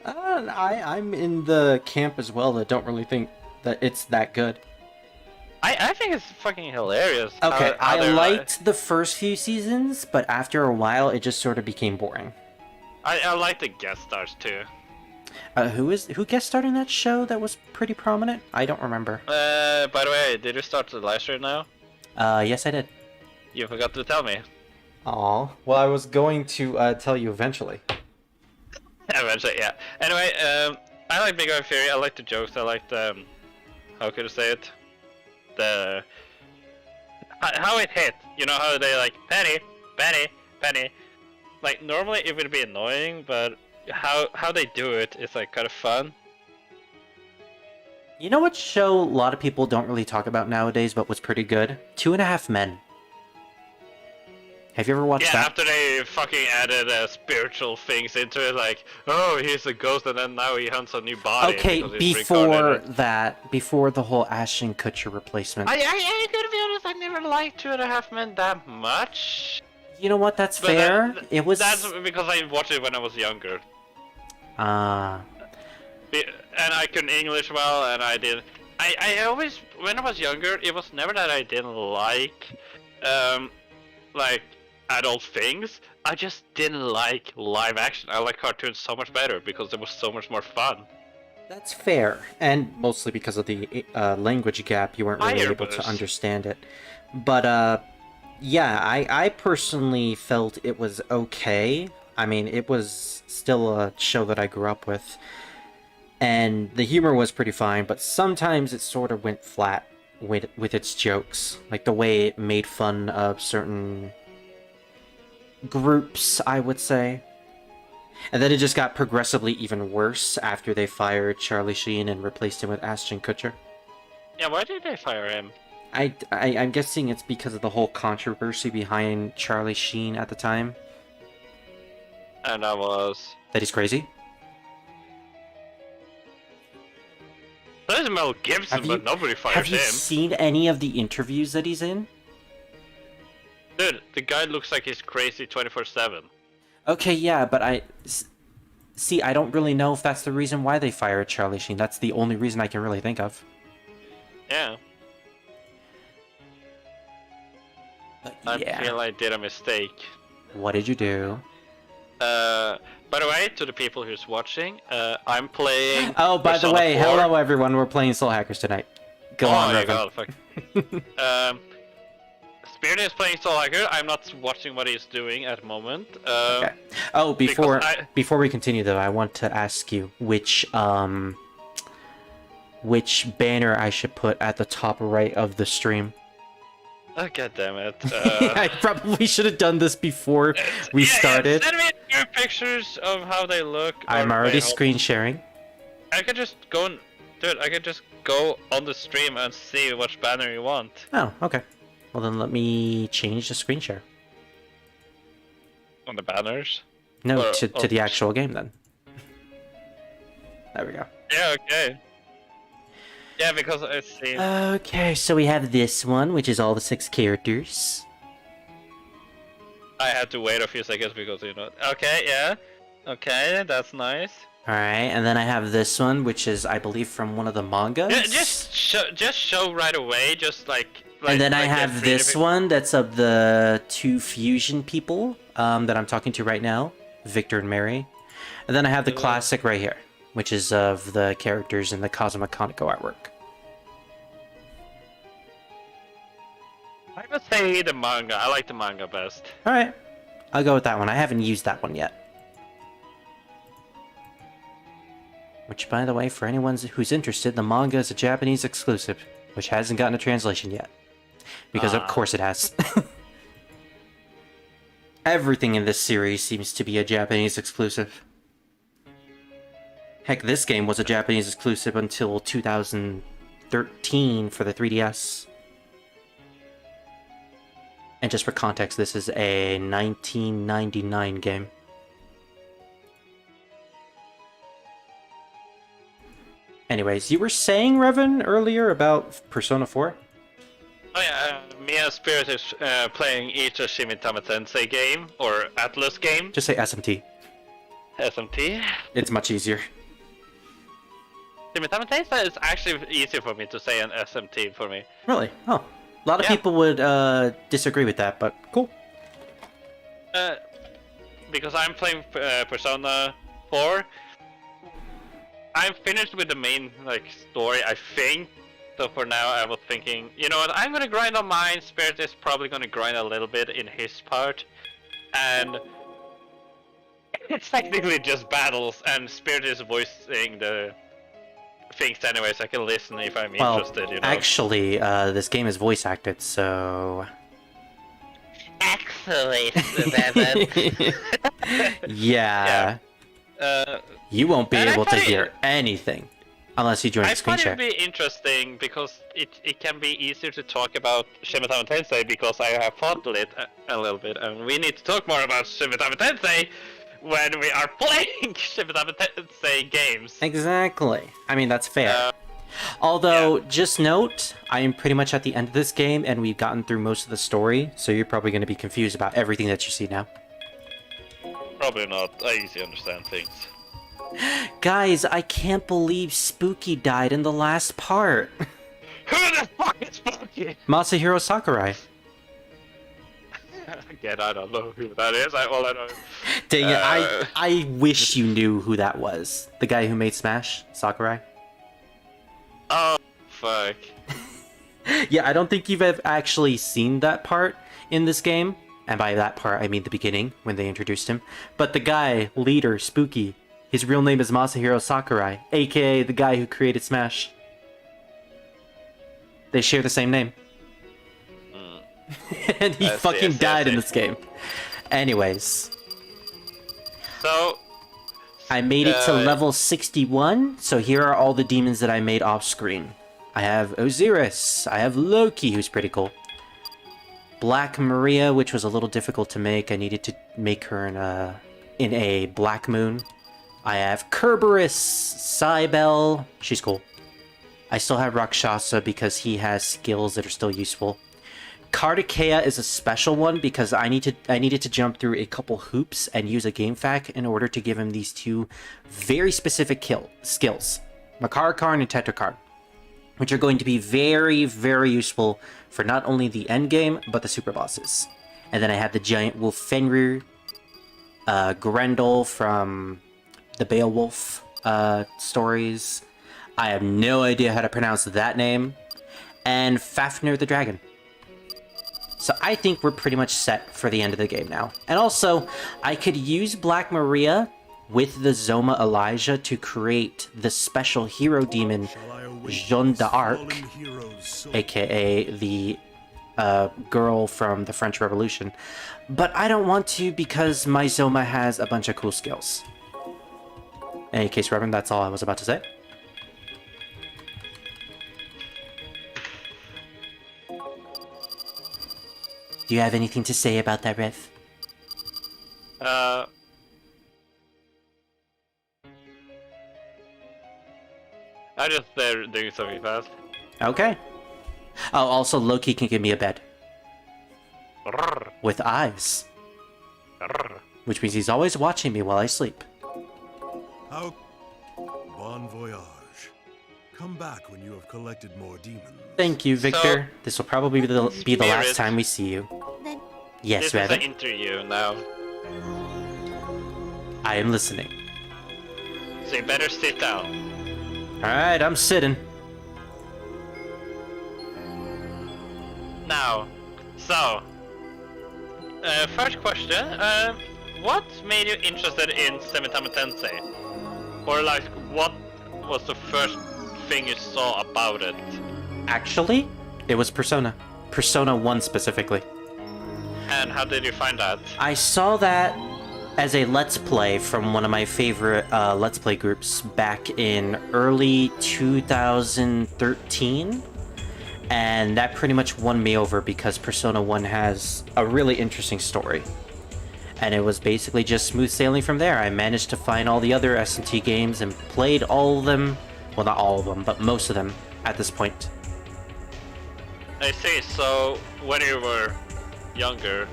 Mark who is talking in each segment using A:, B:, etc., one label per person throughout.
A: I'm in the camp as well that don't really think that it's that good.
B: I think it's fucking hilarious.
A: Okay,
B: How
A: I
B: they're
A: liked the first few seasons, but after a while, it just sort of became boring.
B: I like the guest stars too.
A: Who guest starred in that show that was pretty prominent? I don't remember.
B: By the way, did you start the live stream now?
A: Yes, I did.
B: You forgot to tell me.
A: Aw. Well, I was going to tell you eventually.
B: Eventually, yeah. Anyway, I like Big Bang Theory. I like the jokes. I like the how could I say it? The how it hit. You know how they like Penny, Penny, Penny. Like normally it would be annoying, but how they do it is like kind of fun.
A: You know what show a lot of people don't really talk about nowadays, but was pretty good? 2.5 Men. Have you ever watched
B: Yeah,
A: that?
B: after they fucking added spiritual things into it, like, oh, he's a ghost, and then now he hunts a new body.
A: Okay,
B: because he's
A: before
B: reincarnated.
A: that, before the whole Ashton Kutcher replacement.
B: I gotta be honest, I never liked 2.5 Men that much.
A: You know what? That's
B: But
A: fair. It was.
B: That's because I watched it when I was younger.
A: Ah.
B: And I couldn't English well, and I did. I always, when I was younger, it was never that I didn't like adult things. I just didn't like live action. I like cartoons so much better because it was so much more fun.
A: That's fair, and mostly because of the language gap, you weren't really able to understand it. But yeah, I personally felt it was okay. I mean, it was still a show that I grew up with, and the humor was pretty fine. But sometimes it sort of went flat with its jokes, like the way it made fun of certain groups, I would say. And then it just got progressively even worse after they fired Charlie Sheen and replaced him with Ashton Kutcher.
B: Yeah, why did they fire him?
A: I'm guessing it's because of the whole controversy behind Charlie Sheen at the time.
B: And that was...
A: That he's crazy?
B: That is Mel Gibson, but nobody fires him.
A: Have you seen any of the interviews that he's in?
B: Dude, the guy looks like he's crazy 24/7.
A: Okay, yeah, but see, I don't really know if that's the reason why they fired Charlie Sheen. That's the only reason I can really think of.
B: Yeah.
A: But yeah.
B: I feel I did a mistake.
A: What did you do?
B: By the way, to the people who's watching, I'm playing...
A: Oh, by the
B: Persona
A: way,
B: 4.
A: hello everyone, we're playing Soul Hackers tonight. Go on,
B: my
A: Revan.
B: god, fuck. Spirit is playing Soul Hacker. I'm not watching what he's doing at the moment.
A: Okay. Oh, before we continue though, I want to ask you which banner I should put at the top right of the stream.
B: Oh, god damn it.
A: I probably should have done this before we started.
B: Send me your pictures of how they look.
A: I'm already screen sharing.
B: I could just go and... Dude, I could just go on the stream and see which banner you want.
A: Oh, okay. Well then let me change the screen share.
B: On the banners?
A: No, to the actual game then. There we go.
B: Yeah, okay. Yeah, because I see...
A: Okay, so we have this one, which is all the 6 characters.
B: I had to wait a few seconds because, you know... Okay, yeah. Okay, that's nice.
A: Alright, and then I have this one, which is, I believe, from one of the mangas.
B: Yeah, just show right away, just like
A: and then I have this one that's of the 2 fusion people that I'm talking to right now, Victor and Mary. And then I have the classic right here, which is of the characters in the Kazuma Kaneko artwork.
B: I would say the manga. I like the manga best.
A: Alright, I'll go with that one. I haven't used that one yet. Which, by the way, for anyone who's interested, the manga is a Japanese exclusive, which hasn't gotten a translation yet. Because of course it has. Everything in this series seems to be a Japanese exclusive. Heck, this game was a Japanese exclusive until 2013 for the 3DS. And just for context, this is a 1999 game. Anyways, you were saying, Revan, earlier about Persona 4?
B: Oh yeah, me and Spirit is playing each a Shin Megami Tensei game, or Atlas game.
A: Just say SMT.
B: SMT.
A: It's much easier.
B: Simultaneously is actually easier for me to say an SMT for me.
A: Really? Oh. A lot of people would disagree with that, but cool.
B: Because I'm playing Persona 4. I'm finished with the main story, I think. So for now, I was thinking, you know what? I'm gonna grind on mine. Spirit is probably gonna grind a little bit in his part, and it's technically just battles. And Spirit is voicing the things anyway, so I can listen if I'm interested. You know.
A: Actually, this game is voice acted, so.
B: Actually,
A: yeah. You won't be able to hear anything unless you join the screen share.
B: I find it be interesting because it can be easier to talk about Shin Megami Tensei because I have fought it a little bit, and we need to talk more about Shin Megami Tensei when we are playing Shin Megami Tensei games.
A: Exactly. I mean, that's fair. Although, just note, I am pretty much at the end of this game, and we've gotten through most of the story, so you're probably going to be confused about everything that you see now.
B: Probably not. I easily understand things.
A: Guys, I can't believe Spooky died in the last part.
B: Who the fuck is Spooky?
A: Masahiro Sakurai.
B: Again, I don't know who that is. All I know.
A: Dang it, I wish you knew who that was. The guy who made Smash, Sakurai.
B: Oh, fuck.
A: Yeah, I don't think you've actually seen that part in this game. And by that part, I mean the beginning, when they introduced him. But the guy, leader, Spooky, his real name is Masahiro Sakurai, aka the guy who created Smash. They share the same name. And he fucking died in this game. Anyways.
B: So...
A: I made it to level 61, so here are all the demons that I made off screen. I have Osiris, I have Loki, who's pretty cool. Black Maria, which was a little difficult to make. I needed to make her in a black moon. I have Kerberos, Cybele, she's cool. I still have Rakshasa because he has skills that are still useful. Kartikeya is a special one because I needed to jump through a couple hoops and use a game fact in order to give him these two very specific skills. Makarakarn and Tetrakarn, which are going to be very, very useful for not only the end game, but the super bosses. And then I have the giant wolf Fenrir, Grendel from the Beowulf stories. I have no idea how to pronounce that name. And Fafnir the dragon. So I think we're pretty much set for the end of the game now. And also, I could use Black Maria with the Zoma Elijah to create the special hero demon Jeanne d'Arc, aka the girl from the French Revolution. But I don't want to because my Zoma has a bunch of cool skills. In any case, Reverend, that's all I was about to say. Do you have anything to say about that, Rev?
B: I just doing something fast.
A: Okay. Oh, also Loki can give me a bed. With eyes. Which means he's always watching me while I sleep.
C: Bon voyage. Come back when you have collected more demons.
A: Thank you, Victor. So, this will probably be the last time we see you. Yes,
B: This is an interview now.
A: I am listening.
B: So you better sit down.
A: Alright, I'm sitting.
B: Now, so... first question, what made you interested in SMT Devil Summoner? Or like, what was the first thing you saw about it?
A: Actually, it was Persona. Persona 1 specifically.
B: And how did you find that?
A: I saw that as a Let's Play from one of my favorite Let's Play groups back in early 2013. And that pretty much won me over because Persona 1 has a really interesting story. And it was basically just smooth sailing from there. I managed to find all the other SMT games and played all of them. Well, not all of them, but most of them at this point.
B: I see, so when you were younger,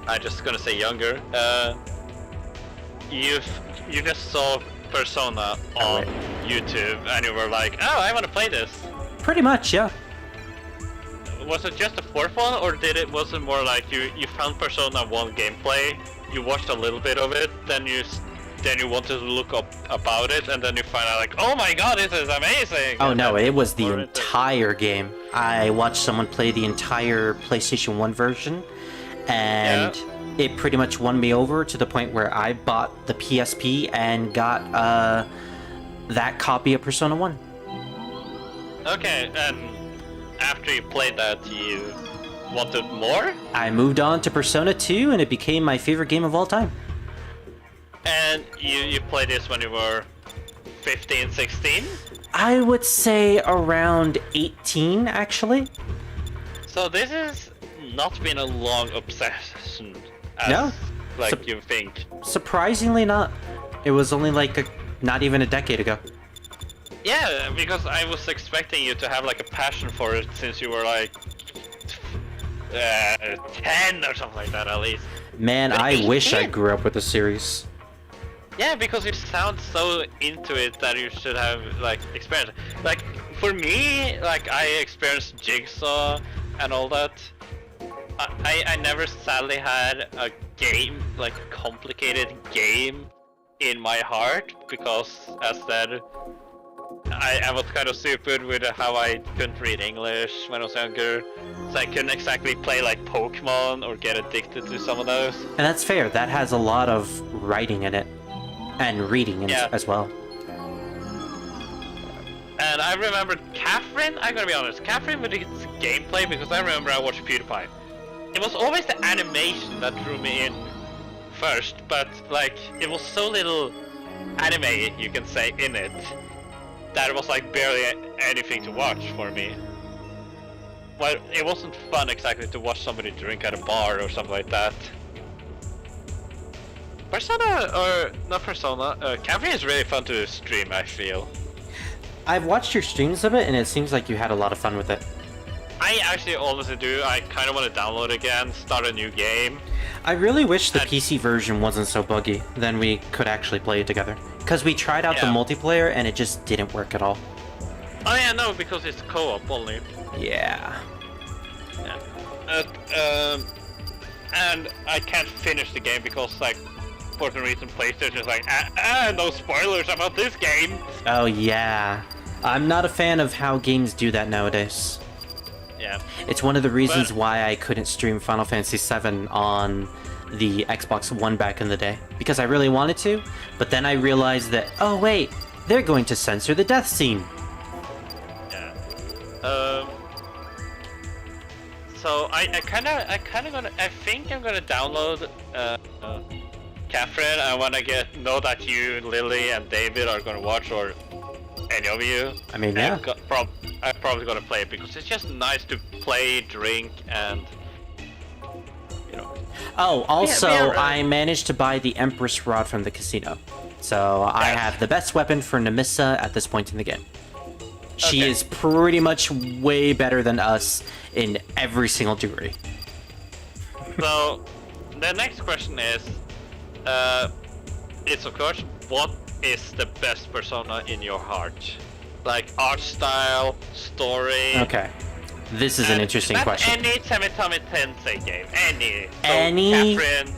B: I'm just gonna say younger, you you just saw Persona on YouTube and you were like, oh, I want to play this.
A: Pretty much, yeah.
B: Was it just the fourth one, or was it more like you found Persona 1 gameplay, you watched a little bit of it, then you wanted to look up about it, and then you find out like, oh my god, this is amazing!
A: Oh no, it was the entire game. I watched someone play the entire PlayStation 1 version, and it pretty much won me over to the point where I bought the PSP and got that copy of Persona 1.
B: Okay, and after you played that, you wanted more?
A: I moved on to Persona 2, and it became my favorite game of all time.
B: And you played this when you were 15, 16?
A: I would say around 18, actually.
B: So this has not been a long obsession, as
A: No.
B: you think.
A: Surprisingly not. It was only like not even a decade ago.
B: Yeah, because I was expecting you to have like a passion for it since you were like 10 or something like that at least.
A: Man,
B: But
A: I wish I
B: 18?
A: grew up with the series.
B: Yeah, because you sound so into it that you should have like experience. Like for me, like I experienced Jigsaw and all that. I never sadly had a game, like a complicated game in my heart, because as said, I was kind of stupid with how I couldn't read English when I was younger, so I couldn't exactly play like Pokemon or get addicted to some of those.
A: And that's fair. That has a lot of writing in it. And reading in it as well.
B: And I remember Catherine, I'm gonna be honest, Catherine with its gameplay, because I remember I watched PewDiePie. It was always the animation that drew me in first, but like, it was so little anime, you can say, in it, that it was like barely anything to watch for me. Well, it wasn't fun exactly to watch somebody drink at a bar or something like that. Persona, or not Persona, Catherine is really fun to stream, I feel.
A: I've watched your streams of it, and it seems like you had a lot of fun with it.
B: I actually honestly do. I kind of want to download again, start a new game.
A: I really wish the PC version wasn't so buggy, then we could actually play it together. Because we tried out the multiplayer, and it just didn't work at all.
B: Oh yeah, no, because it's co-op only.
A: Yeah.
B: And I can't finish the game because, like, for some reason PlayStation is like, no spoilers about this game!
A: Oh yeah. I'm not a fan of how games do that nowadays.
B: Yeah.
A: It's one of the reasons why I couldn't stream Final Fantasy VII on the Xbox One back in the day. Because I really wanted to, but then I realized that, oh wait, they're going to censor the death scene.
B: Yeah. So I think I'm gonna download Catherine. I wanna know that you, Lily, and David are gonna watch, or any of you.
A: I mean, yeah.
B: I'm probably gonna play it because it's just nice to play, drink, and you know.
A: Oh, also, I managed to buy the Empress Rod from the casino. So I have the best weapon for Nemissa at this point in the game. She is pretty much way better than us in every single degree.
B: So, the next question is, it's of course, what is the best Persona in your heart? Like art style, story.
A: Okay, this is an interesting question.
B: Any Samitami Tensei game, any. So
A: Any?
B: Catherine,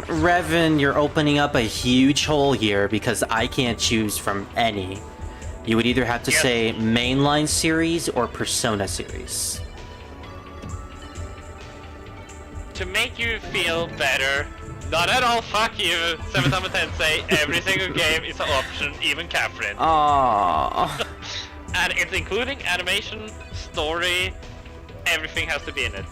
A: Revan, you're opening up a huge hole here because I can't choose from any. You would either have to say mainline series or Persona series.
B: To make you feel better, not at all, fuck you, Samitama Tensei, every single game is an option, even Catherine.
A: Aww.
B: And it's including animation, story, everything has to be in it.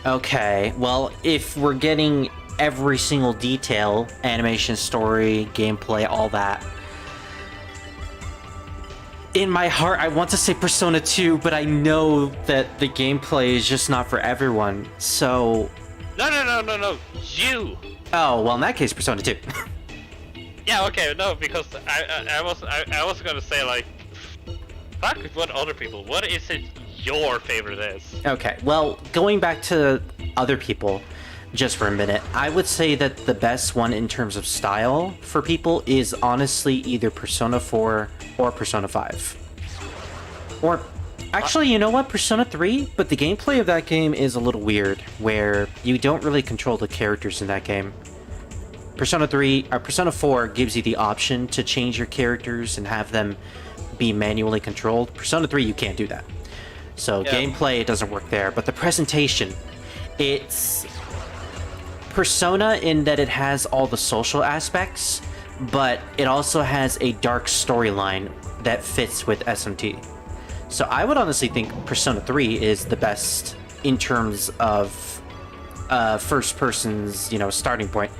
A: Okay, well, if we're getting every single detail, animation, story, gameplay, all that, in my heart, I want to say Persona 2, but I know that the gameplay is just not for everyone, so...
B: No, you!
A: Oh, well, in that case, Persona 2.
B: Yeah, okay, no, because I was gonna say, like, fuck what other people, what is it your favorite is?
A: Okay, well, going back to other people, just for a minute. I would say that the best one in terms of style for people is honestly either Persona 4 or Persona 5. Or, actually, you know what? Persona 3? But the gameplay of that game is a little weird, where you don't really control the characters in that game. Persona 4 gives you the option to change your characters and have them be manually controlled. Persona 3, you can't do that. So gameplay, it doesn't work there. But the presentation, it's Persona in that it has all the social aspects, but it also has a dark storyline that fits with SMT. So I would honestly think Persona 3 is the best in terms of first person's, starting point.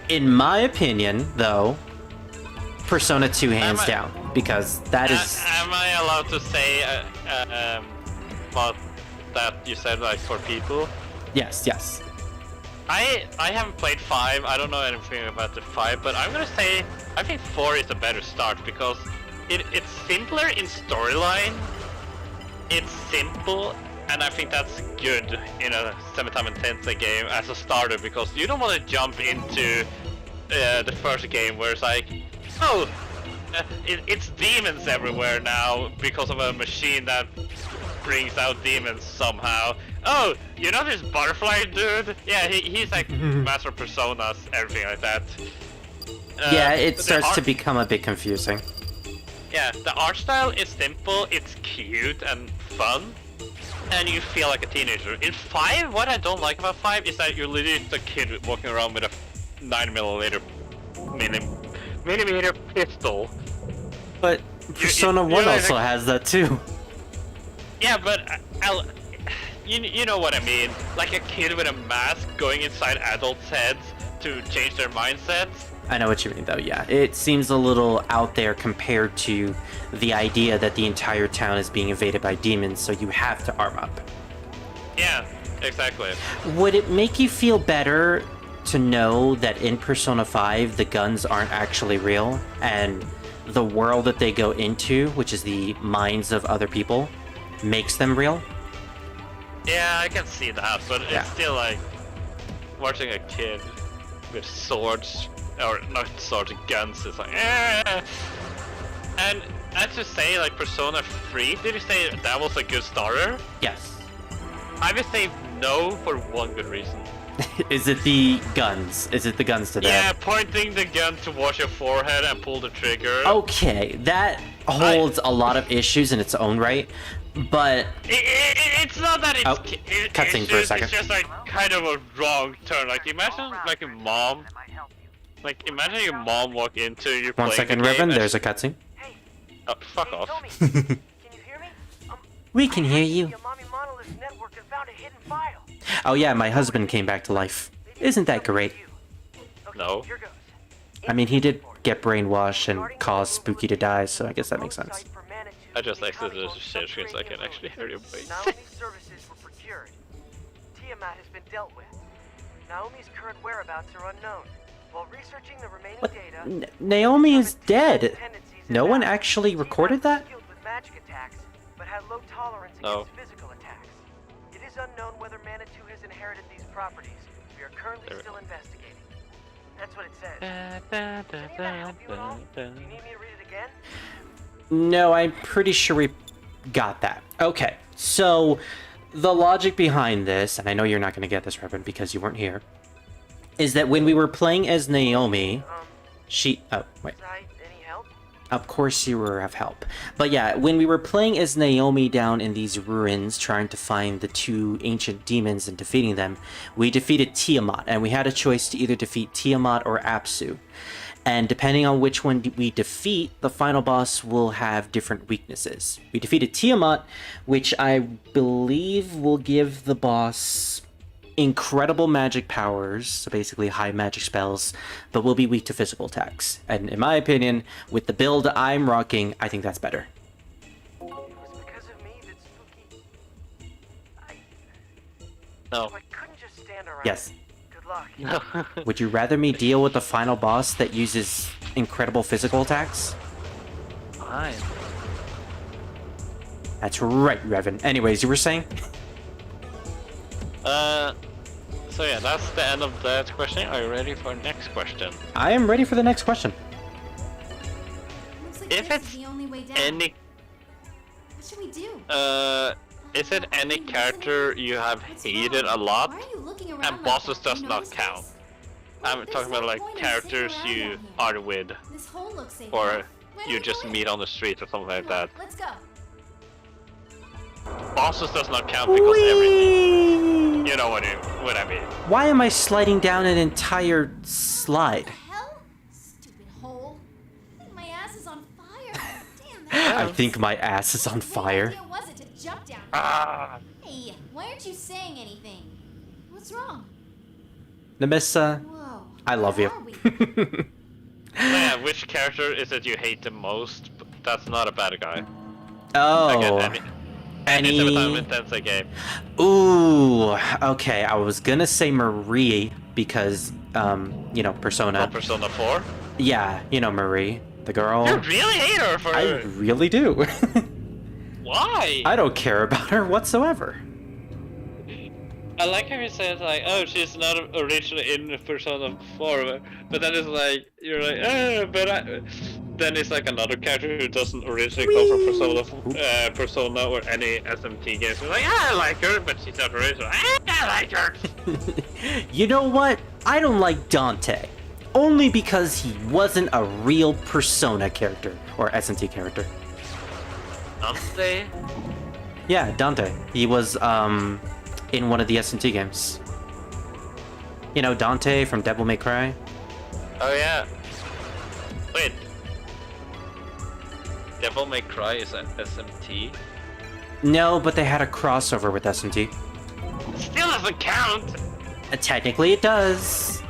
A: In my opinion, though, Persona 2 hands down, because that is...
B: Am I allowed to say about that you said, like, for people?
A: Yes.
B: I haven't played 5, I don't know anything about the 5, but I'm gonna say I think 4 is a better start because it's simpler in storyline, it's simple, and I think that's good in a semi-time intensive game as a starter because you don't want to jump into the first game where it's like, oh, it's demons everywhere now because of a machine that brings out demons somehow. Oh, you know this butterfly dude? Yeah, he's like master personas, everything like that.
A: Yeah, it starts to become a bit confusing.
B: Yeah, the art style is simple, it's cute and fun, and you feel like a teenager. In 5, what I don't like about 5 is that you're literally just a kid walking around with a 9mm millimeter pistol.
A: But Persona 1 also has that too.
B: Yeah, but you know what I mean. Like a kid with a mask going inside adults' heads to change their mindsets.
A: I know what you mean, though, yeah. It seems a little out there compared to the idea that the entire town is being invaded by demons, so you have to arm up.
B: Yeah, exactly.
A: Would it make you feel better to know that in Persona 5, the guns aren't actually real, and the world that they go into, which is the minds of other people, makes them real?
B: Yeah, I can see that, but it's still like watching a kid with swords, or not swords, guns, is like, eh. And as you say, like Persona 3, did you say that was a good starter?
A: Yes.
B: I would say no for one good reason.
A: Is it the guns? Is it the guns to that?
B: Yeah, pointing the gun towards your forehead and pull the trigger.
A: Okay, that holds a lot of issues in its own right, but...
B: It's not that it's...
A: Oh, cutscene for a second.
B: It's just like kind of a wrong turn. Like imagine like a mom... Like imagine your mom walk into your
A: 1 second, Revan, there's a cutscene.
B: Oh, fuck off.
D: Can you hear me?
A: We can hear you.
D: Your mommy monolith network and found a hidden file.
A: Oh yeah, my husband came back to life. Isn't that great?
B: No.
D: Here goes.
A: I mean, he did get brainwashed and cause Spooky to die, so I guess that makes sense.
B: I just exited the share screen so I can actually hear your voice.
D: Naomi's services were procured. Tiamat has been dealt with. Naomi's current whereabouts are unknown. While researching the remaining data,
A: Naomi is dead. No one actually recorded that?
D: With magic attacks, but had low tolerance against physical attacks. It is unknown whether Manitou has inherited these properties. We are currently still investigating. That's what it says. Can that help you at all? Do you need me to read it again?
A: No, I'm pretty sure we got that. Okay, so the logic behind this, and I know you're not going to get this, Revan, because you weren't here, is that when we were playing as Naomi, she... Oh, wait.
D: Any help?
A: Of course you were of help. But yeah, when we were playing as Naomi down in these ruins, trying to find the 2 ancient demons and defeating them, we defeated Tiamat, and we had a choice to either defeat Tiamat or Apsu. And depending on which one we defeat, the final boss will have different weaknesses. We defeated Tiamat, which I believe will give the boss incredible magic powers, so basically high magic spells, but will be weak to physical attacks. And in my opinion, with the build I'm rocking, I think that's better.
D: It was because of me that Spooky...
B: No.
D: I couldn't just stand around.
A: Yes.
D: Good luck.
A: Would you rather me deal with the final boss that uses incredible physical attacks?
B: Fine.
A: That's right, Revan. Anyways, you were saying?
B: So yeah, that's the end of that question. Are you ready for the next question?
A: I am ready for the next question.
E: Looks like
B: If
E: this
B: it's
E: is the only way down.
B: any,
E: What should we do?
B: is it any character you have
E: What's
B: hated
E: wrong?
B: a lot,
E: Why are you looking around
B: and
E: like
B: bosses
E: that?
B: does
E: You
B: not
E: notice
B: count?
E: this?
B: I'm
E: There's
B: talking
E: no
B: about like
E: point in
B: characters
E: sitting
B: you
E: around down
B: are with,
E: here. This hole looks safe
B: or
E: enough. Why don't
B: you
E: we
B: just
E: go in?
B: meet on the street or something like
E: Come on,
B: that.
E: let's go.
B: Bosses does not count because everything.
A: Whee!
B: You know what I mean.
A: Why am I sliding down an entire slide?
E: What the hell? Stupid hole. I think my ass is on fire. Damn,
A: I think my ass is on fire.
E: What idea was it to jump down here?
B: Ah.
E: Hey, why aren't you saying anything? What's wrong?
A: Nemissa,
E: Whoa.
A: I love
E: where
A: you.
E: are we?
B: Yeah, which character is it you hate the most? That's not a bad guy.
A: Oh.
B: Again, any time intense game.
A: Ooh, okay, I was gonna say Marie because, you know, Persona.
B: From Persona 4?
A: Yeah, you know Marie, the girl.
B: You really hate her for
A: I really do.
B: Why?
A: I don't care about her whatsoever.
B: I like how you said like, oh, she's not originally in Persona 4, but then it's like, you're like, then it's like another character who doesn't originally come from Persona or any SMT games. You're like, I like her, but she's not original. I like her.
A: You know what? I don't like Dante. Only because he wasn't a real Persona character or SMT character.
B: Dante?
A: Yeah, Dante. He was, in one of the SMT games. You know, Dante from Devil May Cry?
B: Oh yeah. Wait. Devil May Cry is an SMT?
A: No, but they had a crossover with SMT.
B: Still doesn't count!
A: Technically it does.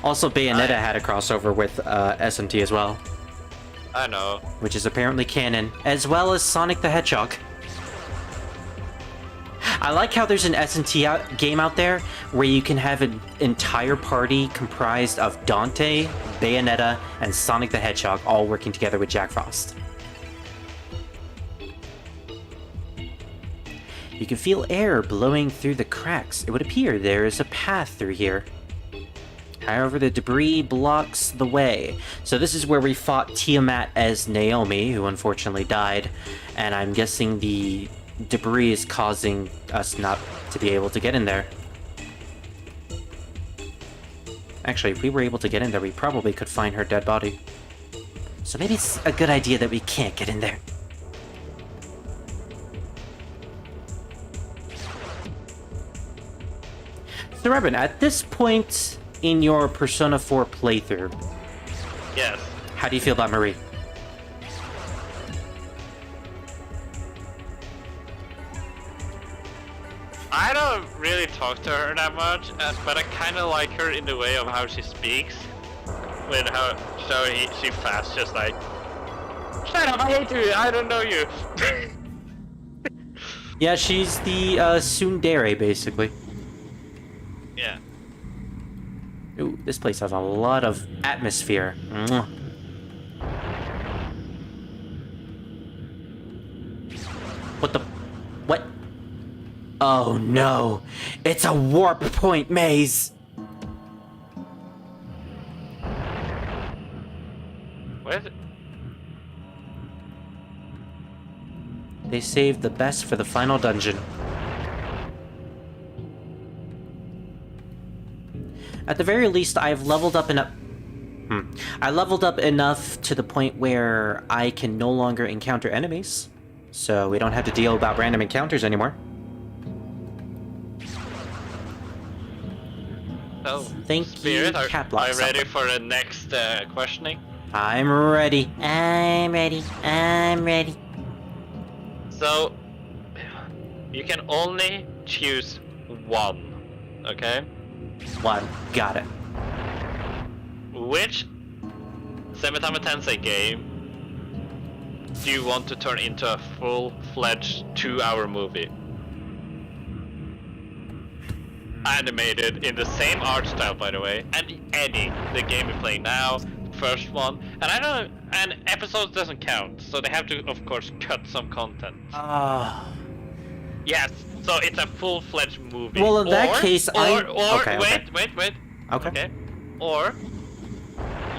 A: Also, Bayonetta had a crossover with SMT as well,
B: I know.
A: which is apparently canon, as well as Sonic the Hedgehog. I like how there's an SMT game out there where you can have an entire party comprised of Dante, Bayonetta, and Sonic the Hedgehog all working together with Jack Frost. You can feel air blowing through the cracks. It would appear there is a path through here. However, the debris blocks the way. So this is where we fought Tiamat as Naomi, who unfortunately died, and I'm guessing the debris is causing us not to be able to get in there. Actually, if we were able to get in there, we probably could find her dead body. So maybe it's a good idea that we can't get in there. So Robin, at this point in your Persona 4 playthrough,
B: Yes.
A: how do you feel about Marie?
B: I don't really talk to her that much, but I kind of like her in the way of how she speaks. With how she fast, just like, shut up, I hate you, I don't know you.
A: Yeah, she's the tsundere, basically.
B: Yeah.
A: Ooh, this place has a lot of atmosphere. Mwah. What the... What? Oh no! It's a warp point maze!
B: What is it?
A: They saved the best for the final dungeon. At the very least, I've leveled up enough... I leveled up enough to the point where I can no longer encounter enemies. So we don't have to deal about random encounters anymore.
B: So,
A: Thank
B: Spirit,
A: you,
B: are
A: Caplock
B: you ready
A: Supper.
B: for the next questioning?
A: I'm ready. I'm ready. I'm ready.
B: So, you can only choose one, okay?
A: One. Got it.
B: Which SMT Tensei game do you want to turn into a full-fledged 2-hour movie? Animated in the same art style, by the way, and the game we're playing now, first one, and I don't, and episodes doesn't count, so they have to, of course, cut some content. Yes, so it's a full-fledged movie.
A: Well, in that case,
B: wait.
A: Okay.
B: Okay. Or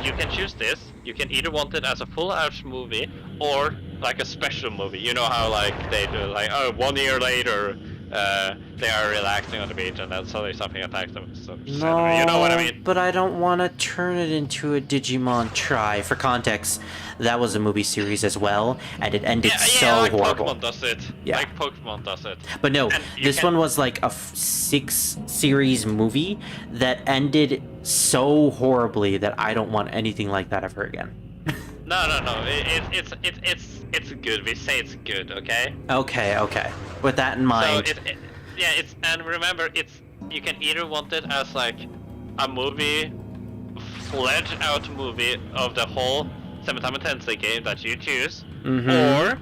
B: you can choose this. You can either want it as a full-out movie or like a special movie. You know how like they do like 1 year later they are relaxing on the beach and then suddenly something attacks them. So,
A: No,
B: you know what I mean?
A: but I don't want to turn it into a Digimon Try. For context, that was a movie series as well, and it ended so
B: like
A: horrible.
B: Pokemon does it.
A: Yeah.
B: Like Pokemon does it.
A: But no,
B: And
A: this one was like a 6-series movie that ended so horribly that I don't want anything like that ever again.
B: No. It's good. We say it's good, okay?
A: Okay. With that in mind,
B: So and remember, you can either want it as like a movie, fledged out movie of the whole Summertime Tensei game that you choose, or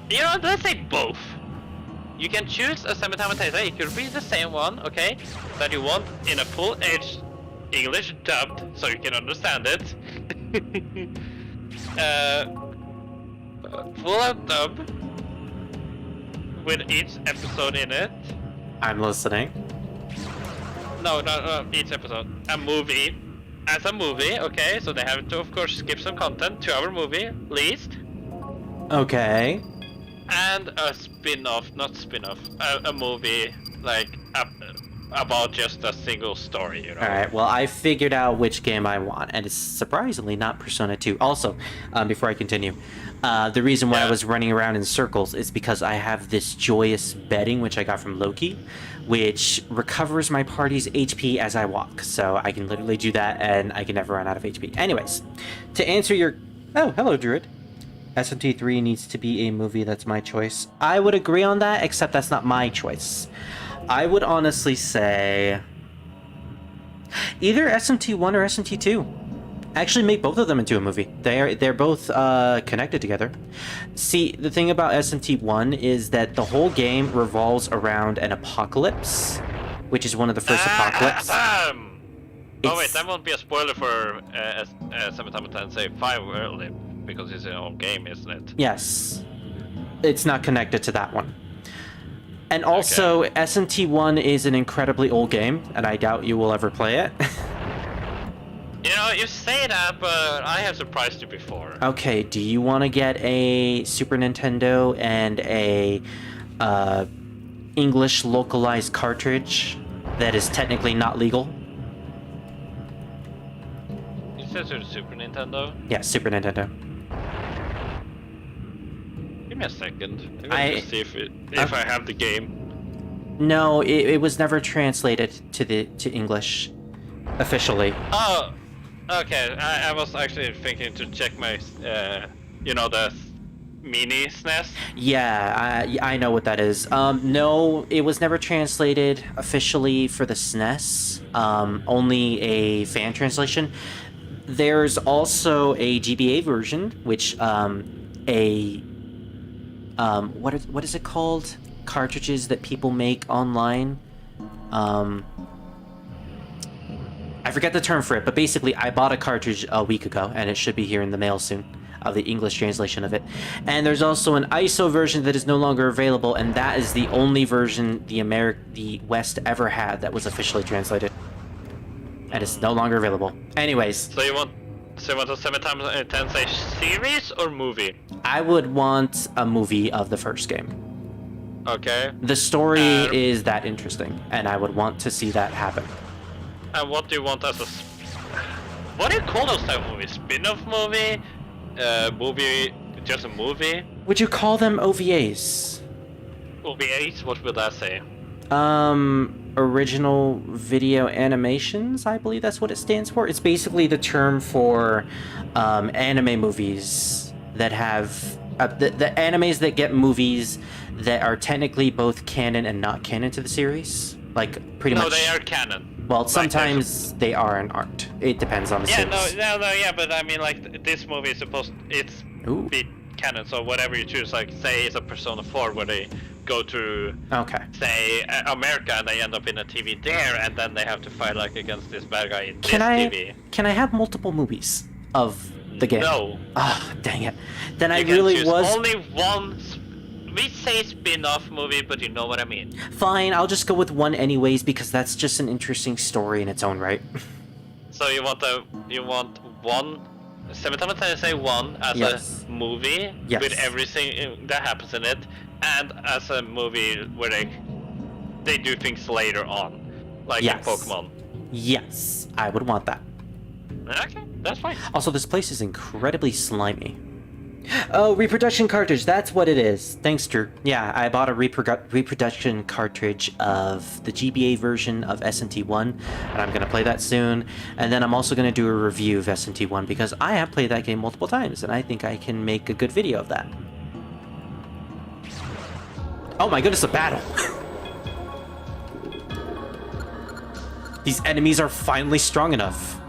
B: let's say both. You can choose a Summertime Tensei. It could be the same one, okay, that you want in a full-edged English dubbed, so you can understand it. Full-out dub with each episode in it.
A: I'm listening.
B: No, each episode. A movie. As a movie, okay, so they have to, of course, skip some content, 2-hour movie, least.
A: Okay.
B: And a spin-off, not spin-off, a movie, like, about just a single story, you know?
A: Alright, well, I figured out which game I want, and it's surprisingly not Persona 2. Also, before I continue, the reason why I was running around in circles is because I have this joyous bedding, which I got from Loki, which recovers my party's HP as I walk. So I can literally do that, and I can never run out of HP. Anyways, to answer your... Oh, hello, Druid. SMT 3 needs to be a movie that's my choice. I would agree on that, except that's not my choice. I would honestly say either SMT 1 or SMT 2. Actually, make both of them into a movie. They're both connected together. See, the thing about SMT 1 is that the whole game revolves around an apocalypse, which is one of the first apocalypse.
B: Oh wait, that won't be a spoiler for Summertime Tensei 5 early, because it's an old game, isn't it?
A: Yes. It's not connected to that one. And also, SMT 1 is an incredibly old game, and I doubt you will ever play it.
B: You know, you say that, but I have surprised you before.
A: Okay, do you want to get a Super Nintendo and a English localized cartridge that is technically not legal?
B: You said it's Super Nintendo?
A: Yeah, Super Nintendo.
B: Give me a second. I'm gonna just see if I have the game.
A: No, it was never translated to English officially.
B: Oh, okay. I was actually thinking to check my, the mini SNES.
A: Yeah, I know what that is. No, it was never translated officially for the SNES. Only a fan translation. There's also a GBA version, which what is it called? Cartridges that people make online. I forget the term for it, but basically I bought a cartridge a week ago, and it should be here in the mail soon, of the English translation of it. And there's also an ISO version that is no longer available, and that is the only version the West ever had that was officially translated. And it's no longer available. Anyways.
B: So you want a Summertime Tensei series or movie?
A: I would want a movie of the first game.
B: Okay.
A: The story is that interesting, and I would want to see that happen.
B: And what do you want as a... What do you call those type of movies? Spin-off movie? Movie... Just a movie?
A: Would you call them OVAs?
B: OVAs? What would that say?
A: Original video animations, I believe that's what it stands for. It's basically the term for anime movies that have... the animes that get movies that are technically both canon and not canon to the series. Like, pretty much...
B: No, they are canon.
A: Well, sometimes they are and aren't. It depends on the series.
B: Yeah, but I mean, like, this movie is supposed... It's be canon, so whatever you choose, like, say it's a Persona 4 where they go to, say, America and they end up in a TV there, and then they have to fight, like, against this bad guy in TV.
A: Can I have multiple movies of the game?
B: No.
A: Ah, dang it. Then
B: you
A: I really was...
B: only one we say spin-off movie, but you know what I mean.
A: Fine, I'll just go with one anyways because that's just an interesting story in its own right.
B: So you want one 7 times 10 say 1 as
A: Yes.
B: a movie
A: Yes.
B: with everything that happens in it, and as a movie where they do things later on, like
A: Yes.
B: in Pokemon.
A: Yes, I would want that.
B: Okay, that's fine.
A: Also, this place is incredibly slimy. Oh, reproduction cartridge, that's what it is. Thanks, Drew. Yeah, I bought a reproduction cartridge of the GBA version of SMT1, and I'm going to play that soon. And then I'm also going to do a review of SMT1 because I have played that game multiple times, and I think I can make a good video of that. Oh my goodness, a battle! These enemies are finally strong enough.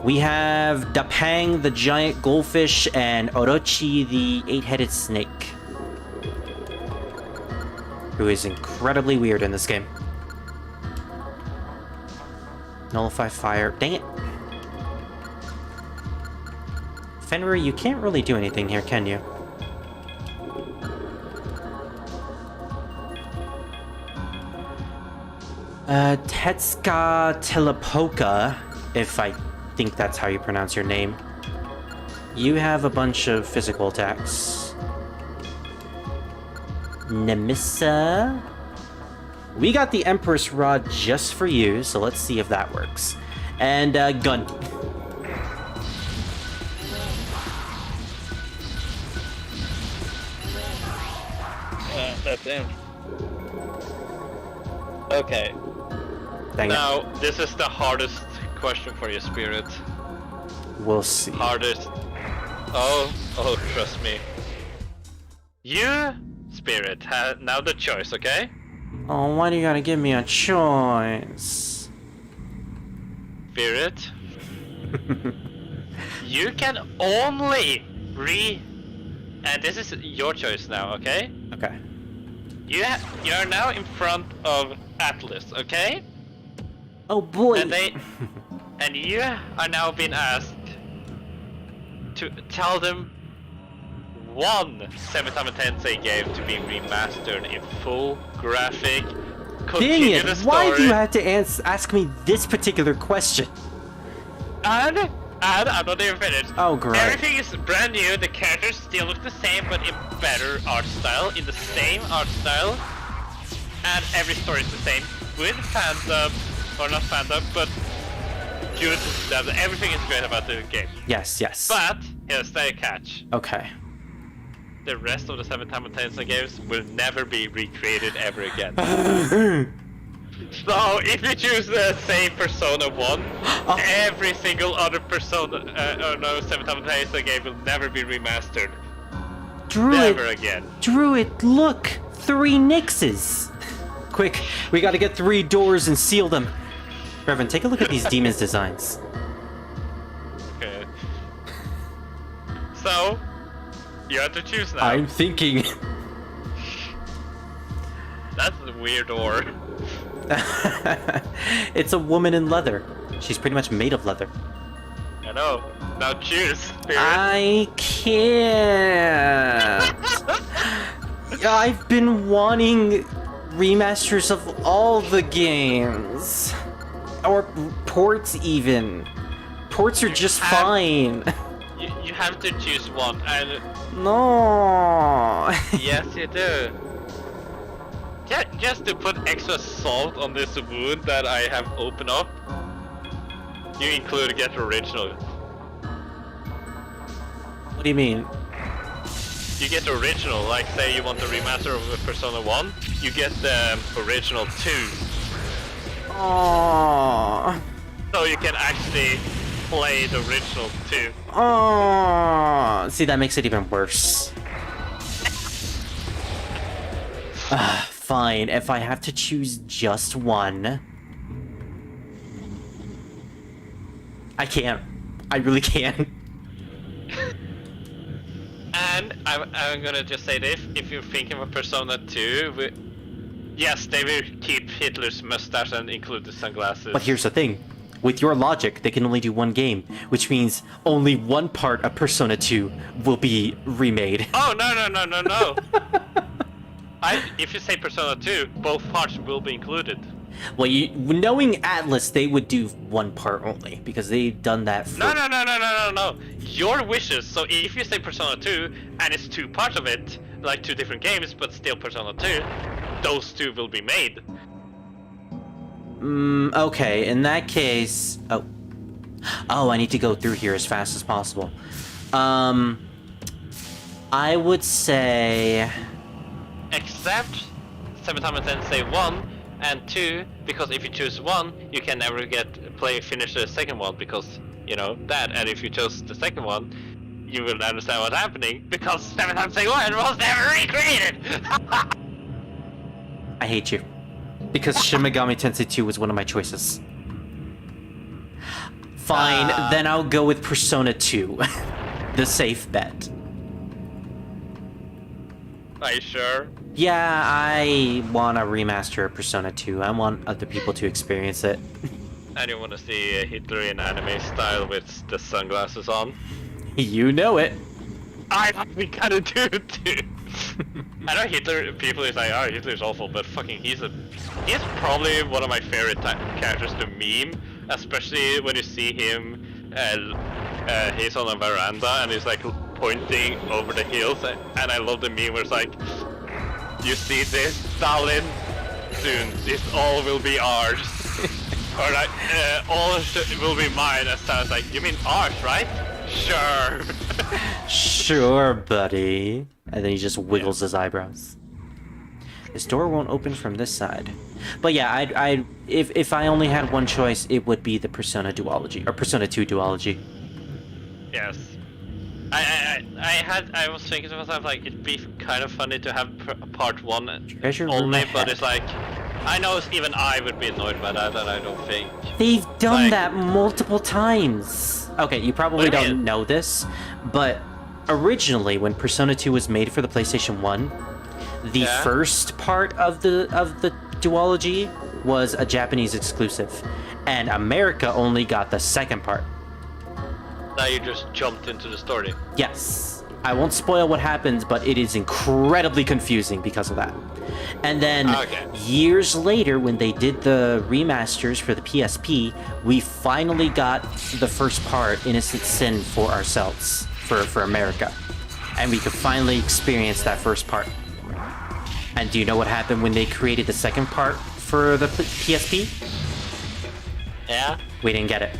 A: We have Dapang, the giant goldfish, and Orochi, the 8-headed snake, who is incredibly weird in this game. Nullify fire. Dang it. Fenrir, you can't really do anything here, can you? Tetsuka Telepoka, if I think that's how you pronounce your name. You have a bunch of physical attacks. Nemissa. We got the Empress Rod just for you, so let's see if that works. And gun.
B: That's him. Okay.
A: Dang
B: Now, this is the hardest question for you, Spirit.
A: it. We'll see.
B: Hardest. Oh, trust me. You, Spirit, have now the choice, okay?
A: Oh, why do you gotta give me a choice?
B: Spirit. You can only and this is your choice now, okay?
A: Okay.
B: You are now in front of Atlas, okay?
A: Oh boy.
B: And you are now being asked to tell them one 7 times 10 say game to be remastered in full graphic.
A: Dang
B: Continue
A: it!
B: the story.
A: Why do you have to ask me this particular question?
B: And I'm not even finished.
A: Oh, great.
B: Everything is brand new. The characters still look the same, but in better art style, in the same art style, and every story is the same with fandom, or not fandom, but good. Everything is great about the game.
A: Yes, yes.
B: But here's the catch:
A: Okay.
B: the rest of the 7 times 10 games will never be recreated ever again. So, if you choose the same Persona 1, every single other Persona, 7 times 10 game will never be remastered. Never again.
A: Druid, look! 3 Nixes! Quick, we gotta get 3 doors and seal them. Reverend, take a look at these demons' designs.
B: Okay. So, you have to choose now.
A: I'm thinking.
B: That's a weird door.
A: It's a woman in leather. She's pretty much made of leather.
B: I know. Now choose, Spirit.
A: I can't. I've been wanting remasters of all the games. Or ports even. Ports are just fine.
B: You have to choose one, and
A: No.
B: yes, you do. Just to put extra salt on this wound that I have opened up, you include Get Original.
A: What do you mean?
B: You get the original, like say you want the remaster of Persona 1, you get the original 2.
A: Aww.
B: So you can actually play the original 2.
A: Aww. See, that makes it even worse. Fine, if I have to choose just one... I can't. I really can't.
B: And I'm gonna just say this, if you're thinking of Persona 2, yes, they will keep Hitler's mustache and include the sunglasses.
A: But here's the thing. with your logic, they can only do one game, which means only one part of Persona 2 will be remade.
B: Oh, no. If you say Persona 2, both parts will be included.
A: Well, knowing Atlas, they would do one part only, because they've done that for...
B: No. Your wishes. So if you say Persona 2, and it's 2 parts of it, like 2 different games, but still Persona 2, those 2 will be made.
A: Okay, in that case... Oh, I need to go through here as fast as possible. I would say...
B: Except, 7 times 10 say 1, and 2, because if you choose 1, you can never finish the second one, because, you know, that, and if you chose the second one, you will understand what's happening, because 7 times say 1 was never recreated!
A: I hate you. Because Shin Megami Tensei 2 was one of my choices. Fine, then I'll go with Persona 2. The safe bet.
B: Are you sure?
A: Yeah, I want a remaster of Persona 2. I want other people to experience it.
B: And you want to see Hitler in anime style with the sunglasses on?
A: You know it.
B: I fucking kinda do too. I know Hitler, people is like, oh, Hitler's awful, but fucking he's probably one of my favorite characters to meme, especially when you see him, he's on a veranda and he's like pointing over the hills, and I love the meme where it's like, you see this, Stalin, soon, this all will be ours. Or like, all will be mine, and Stalin's like, you mean ours, right? Sure.
A: Sure, buddy. And then he just wiggles his eyebrows. This door won't open from this side. But yeah, if I only had one choice, it would be the Persona duology, or Persona 2 duology.
B: Yes. I was thinking to myself, like, it'd be kind of funny to have part 1
A: Treasure
B: only,
A: room
B: but
A: ahead.
B: it's like, I know even I would be annoyed by that, and I don't think...
A: They've done
B: like,
A: that multiple times. Okay, you probably
B: What do you
A: don't
B: mean?
A: know this, but originally when Persona 2 was made for the PlayStation 1, the
B: Yeah?
A: first part of the duology was a Japanese exclusive, and America only got the second part.
B: Now you just jumped into the story.
A: Yes. I won't spoil what happens, but it is incredibly confusing because of that. And then
B: Okay.
A: years later, when they did the remasters for the PSP, we finally got the first part, Innocent Sin, for ourselves, for America. And we could finally experience that first part. And do you know what happened when they created the second part for the PSP?
B: Yeah?
A: We didn't get it.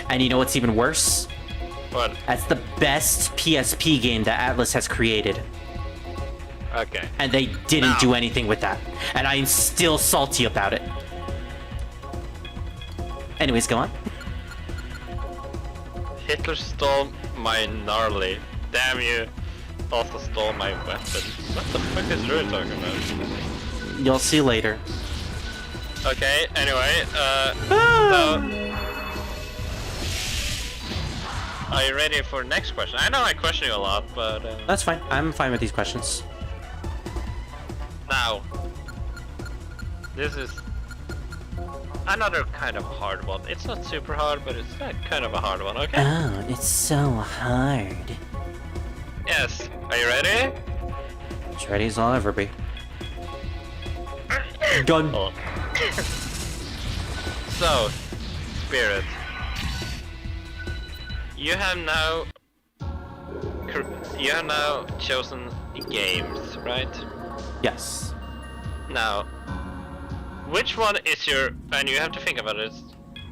A: And you know what's even worse?
B: What?
A: That's the best PSP game that Atlas has created.
B: Okay.
A: And they didn't
B: No.
A: do anything with that. And I'm still salty about it. Anyways, go on.
B: Hitler stole my gnarly. Damn you. Also stole my weapon. What the fuck is Rui talking about?
A: You'll see later.
B: Okay, anyway,
A: Ah!
B: are you ready for next question? I know I question you a lot, but
A: That's fine. I'm fine with these questions.
B: now, this is another kind of hard one. It's not super hard, but it's kind of a hard one, okay?
A: Oh, it's so hard.
B: Yes, are you ready?
A: As ready as I'll ever be. Gun.
B: Oh. So, Spirit, you have now chosen games, right?
A: Yes.
B: Now, which one is your, and you have to think about it,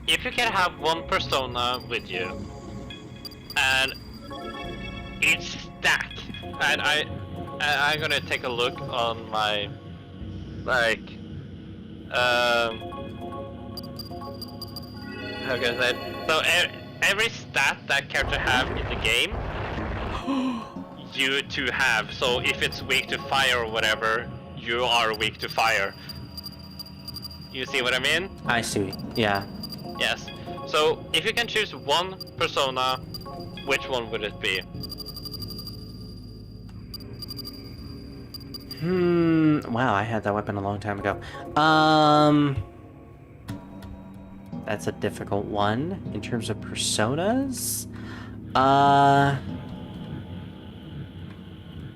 B: if you can have one persona with you, and it's stacked, and I'm gonna take a look on my, like, how can I say it? So every stat that character have in the game, you to have. So if it's weak to fire or whatever, you are weak to fire. You see what I mean?
A: I see. Yeah.
B: Yes. So if you can choose one persona, which one would it be?
A: Wow, I had that weapon a long time ago. That's a difficult one. In terms of personas, I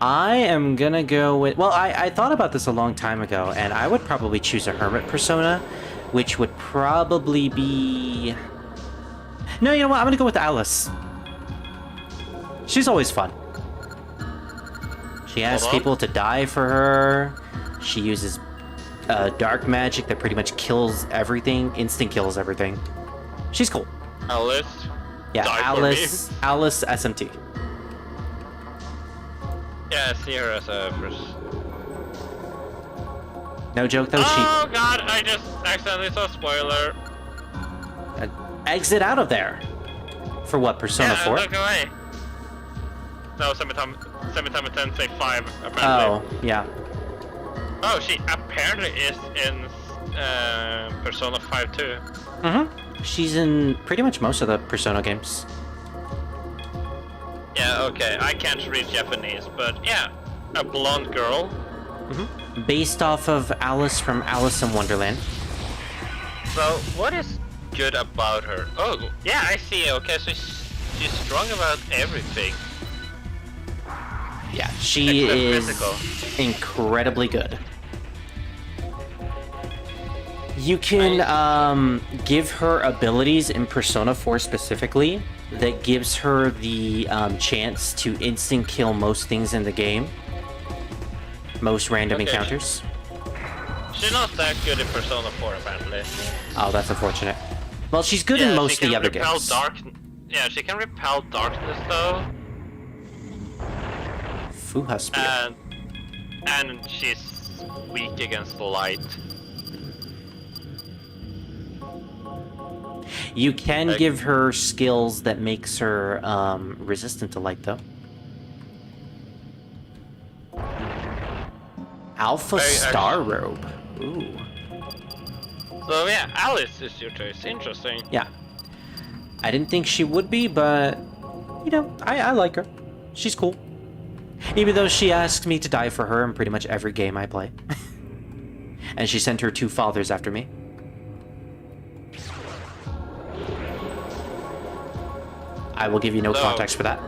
A: am gonna go with... Well, I thought about this a long time ago, and I would probably choose a hermit persona, which would probably be... No, you know what? I'm gonna go with Alice. She's always fun. She asks people to die for her. She uses dark magic that pretty much kills everything. Instant kills everything. She's cool.
B: Alice?
A: Yeah, Alice SMT.
B: Yeah, I see her as a first.
A: No joke though,
B: Oh god, I just accidentally saw a spoiler.
A: Exit out of there. For what, Persona 4?
B: Look away. No, Semitama Tensei 5, apparently.
A: Oh, yeah.
B: Oh, she apparently is in Persona 5 too.
A: Mm-hmm. She's in pretty much most of the Persona games.
B: Yeah, okay, I can't read Japanese, but yeah, a blonde girl.
A: Mm-hmm. Based off of Alice from Alice in Wonderland.
B: So, what is good about her? Oh, yeah, I see. Okay, so she's strong about everything.
A: Yeah, she is
B: physical.
A: Incredibly good. You can give her abilities in Persona 4 specifically that gives her the chance to instant kill most things in the game. Most random encounters.
B: She's not that good in Persona 4 apparently.
A: Oh, that's unfortunate. Well, she's good in most of the other games.
B: Yeah, she can repel darkness though.
A: Fuha Spear.
B: And she's weak against light.
A: You can give her skills that makes her resistant to light though. Alpha Star Robe. Ooh.
B: So yeah, Alice is your choice. Interesting.
A: Yeah. I didn't think she would be, but you know, I like her. She's cool. Even though she asks me to die for her in pretty much every game I play. And she sent her 2 fathers after me. I will give you no context for that.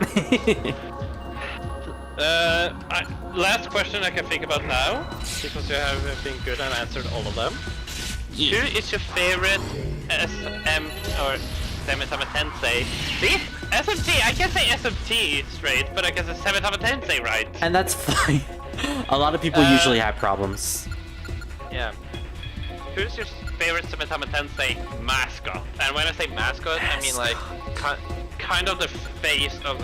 B: Last question I can think about now, because you have been good and answered all of them.
A: Yeah.
B: Who is your favorite SM or Semitama Tensei? See? SMT! I can say SMT straight, but I can say Semitama Tensei right.
A: And that's fine. A lot of people usually have problems.
B: Yeah. Who's your favorite Semitama Tensei mascot? And when I say mascot, I mean like kind of the face of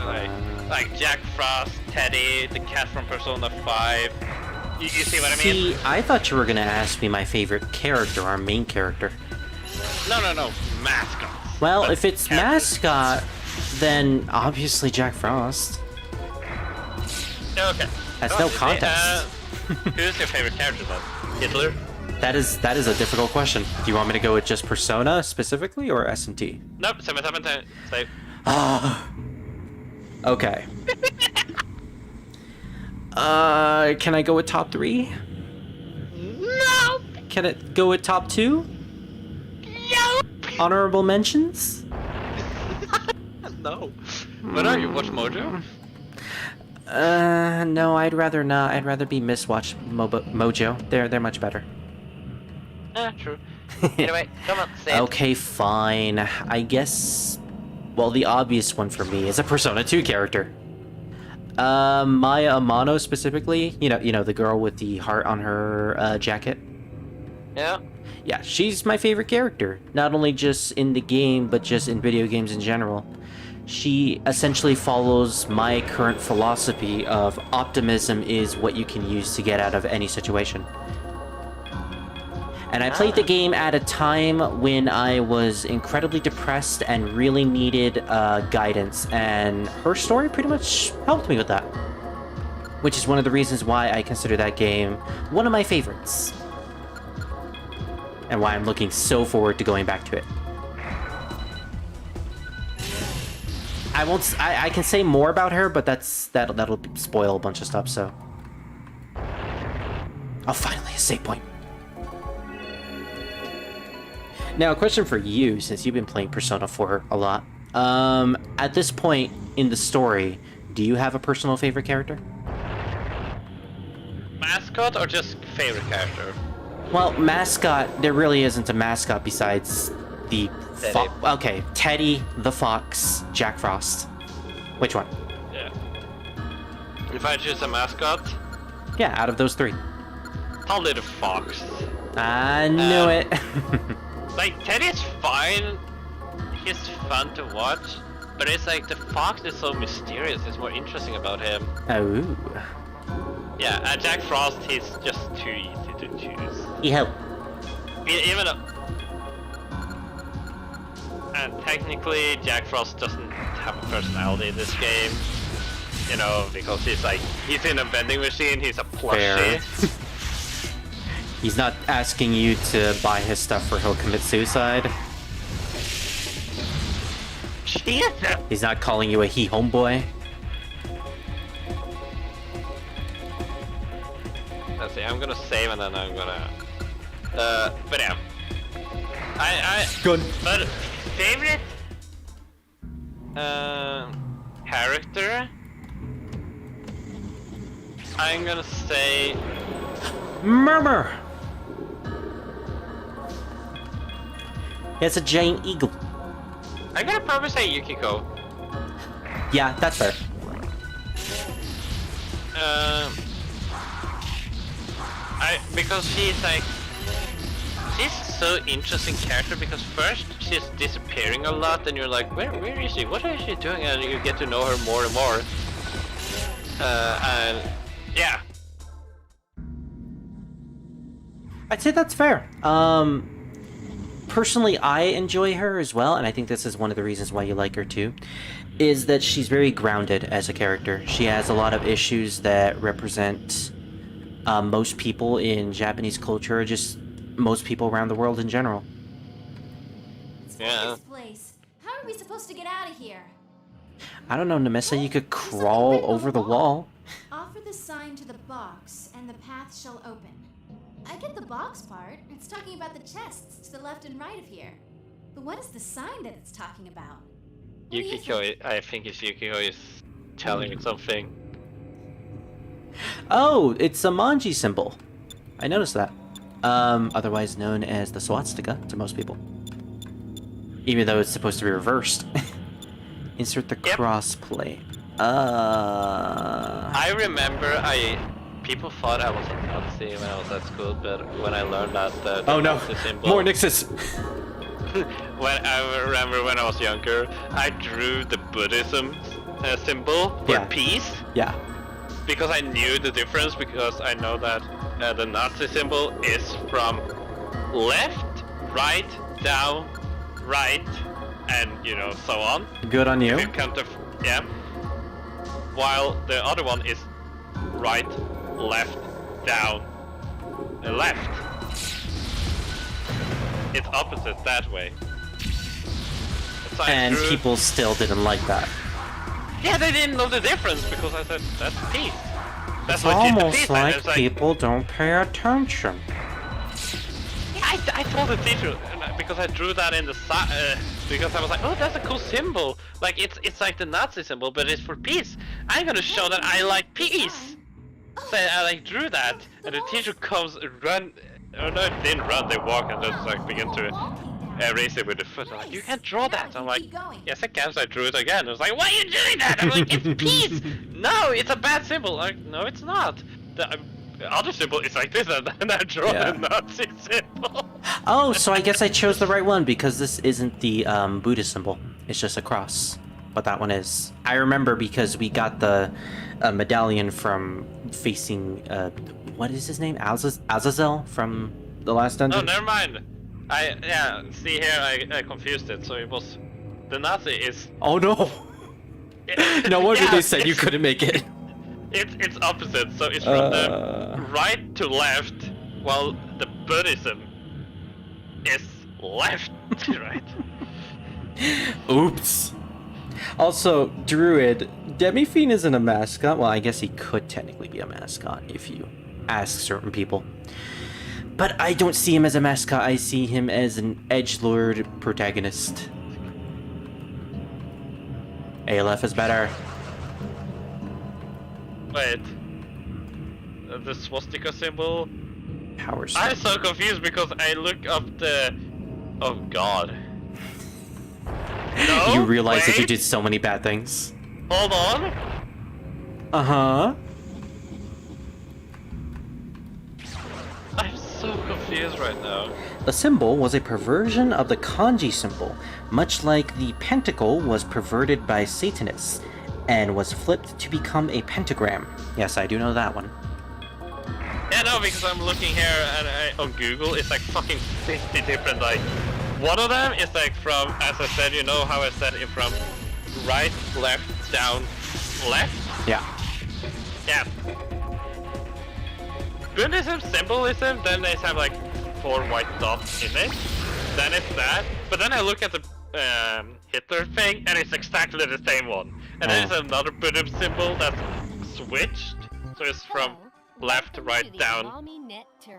B: like Jack Frost, Teddy, the cat from Persona 5. You see what I mean?
A: See, I thought you were gonna ask me my favorite character, our main character.
B: No, mascot.
A: Well, if it's mascot, then obviously Jack Frost.
B: Okay.
A: That's no contest.
B: Who's your favorite character then? Hitler?
A: That is a difficult question. Do you want me to go with just Persona specifically or SMT?
B: Nope, Semitama Tensei.
A: Okay. Can I go with top 3?
B: No!
A: Can it go with top 2?
B: No!
A: Honorable mentions?
B: No. What are you? Watch Mojo?
A: No, I'd rather not. I'd rather be Miss Watch Mojo. They're much better.
B: True. Anyway, come on, say it.
A: Okay, fine. I guess... Well, the obvious one for me is a Persona 2 character. Maya Amano specifically. You know, the girl with the heart on her jacket.
B: Yeah.
A: Yeah, she's my favorite character. Not only just in the game, but just in video games in general. She essentially follows my current philosophy of optimism is what you can use to get out of any situation. And I played the game at a time when I was incredibly depressed and really needed guidance, and her story pretty much helped me with that. Which is one of the reasons why I consider that game one of my favorites. And why I'm looking so forward to going back to it. I can say more about her, but that'll spoil a bunch of stuff, so. Oh, finally, a save point. Now, a question for you, since you've been playing Persona 4 a lot. At this point in the story, do you have a personal favorite character?
B: Mascot or just favorite character?
A: Well, mascot, there really isn't a mascot besides the... Okay, Teddy, the Fox, Jack Frost. Which one?
B: Yeah. If I choose a mascot?
A: Yeah, out of those three.
B: Probably the Fox.
A: I knew it.
B: Like, Teddy's fine. He's fun to watch. But it's like, the Fox is so mysterious. It's more interesting about him.
A: Oh.
B: Yeah, and Jack Frost, he's just too easy to choose.
A: He-ho.
B: Even though... And technically, Jack Frost doesn't have a personality in this game. You know, because he's like, he's in a vending machine, he's a plushie.
A: He's not asking you to buy his stuff or he'll commit suicide.
B: Jesus!
A: He's not calling you a he homeboy.
B: Let's see, I'm gonna save and then I'm gonna... but yeah.
A: Good.
B: But favorite... character? I'm gonna say...
A: Murmur! It's a giant eagle.
B: I'm gonna probably say Yukiko.
A: Yeah, that's fair.
B: Because she's like... She's so interesting character because first she's disappearing a lot and you're like, where is she? What is she doing? And you get to know her more and more. And yeah.
A: I'd say that's fair. Personally, I enjoy her as well, and I think this is one of the reasons why you like her too, is that she's very grounded as a character. She has a lot of issues that represent most people in Japanese culture, or just most people around the world in general.
B: Yeah.
E: This place. How are we supposed to get out of here?
A: I don't know, Nemessa, you could crawl over the wall.
E: Offer the sign to the box, and the path shall open. I get the box part. It's talking about the chests to the left and right of here. But what is the sign that it's talking about? What do you
B: Yukiko,
E: think?
B: I think it's Yukiko is telling me something.
A: Oh, it's a manji symbol. I noticed that. Otherwise known as the swastika to most people. Even though it's supposed to be reversed. Insert the crossplay.
B: I remember people thought I was a Nazi when I was at school, but when I learned that the
A: Oh no,
B: Nazi symbol,
A: more Nixes!
B: when I remember when I was younger, I drew the Buddhism symbol for peace.
A: Yeah.
B: Because I knew the difference, because I know that the Nazi symbol is from left, right, down, right, and you know, so on.
A: Good on you.
B: If you count yeah. While the other one is right, left, down, left. It's opposite that way. So
A: and people still didn't like that.
B: Yeah, they didn't know the difference because I said that's peace. That's
A: It's
B: what
A: almost
B: peace
A: like
B: like
A: people don't pay attention.
B: Yeah, I told the teacher because I drew that in the because I was like, oh, that's a cool symbol. Like it's like the Nazi symbol, but it's for peace. I'm gonna show that I like peace. So I like drew that, and the teacher comes run. Oh no, they didn't run. They walk and just like begin to erase it with the foot. I'm like, you can't draw that. I'm like, yes I can. So I drew it again. I was like, why are you doing that? I'm like, it's peace. No, it's a bad symbol. Like, no, it's not. The other symbol is like this, and then I draw the Nazi symbol.
A: Oh, so I guess I chose the right one because this isn't the Buddhist symbol. It's just a cross. But that one is. I remember because we got the medallion from facing, what is his name? Azazel from the last dungeon?
B: Oh, never mind. See here, I confused it. So it was, the Nazi is...
A: Oh no! No wonder they said you couldn't make it.
B: It's opposite, so it's from the right to left, while the Buddhism is left to right.
A: Oops. Also, Druid, Demi-Fiend isn't a mascot. Well, I guess he could technically be a mascot if you ask certain people. But I don't see him as a mascot, I see him as an edgelord protagonist. Aleph is better.
B: Wait. The swastika symbol?
A: Power
B: I'm
A: stone.
B: so confused because I look up the... Oh god. No?
A: You realize that you
B: wait,
A: did so many bad things.
B: Hold on.
A: Uh-huh.
B: I'm so confused right now.
A: The symbol was a perversion of the kanji symbol, much like the pentacle was perverted by Satanists, and was flipped to become a pentagram. Yes, I do know that one.
B: Yeah, no, because I'm looking here and on Google, it's like fucking 50 different, like... One of them is like from, as I said, you know how I said it from right, left, down, left?
A: Yeah.
B: Yeah. Buddhism, symbolism, then they have like 4 white dots in it. Then it's that. But then I look at the Hitler thing, and it's exactly the same one. And then there's another Buddhism symbol that's switched. So it's from left, right, down,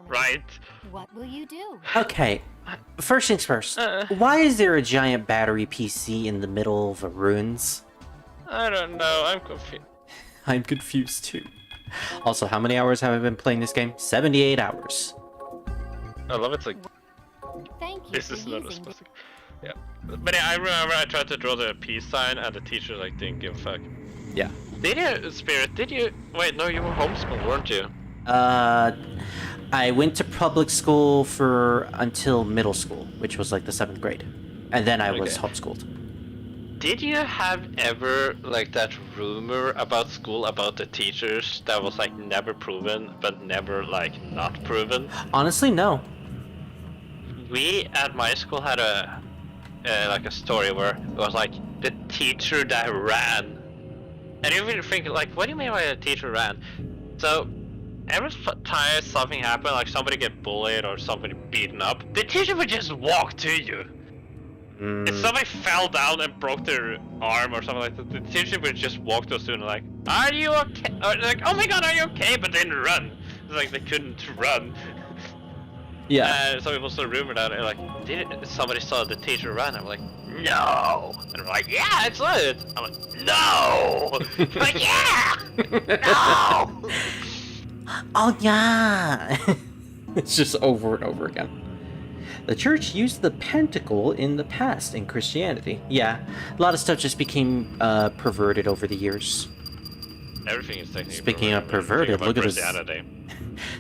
B: right.
F: What will you do?
A: Okay, first things first. Why is there a giant battery PC in the middle of the ruins?
B: I don't know, I'm confused.
A: I'm confused too. Also, how many hours have I been playing this game? 78 hours.
B: I love it's like,
F: Thank you.
B: this
F: for
B: is not a
F: using
B: specific... Yeah. But yeah, I remember I tried to draw the peace sign and the teacher like didn't give a fuck.
A: Yeah.
B: Did you, Spirit, did you... Wait, no, you were homeschooled, weren't you?
A: I went to public school for until middle school, which was like the 7th grade. And then I was homeschooled.
B: Did you have ever, like, that rumor about school about the teachers that was, like, never proven, but never, like, not proven?
A: Honestly, no.
B: We, at my school, had like, a story where it was, like, the teacher that ran. And you really think, like, what do you mean by a teacher ran? So, every time something happened, like, somebody get bullied or somebody beaten up, the teacher would just walk to you. If somebody fell down and broke their arm or something like that, the teacher would just walk to a student like, are you okay? Or like, oh my god, are you okay? But then run. It's like they couldn't run.
A: Yeah.
B: So it was a rumor that like, somebody saw the teacher run? I'm like, no. And they're like, yeah, I saw it. I'm like, no. I'm like, yeah. No.
A: Oh yeah. It's just over and over again. The church used the pentacle in the past in Christianity. Yeah, a lot of stuff just became perverted over the years.
B: Everything is technically
A: Speaking of perverted, look at this.
B: Christianity.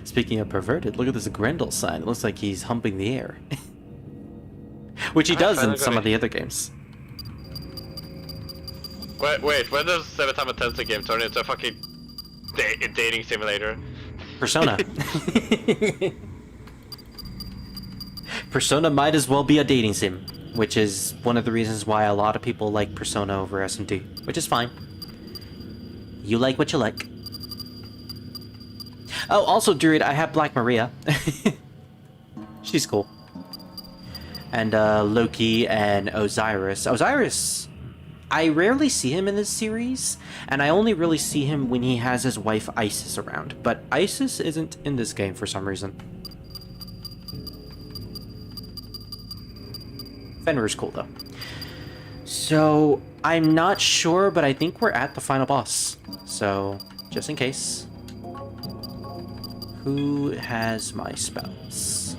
A: Speaking of perverted, look at this Grendel sign. It looks like he's humping the air. Which he does in some of the other games.
B: Wait, when does 7 times 10 game turn into a fucking dating simulator?
A: Persona. Persona might as well be a dating sim, which is one of the reasons why a lot of people like Persona over SMT, which is fine. You like what you like. Oh, also, Druid, I have Black Maria. She's cool. And Loki and Osiris. Osiris, I rarely see him in this series, and I only really see him when he has his wife Isis around. But Isis isn't in this game for some reason. Fenrir's cool though. So I'm not sure, but I think we're at the final boss. So just in case, who has my spells?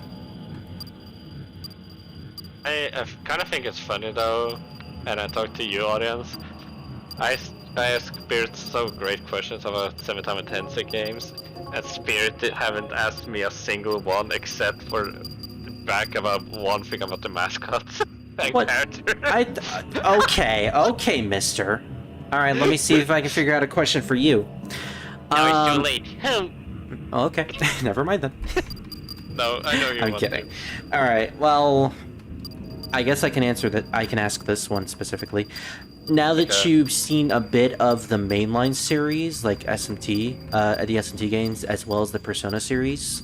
B: I kind of think it's funny though, and I talk to you audience. I ask Spirit so great questions about 7 times 10 games, and Spirit haven't asked me a single one except for back about one thing about the mascots and
A: What?
B: character.
A: Okay, mister. Alright, let me see if I can figure out a question for you.
B: No, it's too late.
A: Okay, never mind then.
B: No, I know you
A: I'm
B: want
A: kidding. Alright, well, I guess I can answer that. I can ask this one specifically. Now that
B: Okay.
A: you've seen a bit of the mainline series, like SMT, the SMT games, as well as the Persona series,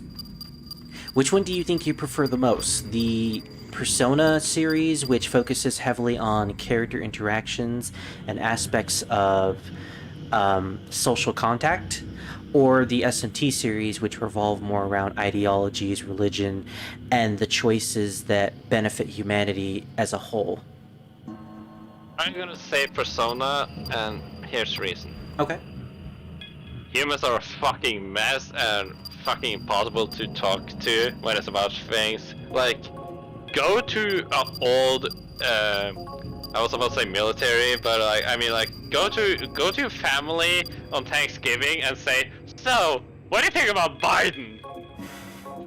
A: which one do you think you prefer the most? The Persona series, which focuses heavily on character interactions and aspects of social contact, or the SMT series, which revolve more around ideologies, religion, and the choices that benefit humanity as a whole?
B: I'm gonna say Persona, and here's the reason.
A: Okay.
B: Humans are a fucking mess and fucking impossible to talk to when it's about things. Like, go to an old, I was about to say military, but like, I mean, like, go to a family on Thanksgiving and say, so, what do you think about Biden?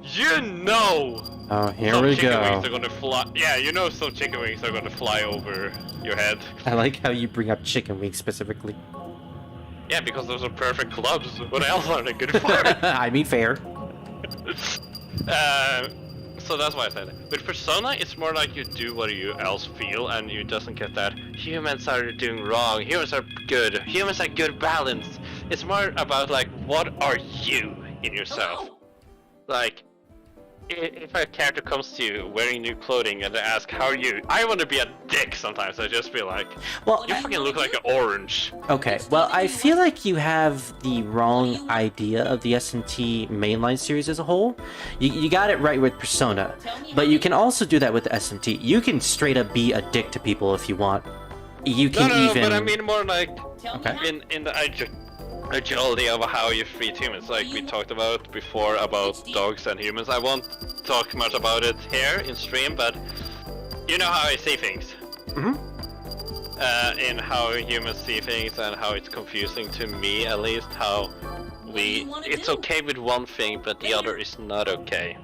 B: You know.
A: Oh, here
B: some
A: we
B: chicken
A: go.
B: wings are gonna fly. Yeah, you know some chicken wings are gonna fly over your head.
A: I like how you bring up chicken wings specifically.
B: Yeah, because those are perfect clubs. What else are they good for?
A: I mean, fair.
B: So that's why I said it. With Persona, it's more like you do what you else feel, and you doesn't get that humans are doing wrong, humans are good, humans are good balance. It's more about like, what are you in yourself? Like, if a character comes to you wearing new clothing and they ask, how are you? I want to be a dick sometimes. I just feel like,
A: Well,
B: you fucking look like an orange.
A: okay, well, I feel like you have the wrong idea of the SMT mainline series as a whole. You got it right with Persona, but you can also do that with SMT. You can straight up be a dick to people if you want. You can
B: No,
A: even...
B: but I mean more like,
A: Okay.
B: in the agility of how you treat humans, like we talked about before about dogs and humans. I won't talk much about it here in stream, but you know how I see things. In how humans see things and how it's confusing to me, at least, how it's okay with one thing but the other is not okay.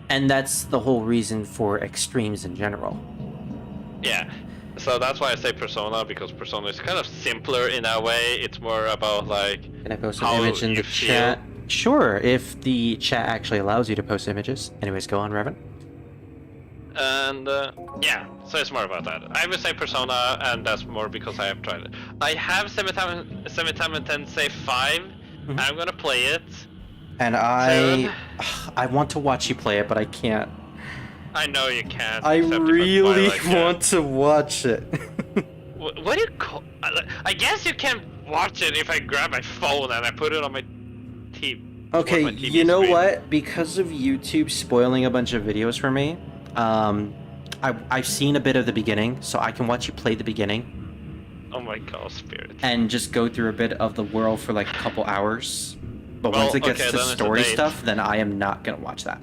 A: And that's the whole reason for extremes in general.
B: Yeah. So that's why I say Persona, because Persona is kind of simpler in that way. It's more about like,
A: Can I post
B: how
A: an image in
B: you
A: the
B: feel.
A: chat? Sure, if the chat actually allows you to post images. Anyways, go on, Revan.
B: And yeah, so it's more about that. I would say Persona, and that's more because I have tried it. I have Semitame Tensei 5. I'm gonna play it.
A: And I want to watch you play it, but I can't.
B: I know you can't.
A: I
B: except if
A: really
B: Twilight can.
A: want to watch it.
B: What do you call? I guess you can watch it if I grab my phone and I put it on my TV.
A: Okay,
B: my TV
A: you know
B: screen.
A: what? Because of YouTube spoiling a bunch of videos for me, I've seen a bit of the beginning, so I can watch you play the beginning.
B: Oh my god, Spirit.
A: And just go through a bit of the world for like a couple hours. But
B: Well,
A: once it gets
B: okay,
A: to
B: then it's a
A: story
B: date.
A: stuff, then I am not gonna watch that.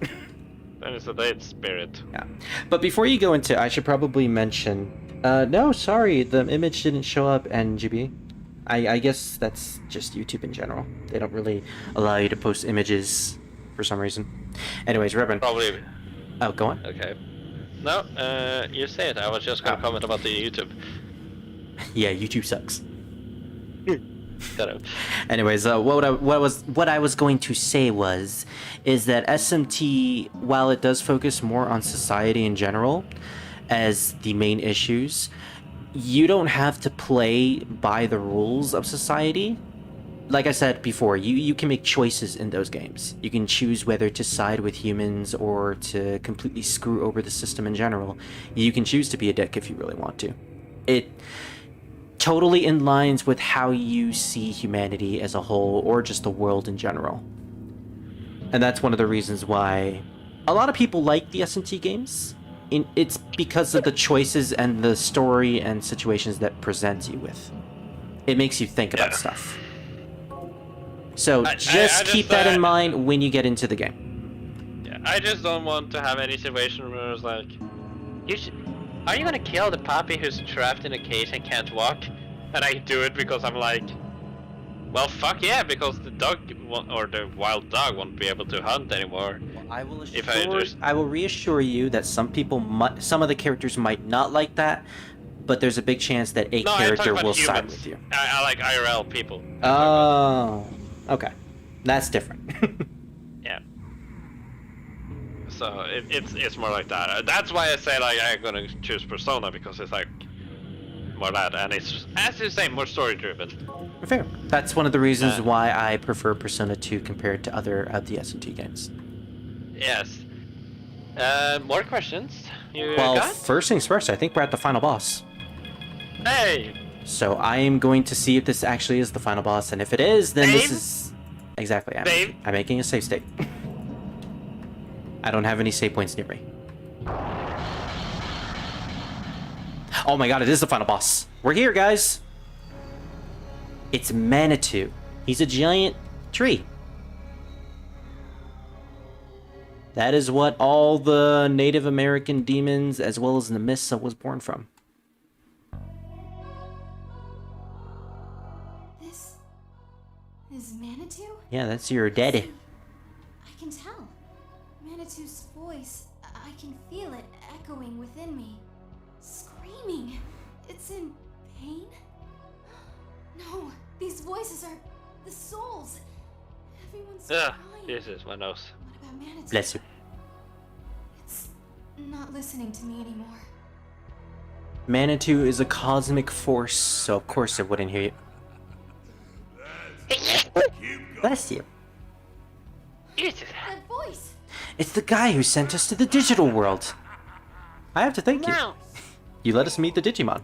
B: Then it's a date, Spirit.
A: Yeah. But before you go into, I should probably mention. No, sorry, the image didn't show up, NGB. I guess that's just YouTube in general. They don't really allow you to post images for some reason. Anyways, Revan.
B: Probably.
A: Oh, go on.
B: Okay. No, you say it. I was just gonna comment about the YouTube.
A: Yeah, YouTube sucks.
B: Shut up.
A: Anyways, what I was going to say is that SMT, while it does focus more on society in general as the main issues, you don't have to play by the rules of society. Like I said before, you can make choices in those games. You can choose whether to side with humans or to completely screw over the system in general. You can choose to be a dick if you really want to. It totally in lines with how you see humanity as a whole, or just the world in general. And that's one of the reasons why a lot of people like the SMT games. It's because of the choices and the story and situations that presents you with. It makes you think about stuff. So just keep that in mind when you get into the game.
B: Yeah, I just don't want to have any situation where it's like, are you gonna kill the puppy who's trapped in a cage and can't walk? And I do it because I'm like, well, fuck yeah, because the dog or the wild dog won't be able to hunt anymore.
A: I will
B: I
A: will reassure you that some of the characters might not like that, but there's a big chance that a character will side with you.
B: I like IRL people.
A: Oh, okay, that's different.
B: Yeah. So it's more like that. That's why I say like I'm gonna choose Persona, because it's like more that, and it's, as you say, more story driven.
A: Fair. That's one of the reasons why I prefer Persona 2 compared to other of the SMT games.
B: Yes. More questions? You
A: Well,
B: got?
A: first things first, I think we're at the final boss.
B: Hey!
A: So I am going to see if this actually is the final boss, and if it is, then this
B: Name?
A: is... Exactly.
B: Save.
A: I'm making a save state. I don't have any save points near me. Oh my god, it is the final boss. We're here, guys. It's Manitou. He's a giant tree. That is what all the Native American demons, as well as Nemissa, was born from.
E: This is Manitou?
A: Yeah, that's your daddy.
E: I can tell. Manitou's voice, I can feel it echoing within me. Screaming. It's in pain? No, these voices are the souls. Everyone's crying.
B: This is my nose.
E: What about Manitou?
A: Bless you.
E: It's not listening to me anymore.
A: Manitou is a cosmic force, so of course it wouldn't hear you. Bless you.
E: That voice!
A: It's the guy who sent us to the digital world. I have to thank you. You let us meet the Digimon.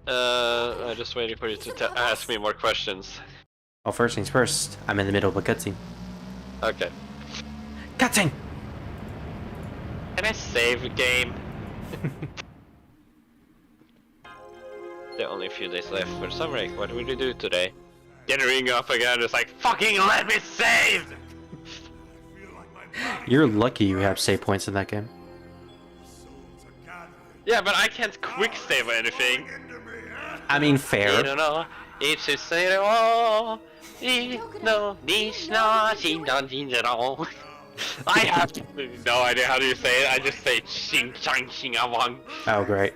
B: I'm just waiting for you to ask me more questions.
A: Well, first things first, I'm in the middle of a cutscene.
B: Okay.
A: Cutscene!
B: Can I save a game? There are only a few days left for summer break. What will you do today? Get a ring up again. It's like, fucking let me save!
A: You're lucky you have save points in that game.
B: Yeah, but I can't quick save or anything.
A: I mean,
B: I
A: fair.
B: don't know. It's just say no, no, I have no idea how do you say it. I just say ching chang ching awang.
A: Oh, great.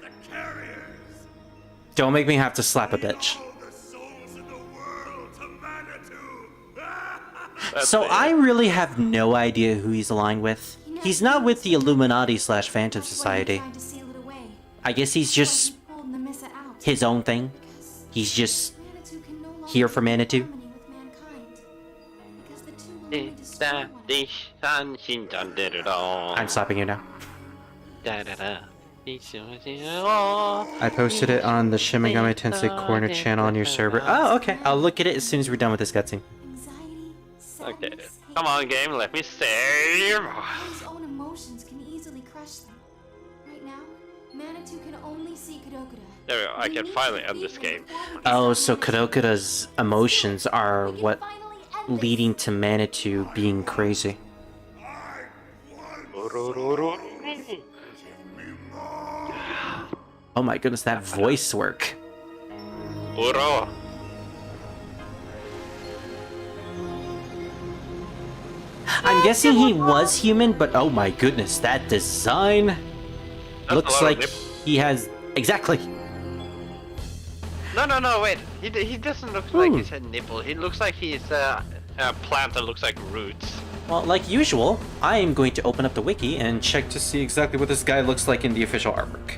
A: Don't make me have to slap a bitch. So I really have no idea who he's aligned with. He's not with the Illuminati / Phantom Society. I guess he's just his own thing. He's just here for Manitou. I'm slapping you now. I posted it on the Shimigami Tensei Corner channel on your server. Oh, okay. I'll look at it as soon as we're done with this cutscene.
B: Okay. Come on, game. Let me save.
E: His own emotions can easily crush them. Right now, Manitou can only see Kadokura.
B: There we go. I can finally end this game.
A: Oh, so Kadokura's emotions are what leading to Manitou being crazy. Oh my goodness, that voice work.
B: Uro.
A: I'm guessing he was human, but oh my goodness, that design looks like he has... Exactly.
B: No, wait. He doesn't look like he's a nipple. He looks like he's a plant that looks like roots.
A: Well, like usual, I am going to open up the wiki and check to see exactly what this guy looks like in the official artwork.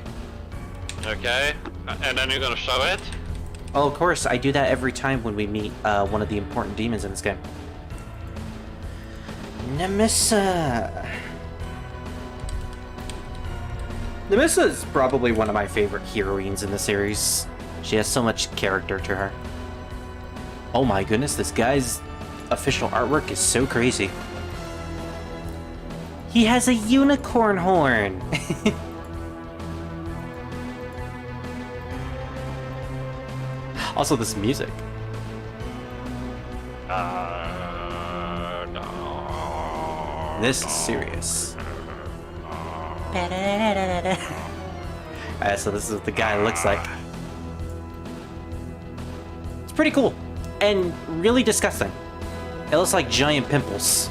B: Okay. And then you're gonna show it?
A: Well, of course, I do that every time when we meet one of the important demons in this game. Nemissa! Nemissa is probably one of my favorite heroines in the series. She has so much character to her. Oh my goodness, this guy's official artwork is so crazy. He has a unicorn horn! Also, this music.
B: No.
A: This is serious. So this is what the guy looks like. It's pretty cool. And really disgusting. It looks like giant pimples.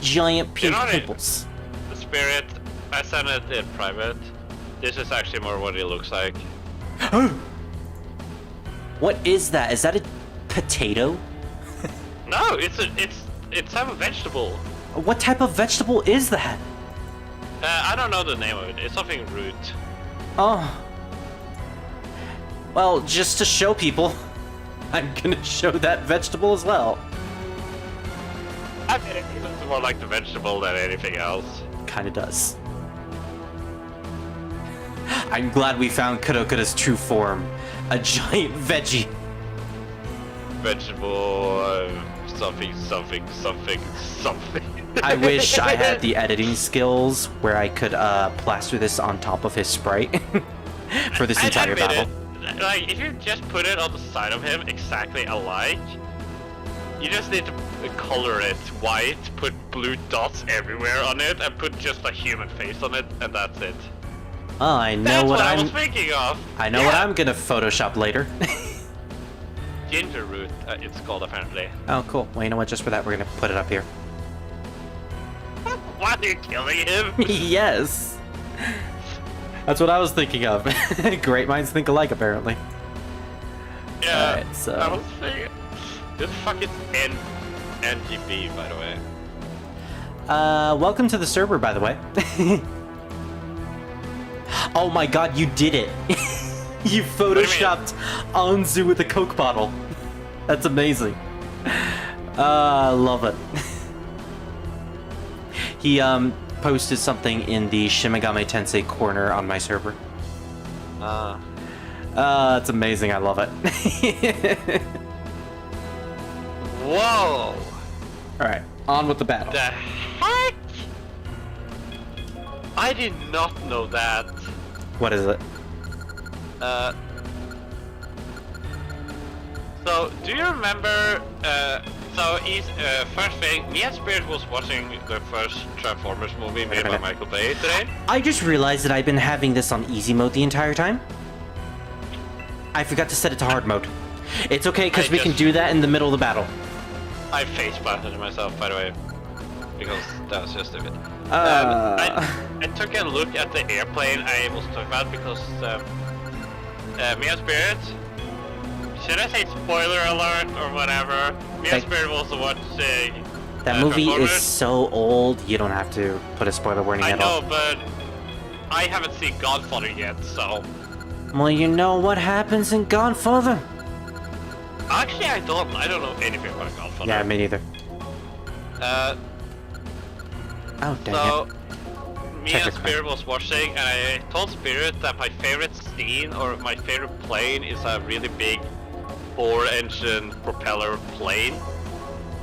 A: Giant pink pimples.
B: The spirit, I sent it in private. This is actually more what it looks like.
A: What is that? Is that a potato?
B: No, it's a vegetable.
A: What type of vegetable is that?
B: I don't know the name of it. It's something root.
A: Oh. Well, just to show people, I'm gonna show that vegetable as well.
B: I mean, it looks more like the vegetable than anything else.
A: Kinda does. I'm glad we found Kadokura's true form. A giant veggie.
B: Vegetable, something.
A: I wish I had the editing skills where I could plaster this on top of his sprite for this entire battle.
B: Like, if you just put it on the side of him exactly alike, you just need to color it white, put blue dots everywhere on it, and put just a human face on it, and that's it.
A: Oh, I know
B: That's
A: what
B: I was thinking of.
A: I know what I'm gonna Photoshop later.
B: Ginger root, it's called apparently.
A: Oh, cool. Well, you know what? Just for that, we're gonna put it up here.
B: Why are you killing him?
A: Yes. That's what I was thinking of. Great minds think alike, apparently.
B: Yeah.
A: Alright, so.
B: I was thinking. This fucking NGB, by the way.
A: Welcome to the server, by the way. Oh my god, you did it! You photoshopped Anzu with a Coke bottle. That's amazing. Love it. He posted something in the Shimigami Tensei corner on my server. It's amazing. I love it.
B: Whoa!
A: Alright, on with the battle.
B: The heck? I did not know that.
A: What is it?
B: So, do you remember, first thing, me and Spirit was watching the first Transformers movie made by Michael Bay today.
A: I just realized that I've been having this on easy mode the entire time. I forgot to set it to hard mode. It's okay, because we can do that in the middle of the battle.
B: I face-planted myself, by the way, because that was just stupid. I took a look at the airplane I was talking about, because me and Spirit, should I say spoiler alert or whatever? Me and Spirit was watching
A: that movie is so old, you don't have to put a spoiler warning at all.
B: I know, but I haven't seen Godfather yet, so...
A: Well, you know what happens in Godfather?
B: Actually, I don't know anything about Godfather.
A: Yeah, me neither. Oh, dang
B: so,
A: it.
B: Me and Spirit was watching, and I told Spirit that my favorite scene, or my favorite plane, is a really big 4-engine propeller plane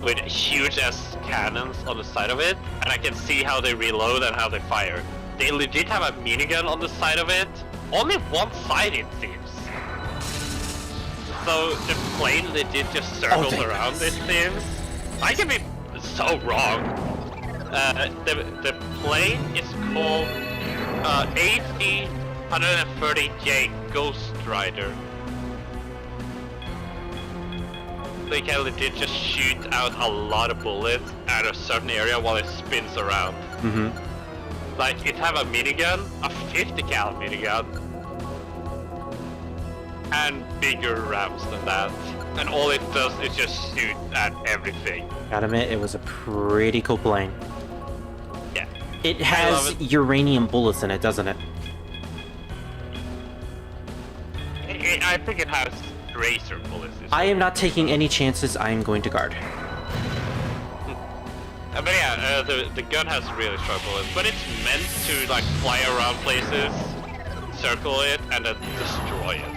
B: with huge ass cannons on the side of it, and I can see how they reload and how they fire. They legit have a minigun on the side of it. Only one side, it seems. So the plane legit just circles around, it seems. I can be so wrong. The plane is called AC-130J Ghost Rider. They can legit just shoot out a lot of bullets at a certain area while it spins around. Like, it have a minigun, a 50 cal minigun, and bigger rounds than that. And all it does is just shoot at everything.
A: Gotta admit, it was a pretty cool plane.
B: Yeah.
A: It has uranium bullets in it, doesn't it?
B: I think it has tracer bullets.
A: I am not taking any chances. I am going to guard.
B: But yeah, the gun has really strong bullets, but it's meant to like fly around places, circle it, and then destroy it.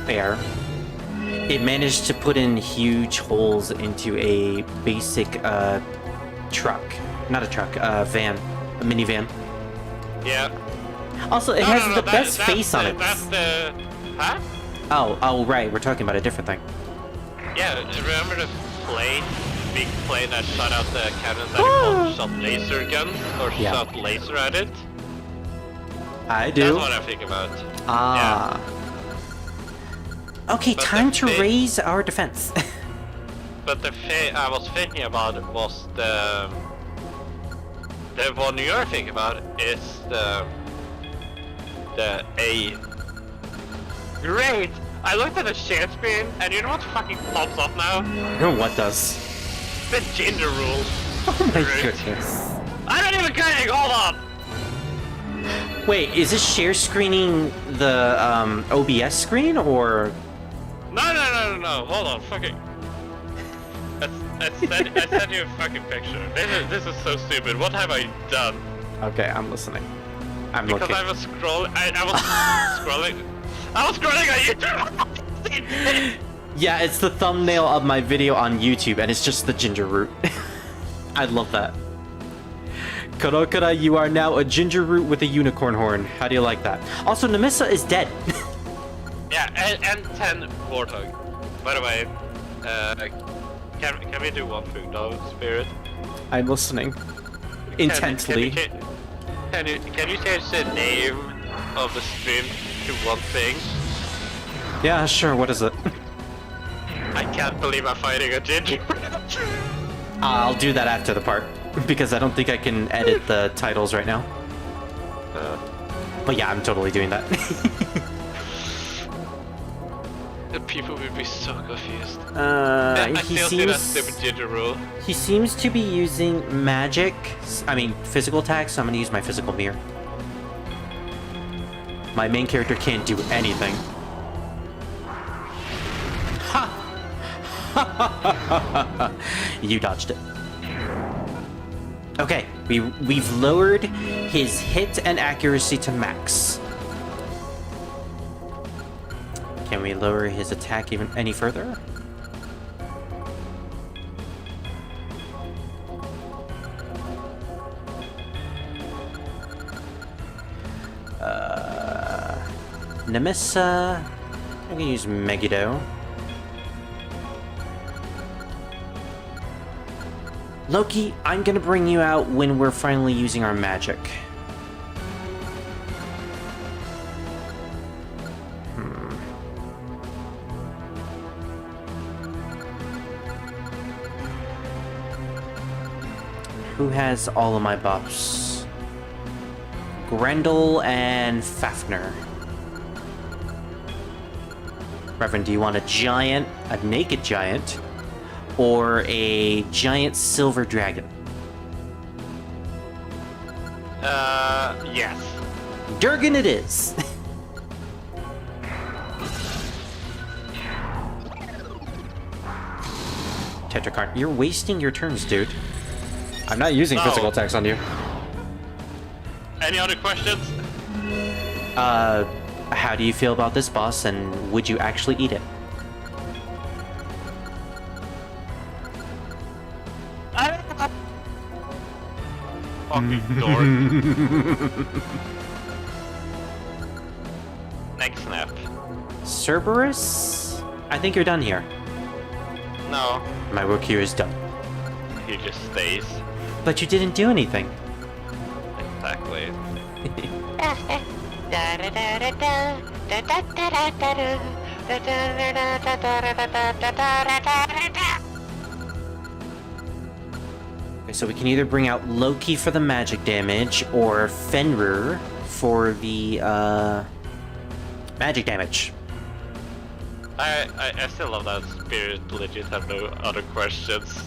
A: Fair. It managed to put in huge holes into a basic truck. Not a truck, van. A minivan.
B: Yeah.
A: Also, it has the best face on it.
B: That's the... Huh?
A: Oh, right. We're talking about a different thing.
B: Yeah, remember the plane? Big plane that shot out the cannons that shot laser guns? Or shot laser at it?
A: I do.
B: That's what I think about.
A: Ah. Yeah. Okay, but time to raise our defense.
B: But the thing I was thinking about was the one you're thinking about is the A. Great! I looked at the share screen, and you know what fucking pops up now?
A: What does?
B: The gender rule.
A: Oh my goodness.
B: I don't even kidding, hold up!
A: Wait, is this share screening the OBS screen, or...?
B: No, hold on, fucking... I sent you a fucking picture. This is so stupid, what have I done?
A: Okay, I'm listening. I'm
B: because
A: looking.
B: I was scrolling. I was scrolling. I was scrolling on YouTube.
A: Yeah, it's the thumbnail of my video on YouTube, and it's just the ginger root. I love that. Korokara, you are now a ginger root with a unicorn horn. How do you like that? Also, Namissa is dead.
B: Yeah, and 10 warthog. By the way, can we do one thing though, Spirit?
A: I'm listening. Intensely.
B: Can you change the name of the stream to one thing?
A: Yeah, sure, what is it?
B: I can't believe I'm fighting a ginger.
A: I'll do that after the part, because I don't think I can edit the titles right now. But yeah, I'm totally doing that.
B: The people will be so confused.
A: He seems to be using magic, physical attacks, so I'm gonna use my physical mirror. My main character can't do anything. Ha! You dodged it. Okay, we've lowered his hit and accuracy to max. Can we lower his attack even any further? Namissa. I'm gonna use Megiddo. Loki, I'm gonna bring you out when we're finally using our magic. Who has all of my buffs? Grendel and Fafnir. Reverend, do you want a giant, a naked giant, or a giant silver dragon?
B: Yes.
A: Durgan it is! Tetrakarn, you're wasting your turns, dude. I'm not using physical attacks on you.
B: Any other questions?
A: How do you feel about this boss, and would you actually eat it?
B: Fucking dork. Next snap.
A: Cerberus? I think you're done here.
B: No,
A: My work here is done.
B: he just stays.
A: But you didn't do anything.
B: Exactly.
A: Okay, so we can either bring out Loki for the magic damage, or Fenrir for the, magic damage.
B: I still love that Spirit legit have no other questions.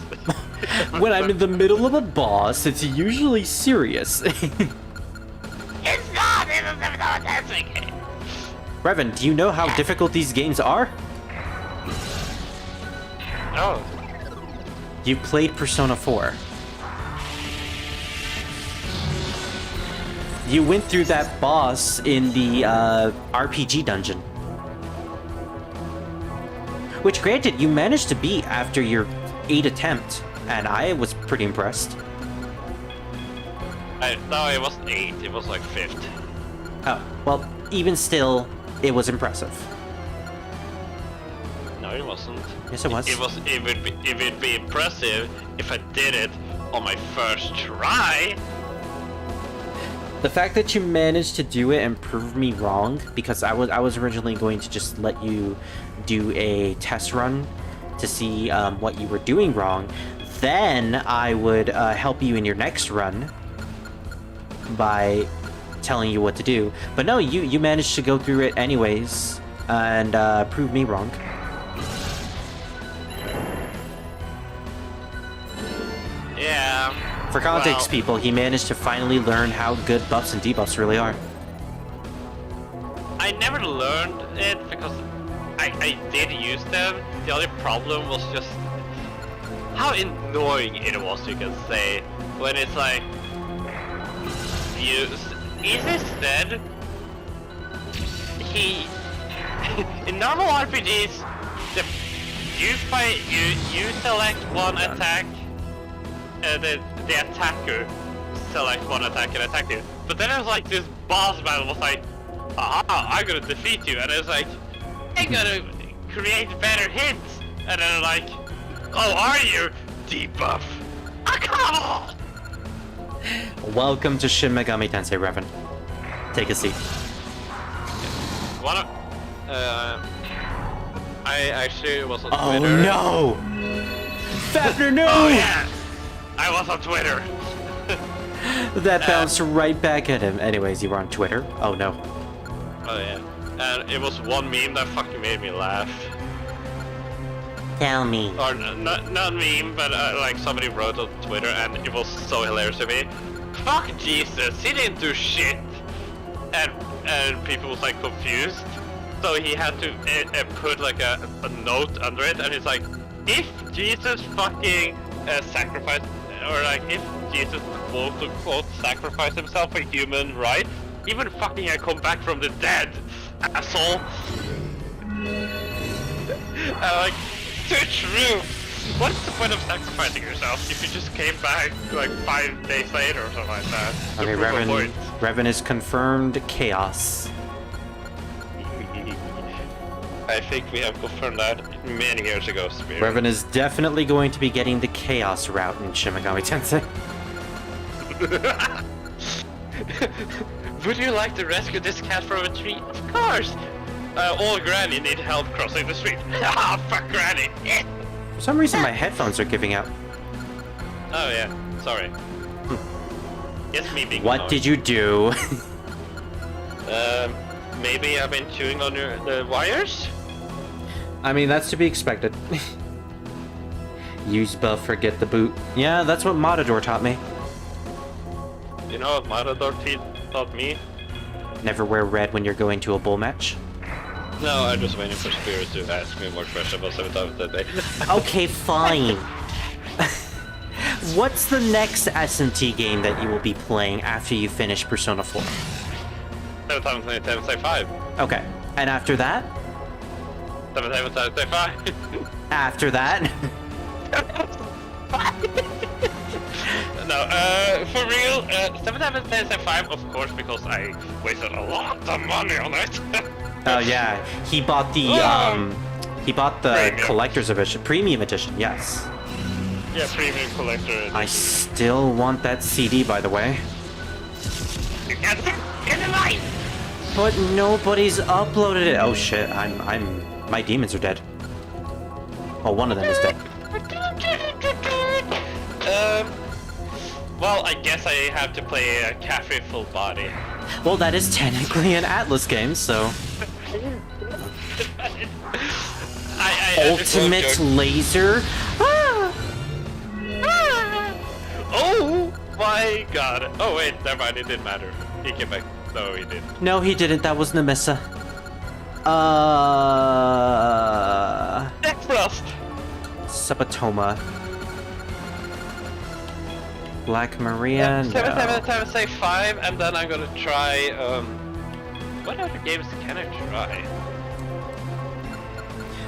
A: When I'm in the middle of a boss, it's usually serious.
B: It's not! That's okay.
A: Revan, do you know how difficult these games are?
B: Oh.
A: You played Persona 4. You went through that boss in the RPG dungeon. Which, granted, you managed to beat after your 8th attempt, and I was pretty impressed.
B: No, it wasn't 8, it was like 5th.
A: Oh, well, even still, it was impressive.
B: No, it wasn't.
A: Yes, it was.
B: It would be impressive if I did it on my first try.
A: The fact that you managed to do it and prove me wrong, because I was originally going to just let you do a test run to see what you were doing wrong, then I would help you in your next run by telling you what to do. But no, you managed to go through it anyways and prove me wrong.
B: Yeah.
A: For context, people, he managed to finally learn how good buffs and debuffs really are.
B: I never learned it because I did use them. The only problem was just how annoying it was, you can say, when it's like is instead he in normal RPGs you select one attack, the attacker select one attack and attack you. But then it was like this boss battle was like, aha, I'm gonna defeat you, and it's like, I'm gonna create better hits, and then like, oh, are you? Debuff. Ah, come on!
A: Welcome to Shin Megami Tensei, Revan. Take a seat.
B: One of, I actually was on
A: Oh
B: Twitter.
A: no! Fafner, no!
B: Oh yeah! I was on Twitter.
A: That bounced right back at him. Anyways, you were on Twitter? Oh no.
B: Oh yeah. And it was one meme that fucking made me laugh.
A: Tell me.
B: Or not meme, but like somebody wrote on Twitter, and it was so hilarious to me. Fuck Jesus, he didn't do shit. And people was like confused. So he had to put like a note under it, and it's like, if Jesus fucking sacrificed, or like if Jesus quote unquote sacrificed himself for human rights, he would fucking come back from the dead, asshole. Like, too true. What's the point of sacrificing yourself if you just came back like 5 days later or something like that?
A: Okay, Revan is confirmed chaos.
B: I think we have confirmed that many years ago, Spirit.
A: Revan is definitely going to be getting the chaos route in Shin Megami Tensei.
B: Would you like to rescue this cat from a tree? Of course! Old Granny need help crossing the street. Ah, fuck Granny!
A: For some reason, my headphones are giving out.
B: Oh yeah, sorry. Yes, me being
A: What
B: annoyed.
A: did you do?
B: Maybe I've been chewing on the wires?
A: I mean, that's to be expected. Use buff, forget the boot. Yeah, that's what Matador taught me.
B: You know what Matador taught me?
A: Never wear red when you're going to a bull match.
B: No, I'm just waiting for Spirit to ask me more questions about 7 times a day.
A: Okay, fine. What's the next SMT game that you will be playing after you finish Persona 4?
B: 7 times 5.
A: Okay, and after that?
B: 7 times 5.
A: After that?
B: No, for real, 7 times 5, of course, because I wasted a lot of money on it.
A: Oh yeah, he bought the
B: Premium.
A: collector's edition, premium edition. Yes.
B: Yeah, premium collector edition.
A: I still want that CD, by the way.
B: You get the light!
A: But nobody's uploaded it. Oh shit, my demons are dead. Well, one of them is dead.
B: Well, I guess I have to play a cafe full body.
A: Well, that is technically an Atlas game, so.
B: I
A: Ultimate laser? Ah!
B: Oh my god. Oh wait, never mind, it didn't matter. He came back. No, he didn't.
A: No, he didn't. That was Nemissa.
B: Deck Frost!
A: Sabatoma. Black Maria, no.
B: 7 times say 5, and then I'm gonna try, what other games can I try?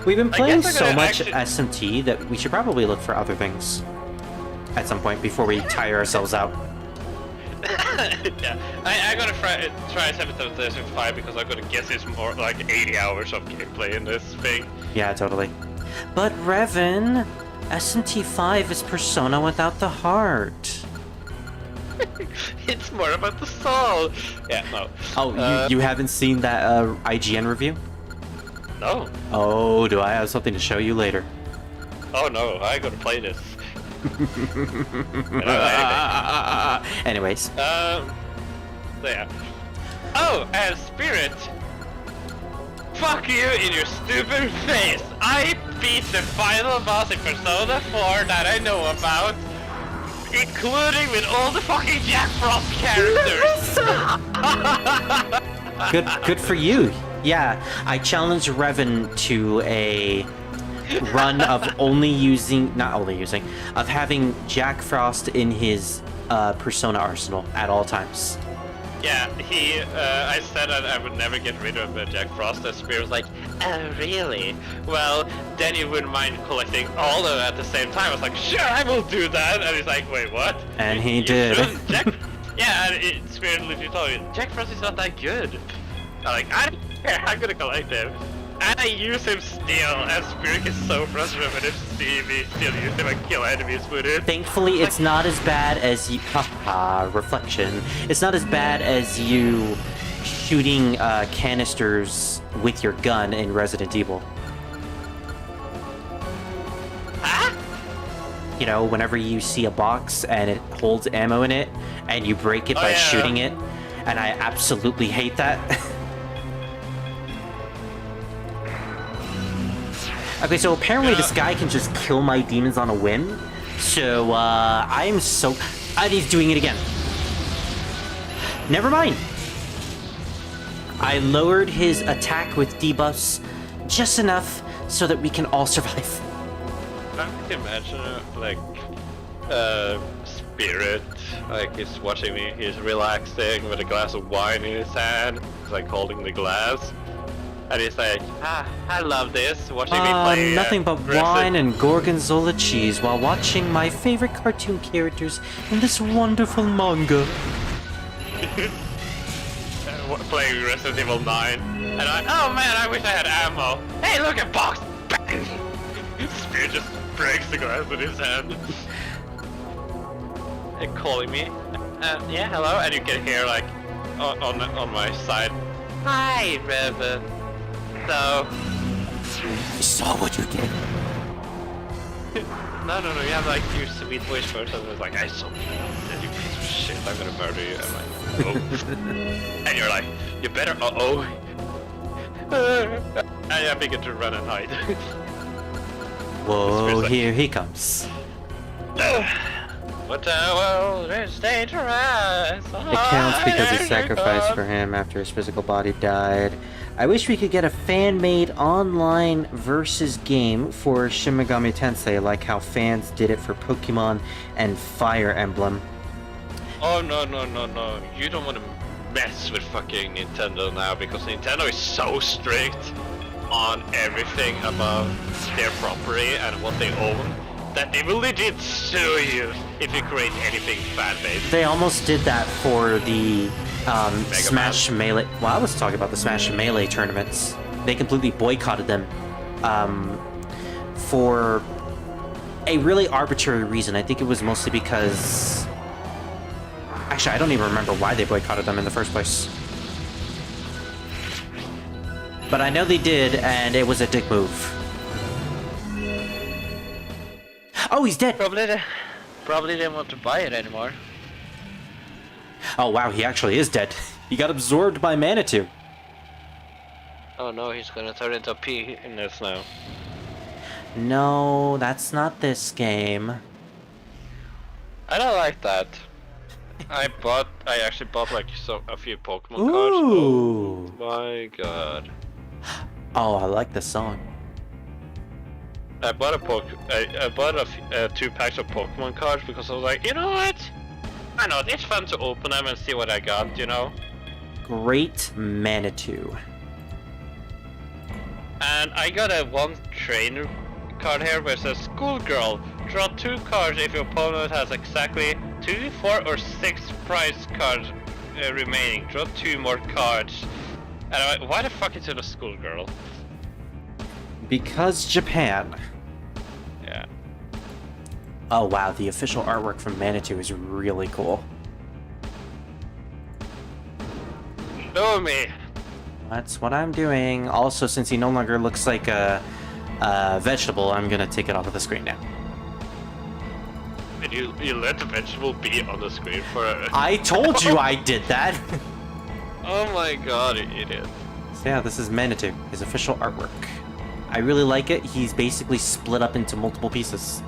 A: We've been
B: I
A: playing
B: guess I'm
A: so
B: gonna
A: much
B: actually-
A: SMT that we should probably look for other things at some point before we tire ourselves out.
B: Yeah, I'm gonna try 7 times 5 because I'm gonna guess it's more like 80 hours of gameplay in this thing.
A: Yeah, totally. But Revan, SMT5 is Persona without the heart.
B: It's more about the soul. Yeah, no.
A: Oh, you haven't seen that IGN review?
B: No.
A: Oh, do I have something to show you later?
B: Oh no, I gotta play this.
A: Anyways.
B: So yeah. Oh, and Spirit. Fuck you in your stupid face. I beat the final boss in Persona 4 that I know about, including with all the fucking Jack Frost characters.
A: Good for you. Yeah, I challenged Revan to a run of having Jack Frost in his Persona arsenal at all times.
B: Yeah, I said that I would never get rid of Jack Frost, and Spear was like, oh really? Well, then you wouldn't mind collecting all of them at the same time. I was like, sure, I will do that! And he's like, wait, what?
A: And he did.
B: Yeah, and Spear literally told me, Jack Frost is not that good. I'm like, I don't care, I'm gonna collect him. And I use him still, and Spirit is so frustrated when me still use him and kill enemies with it.
A: Thankfully, it's not as bad as you... Haha, reflection. It's not as bad as you shooting canisters with your gun in Resident Evil.
B: Huh?
A: You know, whenever you see a box and it holds ammo in it, and you break it by shooting it, and I absolutely hate that. Okay, so apparently this guy can just kill my demons on a whim. So, I'm so... And he's doing it again. Never mind. I lowered his attack with debuffs just enough so that we can all survive.
B: I can imagine, like, Spirit, like, he's watching me, he's relaxing with a glass of wine in his hand. He's, like, holding the glass. And he's like, I love this, watching me play
A: nothing but wine and gorgonzola cheese while watching my favorite cartoon characters in this wonderful manga.
B: Playing Resident Evil 9. And oh man, I wish I had ammo. Hey, look at box! Bang! Spear just breaks the glass with his hand. And calling me. Yeah, hello? And you can hear, like, on my side. Hi, Revan. So...
A: I saw what you did.
B: No, you have like your sweet voice first, and it's like, I saw you, and you piece of shit, I'm gonna murder you. I'm like, oh. And you're like, you better, and I begin to run and hide.
A: Whoa, here he comes.
B: What the world is dangerous.
A: It counts because he sacrificed for him after his physical body died. I wish we could get a fan-made online versus game for Shin Megami Tensei, like how fans did it for Pokemon and Fire Emblem.
B: Oh no, you don't want to mess with fucking Nintendo now, because Nintendo is so strict on everything about their property and what they own, that they will legit sue you if you create anything fan-based.
A: They almost did that for the Smash Melee... Well, I was talking about the Smash Melee tournaments. They completely boycotted them for a really arbitrary reason. I think it was mostly because... Actually, I don't even remember why they boycotted them in the first place. But I know they did, and it was a dick move. Oh, he's dead!
B: Probably didn't want to buy it anymore.
A: Oh wow, he actually is dead. He got absorbed by Manitou.
B: Oh no, he's gonna turn into a pea in this now.
A: No, that's not this game.
B: I don't like that. I actually bought like a few Pokemon cards.
A: Ooh.
B: Oh my god.
A: Oh, I like this song.
B: I bought a 2 packs of Pokemon cards because I was like, you know what? I know, it's fun to open them and see what I got, you know?
A: Great Manitou.
B: And I got a 1 trainer card here where it says, Schoolgirl, draw 2 cards if your opponent has exactly 2, 4, or 6 prize cards remaining. Draw 2 more cards. And I'm like, why the fuck is it a Schoolgirl?
A: Because Japan.
B: Yeah.
A: Oh wow, the official artwork from Manitou is really cool.
B: Show me!
A: That's what I'm doing. Also, since he no longer looks like a vegetable, I'm gonna take it off of the screen now.
B: And you let the vegetable be on the screen for a...
A: I told you I did that!
B: Oh my god, you idiot.
A: So yeah, this is Manitou, his official artwork. I really like it. He's basically split up into multiple pieces.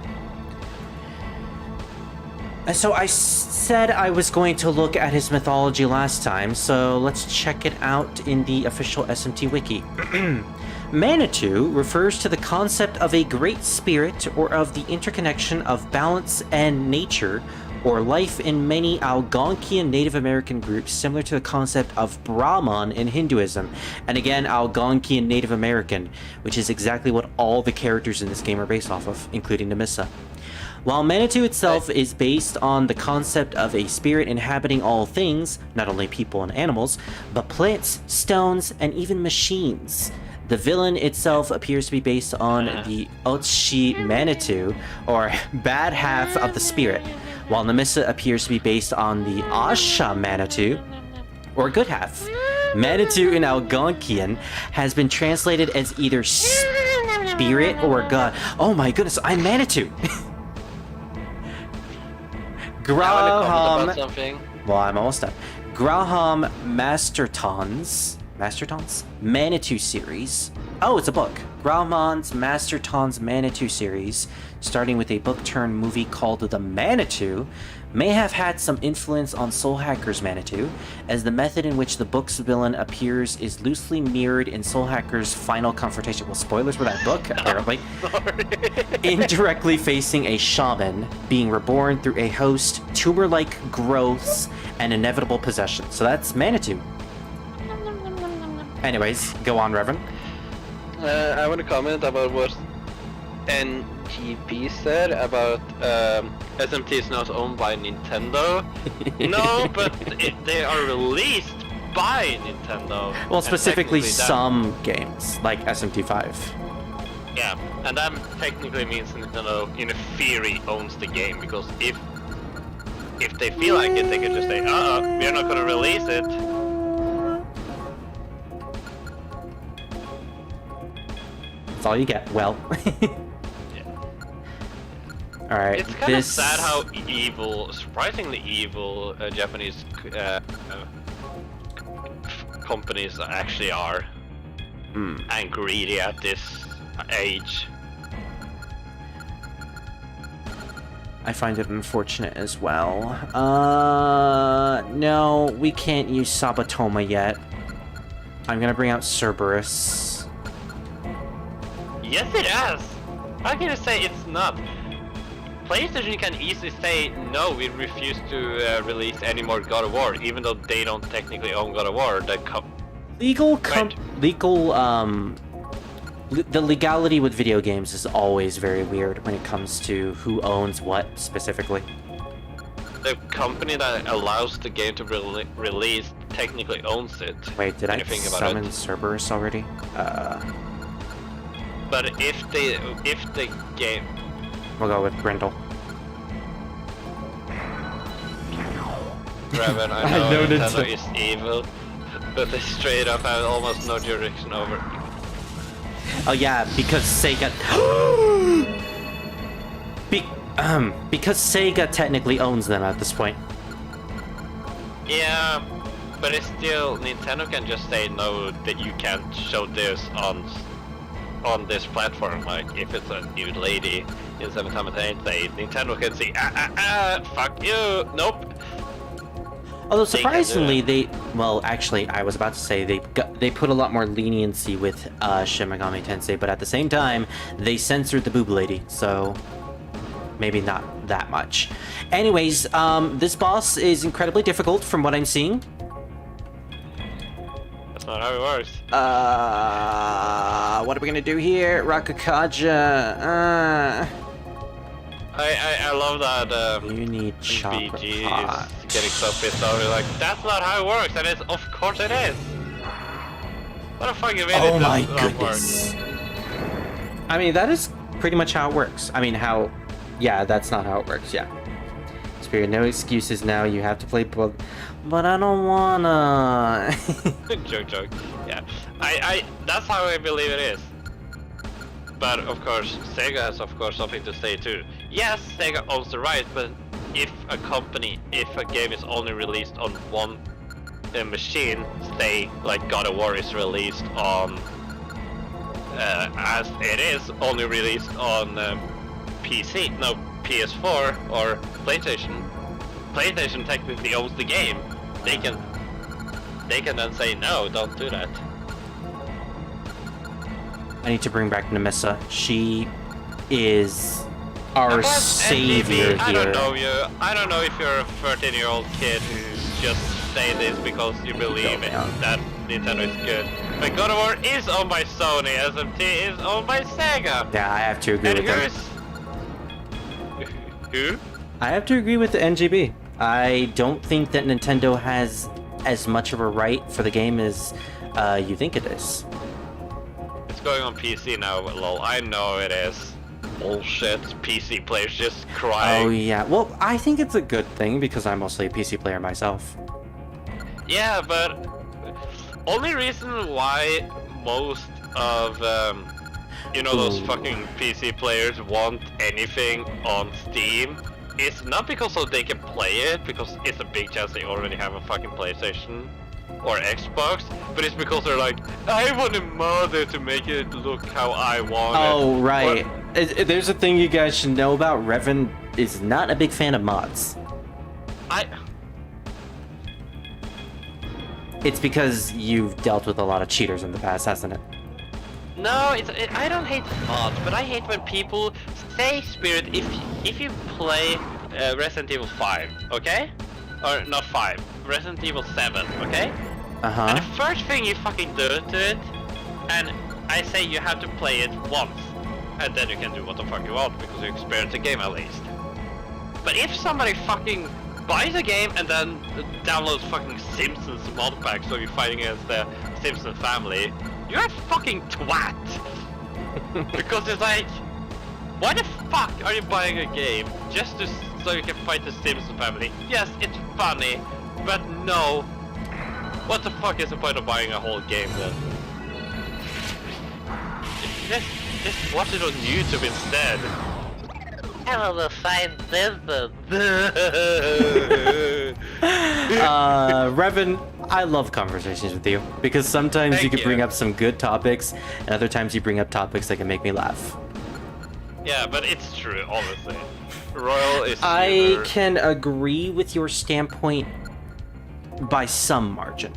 A: And so I said I was going to look at his mythology last time, so let's check it out in the official SMT wiki. Manitou refers to the concept of a great spirit or of the interconnection of balance and nature or life in many Algonquian Native American groups, similar to the concept of Brahman in Hinduism. And again, Algonquian Native American, which is exactly what all the characters in this game are based off of, including Nemissa. While Manitou itself is based on the concept of a spirit inhabiting all things, not only people and animals, but plants, stones, and even machines. The villain itself appears to be based on the Otshi Manitou, or bad half of the spirit, while Nemissa appears to be based on the Asha Manitou, or good half. Manitou in Algonquian has been translated as either spirit or god. Oh my goodness, I'm Manitou! Graham... Well, I'm almost done. Graham Masterton's Manitou series. Oh, it's a book. Graham's Masterton's Manitou series, starting with a book-turned-movie called The Manitou, may have had some influence on Soul Hacker's Manitou, as the method in which the book's villain appears is loosely mirrored in Soul Hacker's final confrontation. Well, spoilers for that book, apparently. Indirectly facing a shaman, being reborn through a host, tumor-like growths, and inevitable possession. So that's Manitou. Anyways, go on, Reverend.
G: I want to comment about what NTP said about SMT is not owned by Nintendo.
B: No, but they are released by Nintendo.
A: Well, specifically some games, like SMT5.
B: Yeah, and that technically means Nintendo, in theory, owns the game, because if they feel like it, they can just say, we're not gonna release it.
A: That's all you get. Well. Alright,
B: it's kind of sad how surprisingly evil Japanese companies actually are. And greedy at this age.
A: I find it unfortunate as well. No, we can't use Sabatoma yet. I'm gonna bring out Cerberus.
B: Yes, it is! How can you say it's not? PlayStation can easily say, no, we refuse to release any more God of War, even though they don't technically own God of War.
A: The legality with video games is always very weird when it comes to who owns what specifically.
B: The company that allows the game to release technically owns it.
A: Wait, did I summon Cerberus already?
B: But if the game...
A: We'll go with Grendel.
B: Raven, I know Nintendo is evil, but they straight up have almost no jurisdiction over...
A: Oh yeah, because Sega... because Sega technically owns them at this point.
B: Yeah, but it's still... Nintendo can just say no, that you can't show this on this platform. Like, if it's a nude lady in 7 times 8, Nintendo can say, fuck you, nope.
A: Although surprisingly, well, actually, I was about to say they put a lot more leniency with Shin Megami Tensei, but at the same time, they censored the boob lady, so maybe not that much. Anyways, this boss is incredibly difficult from what I'm seeing.
B: That's not how it works.
A: What are we gonna do here? Rakukaja.
B: I love that
A: you need chocolate
B: BG
A: pot.
B: is getting so pissed off. He's like, that's not how it works, and it's of course it is. What the fuck you mean?
A: Oh my goodness. I mean, that is pretty much how it works. I mean, yeah, that's not how it works, yeah. Spirit, no excuses now, you have to play both. But I don't wanna.
B: joke. Yeah, that's how I believe it is. But of course, Sega has of course something to say too. Yes, Sega owns the right, but if a game is only released on one machine, say like God of War is released on, as it is only released on PC, no, PS4 or PlayStation. PlayStation technically owns the game. They can then say no, don't do that.
A: I need to bring back Nemissa. She is our
B: Plus,
A: savior
B: NGB,
A: here.
B: I don't know if you're a 13-year-old kid who just say this because you believe that Nintendo is good. But God of War is owned by Sony, SMT is owned by Sega.
A: Yeah, I have to agree
B: And
A: with that.
B: Who?
A: I have to agree with the NGB. I don't think that Nintendo has as much of a right for the game as you think it is.
B: It's going on PC now, but lol, I know it is. Bullshit, PC players just crying.
A: Oh yeah, well, I think it's a good thing because I'm mostly a PC player myself.
B: Yeah, but only reason why most of those fucking PC players want anything on Steam is not because they can play it, because it's a big chance they already have a fucking PlayStation or Xbox, but it's because they're like, I want a modder to make it look how I want it.
A: Oh right. There's a thing you guys should know about. Revan is not a big fan of mods. It's because you've dealt with a lot of cheaters in the past, hasn't it?
B: No, I don't hate mods, but I hate when people say, Spirit, if you play Resident Evil 5, okay? Or not 5, Resident Evil 7, okay?
A: Uh-huh.
B: And the first thing you fucking do to it, and I say you have to play it once, and then you can do what the fuck you want, because you experience the game at least. But if somebody fucking buys a game and then downloads fucking Simpsons mod pack so you're fighting against the Simpsons family, you're a fucking twat! Because it's like, why the fuck are you buying a game just so you can fight the Simpsons family? Yes, it's funny, but no. What the fuck is the point of buying a whole game then? Just watch it on YouTube instead. I will find Simpsons.
A: Revan, I love conversations with you because sometimes
B: Thank
A: you can
B: you.
A: bring up some good topics, and other times you bring up topics that can make me laugh.
B: Yeah, but it's true, honestly. Royal is
A: I
B: humor.
A: can agree with your standpoint by some margin.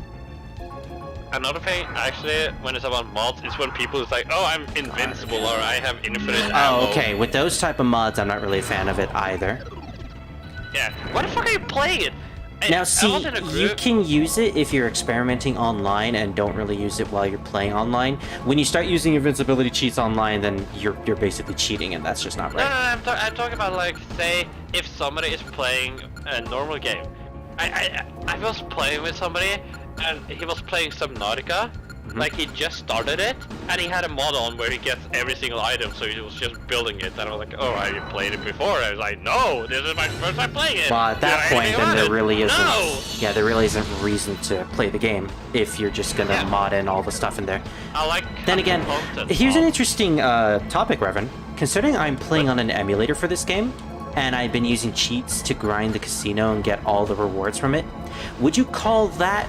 B: Another thing, actually, when it's about mods, is when people is like, oh, I'm invincible, or I have infinite ammo.
A: Oh, okay. With those type of mods, I'm not really a fan of it either.
B: Yeah. Why the fuck are you playing it?
A: Now,
B: I
A: see,
B: was in a
A: you
B: group-
A: can use it if you're experimenting online and don't really use it while you're playing online. When you start using invincibility cheats online, then you're basically cheating, and that's just not
B: No,
A: right.
B: I'm talking about, like, say, if somebody is playing a normal game. I was playing with somebody, and he was playing Subnautica. Like, he just started it, and he had a mod on where he gets every single item, so he was just building it. And I was like, oh, have you played it before? I was like, no, this is my first time playing it.
A: Well, at that
B: Do I
A: point,
B: anything
A: then
B: on
A: there
B: it?
A: really isn't.
B: No!
A: Yeah, there really isn't reason to play the game if you're just gonna
B: Yeah.
A: mod in all the stuff in there.
B: I like
A: Then again,
B: content
A: here's an
B: mods.
A: interesting topic, Revan. Considering I'm playing on an emulator for this game, and I've been using cheats to grind the casino and get all the rewards from it, would you call that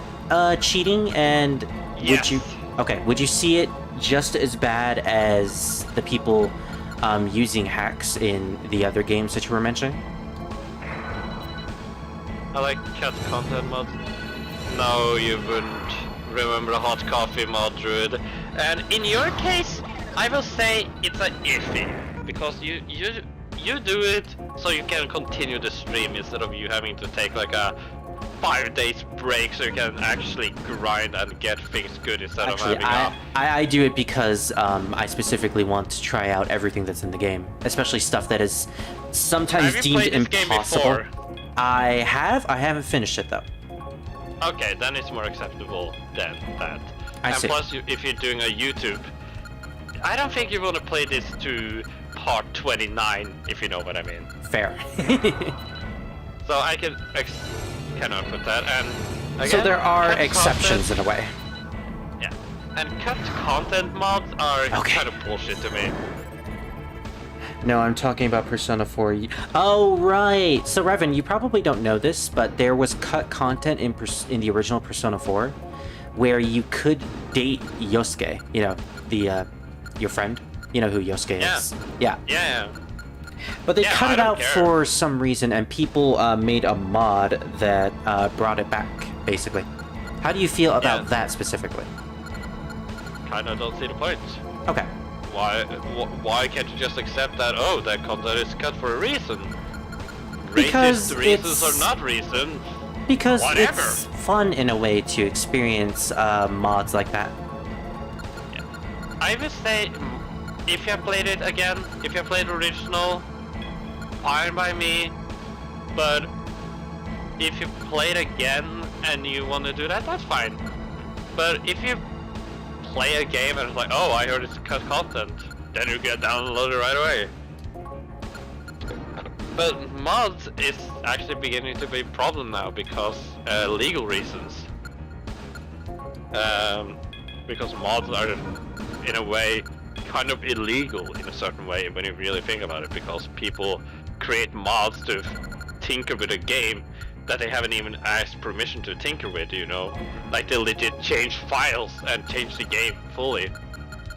A: cheating? And would
B: Yes.
A: you? Okay, would you see it just as bad as the people using hacks in the other games that you were mentioning?
B: I like cut content mods. No, you wouldn't remember the hot coffee mod, Druid. And in your case, I will say it's a iffy, because you do it so you can continue the stream instead of you having to take like a 5 days break so you can actually grind and get things good instead
A: Actually,
B: of having
A: I do it because I specifically want to try out everything that's in the game, especially stuff that is sometimes
B: Have you
A: deemed
B: played this game
A: impossible.
B: before?
A: I haven't finished it though.
B: Okay, then it's more acceptable than that.
A: I
B: And
A: see.
B: plus, if you're doing a YouTube, I don't think you want to play this to part 29, if you know what I mean.
A: Fair.
B: So I can cannot put that. And again,
A: So there are
B: cut
A: exceptions
B: content-
A: in a way.
B: Yeah, and cut content mods are
A: Okay.
B: kind of bullshit to me.
A: No, I'm talking about Persona 4. Oh, right. So, Revan, you probably don't know this, but there was cut content in the original Persona 4 where you could date Yosuke, the your friend. You know who Yosuke is. Yeah.
B: Yeah.
A: But they
B: Yeah,
A: cut
B: I
A: it
B: don't
A: out
B: care.
A: for some reason, and people made a mod that brought it back, basically. How do you feel about
B: Yeah.
A: that specifically?
B: Kinda don't see the point.
A: Okay.
G: Why can't you just accept that? Oh, that content is cut for a reason.
A: Because
G: Racist reasons or not reason.
A: Because
G: Whatever.
A: it's fun in a way to experience mods like that.
G: I would say, if you have played it again, if you have played original, fine by me. But if you play it again and you want to do that, that's fine. But if you play a game and it's like, oh, I heard it's cut content, then you get downloaded right away. But mods is actually beginning to be a problem now because legal reasons. Because mods are, in a way, kind of illegal in a certain way when you really think about it, because people create mods to tinker with a game that they haven't even asked permission to tinker with, you know? Like they legit change files and change the game fully.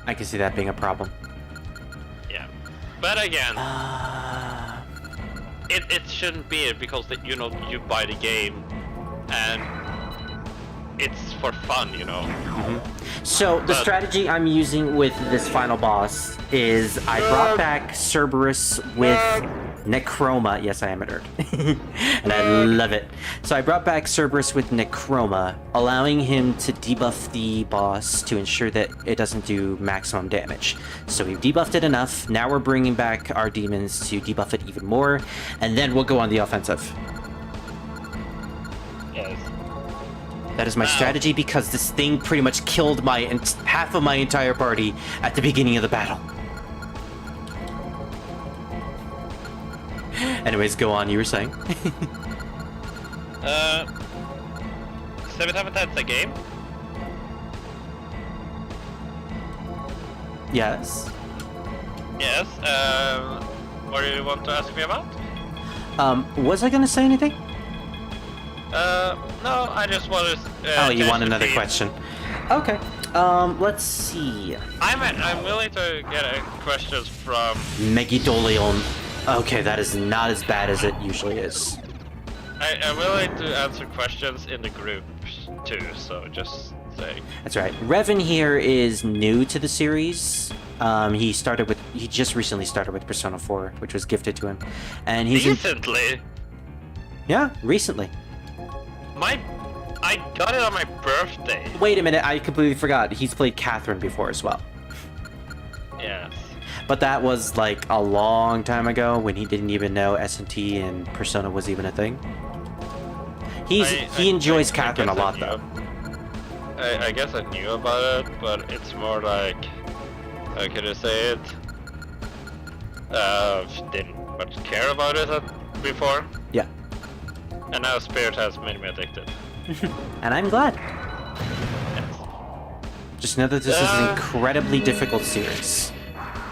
A: I can see that being a problem.
G: Yeah. But again, it shouldn't be it because you know, you buy the game and it's for fun, you know.
A: So the strategy I'm using with this final boss is I brought back Cerberus with Necroma. Yes, I am a nerd. And I love it. So I brought back Cerberus with Necroma, allowing him to debuff the boss to ensure that it doesn't do maximum damage. So we've debuffed it enough. Now we're bringing back our demons to debuff it even more, and then we'll go on the offensive.
B: Yes.
A: That is my strategy because this thing pretty much killed half of my entire party at the beginning of the battle. Anyways, go on, you were saying?
B: 7 Habitat's a game?
A: Yes.
B: Yes. What do you want to ask me about?
A: Was I gonna say anything?
B: No, I just wanted to...
A: Oh, you want another question? Okay. Let's see.
B: I'm willing to get questions from...
A: Megidolion. Okay, that is not as bad as it usually is.
B: I'm willing to answer questions in the groups too, so just saying.
A: That's right. Revan here is new to the series. He just recently started with Persona 4, which was gifted to him. And he's
B: Recently?
A: Yeah, recently.
B: I got it on my birthday.
A: Wait a minute, I completely forgot. He's played Catherine before as well.
B: Yes.
A: But that was like a long time ago when he didn't even know SMT and Persona was even a thing. He enjoys Catherine a lot though.
B: I guess I knew about it, but it's more like, how can I say it? Didn't much care about it before.
A: Yeah.
B: And now Spirit has made me addicted.
A: And I'm glad.
B: Yes.
A: Just know that this is an incredibly difficult series.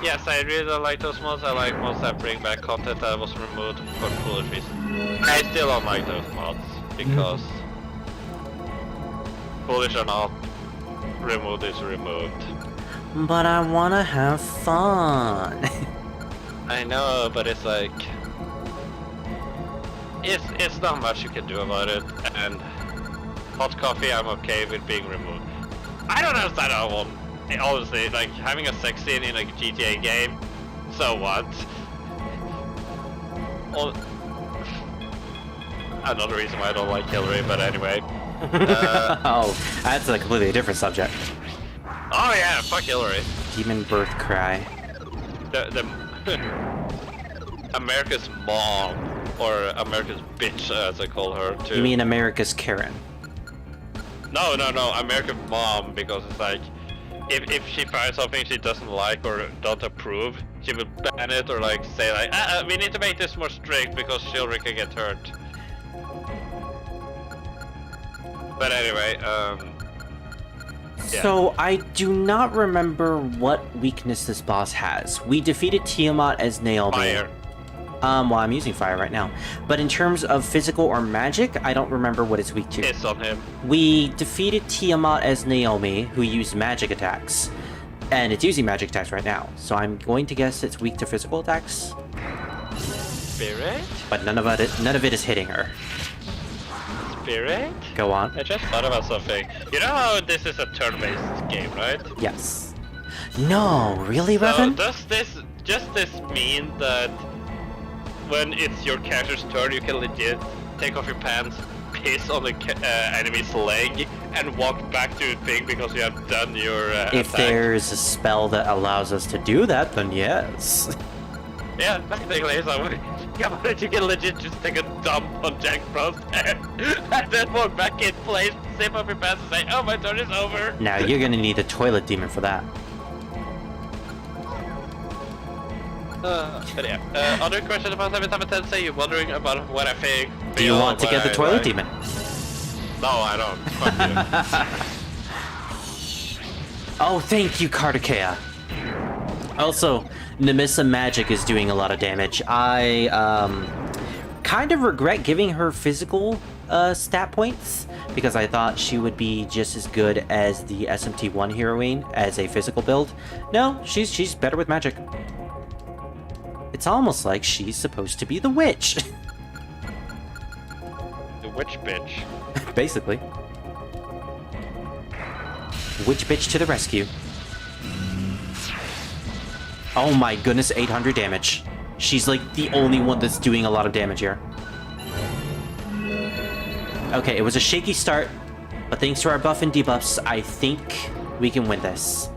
B: Yes, I really don't like those mods. I like mods that bring back content that was removed for foolish reasons. I still don't like those mods because foolish or not, removed is removed.
A: But I wanna have fun.
B: I know, but it's like it's not much you can do about it. And hot coffee, I'm okay with being removed. I don't understand that one. Honestly, like having a sex scene in a GTA game, so what? Another reason why I don't like Hillary, but anyway.
A: Oh, that's a completely different subject.
B: Oh yeah, fuck Hillary.
A: Demon birth cry.
B: The America's mom, or America's bitch, as I call her too.
A: You mean America's Karen?
B: No, American mom, because it's like, if she finds something she doesn't like or don't approve, she will ban it or like say like, we need to make this more strict because children can get hurt. But anyway, yeah.
A: So I do not remember what weakness this boss has. We defeated Tiamat as Naomi.
B: Fire.
A: Well, I'm using fire right now. But in terms of physical or magic, I don't remember what it's weak to.
B: Piss on him.
A: We defeated Tiamat as Naomi, who used magic attacks. And it's using magic attacks right now. So I'm going to guess it's weak to physical attacks.
B: Spirit?
A: But none of it is hitting her.
B: Spirit?
A: Go on.
B: I just thought about something. You know how this is a turn-based game, right?
A: Yes. No, really,
B: So
A: Revan?
B: does this mean that when it's your character's turn, you can legit take off your pants, piss on the enemy's leg, and walk back to the thing because you have done your
A: If
B: attack?
A: there's a spell that allows us to do that, then yes.
B: Yeah, technically, so you can legit just take a dump on Jack Frost and then walk back in place, zip up your pants and say, oh, my turn is over.
A: Now you're gonna need a toilet demon for that.
B: But yeah, other questions about 7 Tensei? You're wondering about what I think?
A: Do you want to get the toilet demon?
B: No, I don't. Fuck you.
A: Oh, thank you, Kartikea. Also, Nemissa Magic is doing a lot of damage. I kind of regret giving her physical stat points because I thought she would be just as good as the SMT1 heroine as a physical build. No, she's better with magic. It's almost like she's supposed to be the witch.
B: The witch bitch.
A: Basically. Witch bitch to the rescue. Oh my goodness, 800 damage. She's like the only one that's doing a lot of damage here. Okay, it was a shaky start, but thanks to our buff and debuffs, I think we can win this.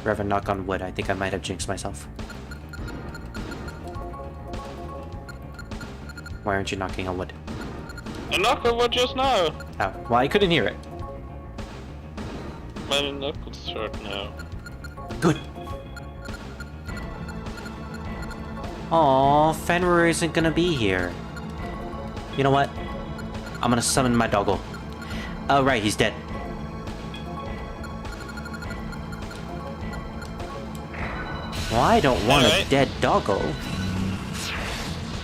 A: Reverend, knock on wood. I think I might have jinxed myself. Why aren't you knocking on wood?
B: I knocked on wood just now.
A: Oh, well, I couldn't hear it.
B: My knuckles hurt now.
A: Good. Aw, Fenrir isn't gonna be here. You know what? I'm gonna summon my doggo. Oh, right, he's dead. Well, I don't want a dead doggo.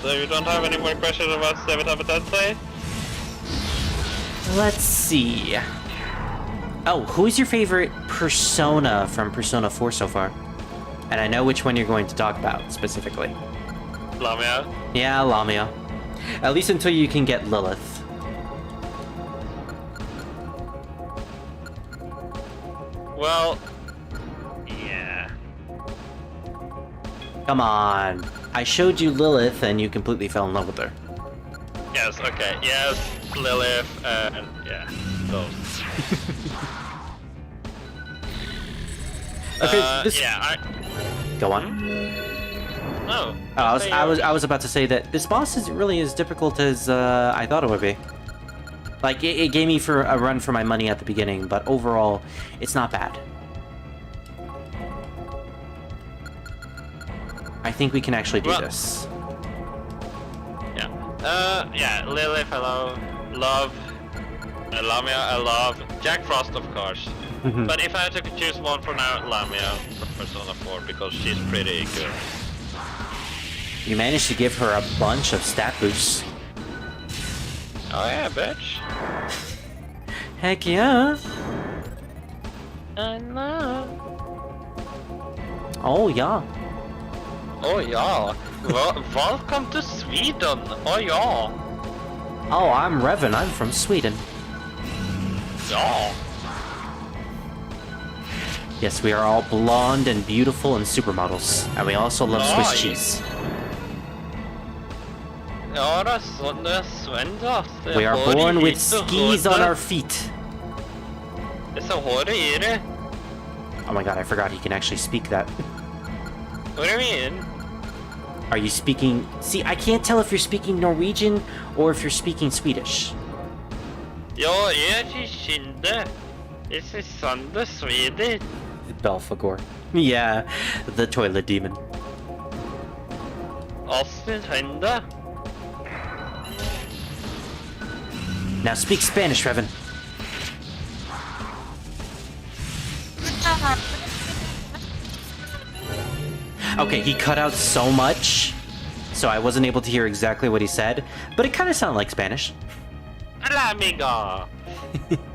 B: So you don't have any more questions about 7 Tensei?
A: Let's see. Oh, who's your favorite persona from Persona 4 so far? And I know which one you're going to talk about, specifically.
B: Lamia?
A: Yeah, Lamia. At least until you can get Lilith.
B: Well, yeah.
A: Come on. I showed you Lilith and you completely fell in love with her.
B: Yes, okay, yes, Lilith, and yeah, those.
A: Okay, this...
B: Yeah,
A: Go on.
B: Oh.
A: I was about to say that this boss isn't really as difficult as I thought it would be. Like, it gave me for a run for my money at the beginning, but overall, it's not bad. I think we can actually do this.
B: Yeah. Yeah, Lilith, I love. Lamia, I love. Jack Frost, of course. But if I had to choose one for now, Lamia from Persona 4, because she's pretty good.
A: You managed to give her a bunch of stat boosts.
B: Oh yeah, bitch.
A: Heck yeah.
B: I know.
A: Oh yeah.
B: Oh yeah. Welcome to Sweden. Oh yeah.
A: Oh, I'm Revan. I'm from Sweden.
B: Yeah.
A: Yes, we are all blonde and beautiful and supermodels. And we also love Swiss cheese.
B: Ja, det är Svendas.
A: We are born with skis on our feet.
B: Det är så hård i det.
A: Oh my god, I forgot he can actually speak that.
B: What do you mean?
A: Are you speaking... See, I can't tell if you're speaking Norwegian or if you're speaking Swedish.
B: Ja, jag kände. Det är sanda Sweden.
A: Belfagor. Yeah, the toilet demon.
B: Austin hända.
A: Now speak Spanish, Revan. Okay, he cut out so much, so I wasn't able to hear exactly what he said, but it kind of sounded like Spanish.
B: Hola, amigo.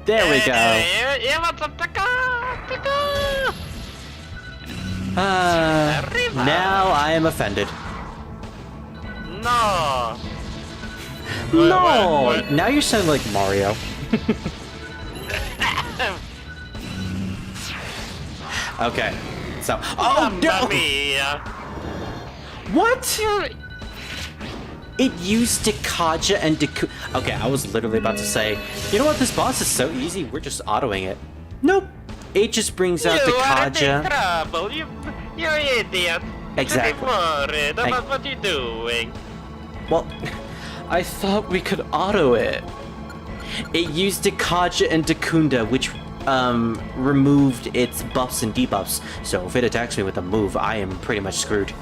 A: There we go. Now I am offended.
B: No.
A: No!
B: What?
A: Now you're sounding like Mario. Okay. chance now. Oh
G: Mamma
A: no!
G: mia.
A: What? It used Dekaja and Deku. Okay, I was literally about to say, you know what? This boss is so easy. We're just autoing it. Nope. It just brings out
G: You are in
A: Dekaja.
G: trouble. You're idiot.
A: Exactly.
G: Don't be worried about what you're doing.
A: Well, I thought we could auto it. It used Dekaja and Dekunda, which removed its buffs and debuffs. So if it attacks me with a move, I am pretty much screwed.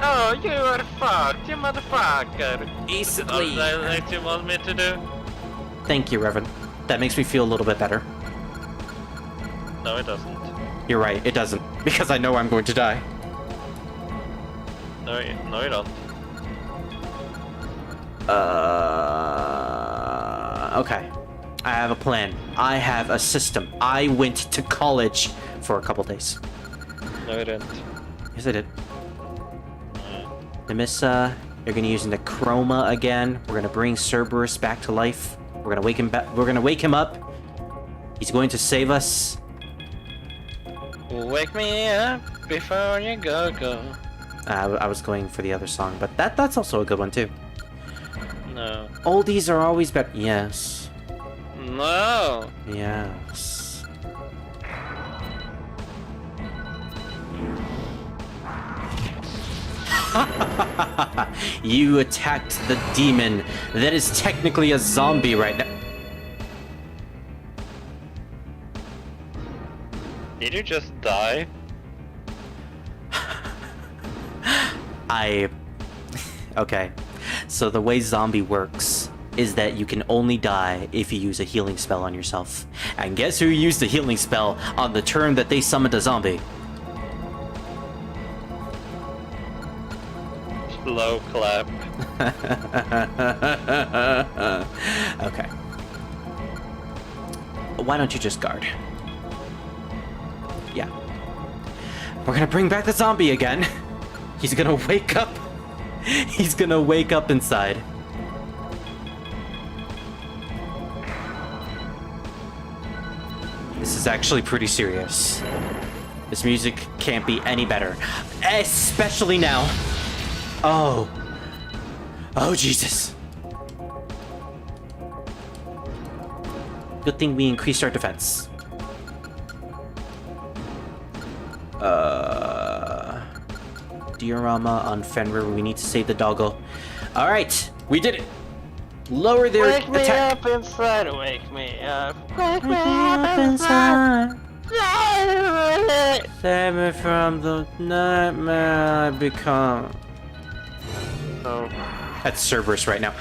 G: Oh, you are fucked, you motherfucker.
A: Basically.
G: Is that what you want me to do?
A: Thank you, Revan. That makes me feel a little bit better.
G: No, it doesn't.
A: You're right, it doesn't. Because I know I'm going to die.
G: No, you don't.
A: Okay. I have a plan. I have a system. I went to college for a couple days.
G: No, you didn't.
A: Yes, I did. Nemissa, you're gonna use Necroma again. We're gonna bring Cerberus back to life. We're gonna wake him back. We're gonna wake him up. He's going to save us.
G: Wake me up before you go.
A: I was going for the other song, but that's also a good one too.
G: No.
A: Oldies are always better. Yes.
G: No.
A: Yes. You attacked the demon that is technically a zombie right now.
G: Did you just die?
A: Okay. So the way zombie works is that you can only die if you use a healing spell on yourself. And guess who used the healing spell on the turn that they summoned a zombie?
G: Slow clap.
A: Okay. Why don't you just guard? Yeah. We're gonna bring back the zombie again. He's gonna wake up. He's gonna wake up inside. This is actually pretty serious. This music can't be any better. Especially now. Oh. Oh, Jesus. Good thing we increased our defense. Diorama on Fenrir. We need to save the doggo. Alright, we did it. Lower their
G: Wake me
A: attack.
G: up inside, wake me up.
A: Wake me up inside. Save me from the nightmare I become.
G: Oh.
A: That's Cerberus right now.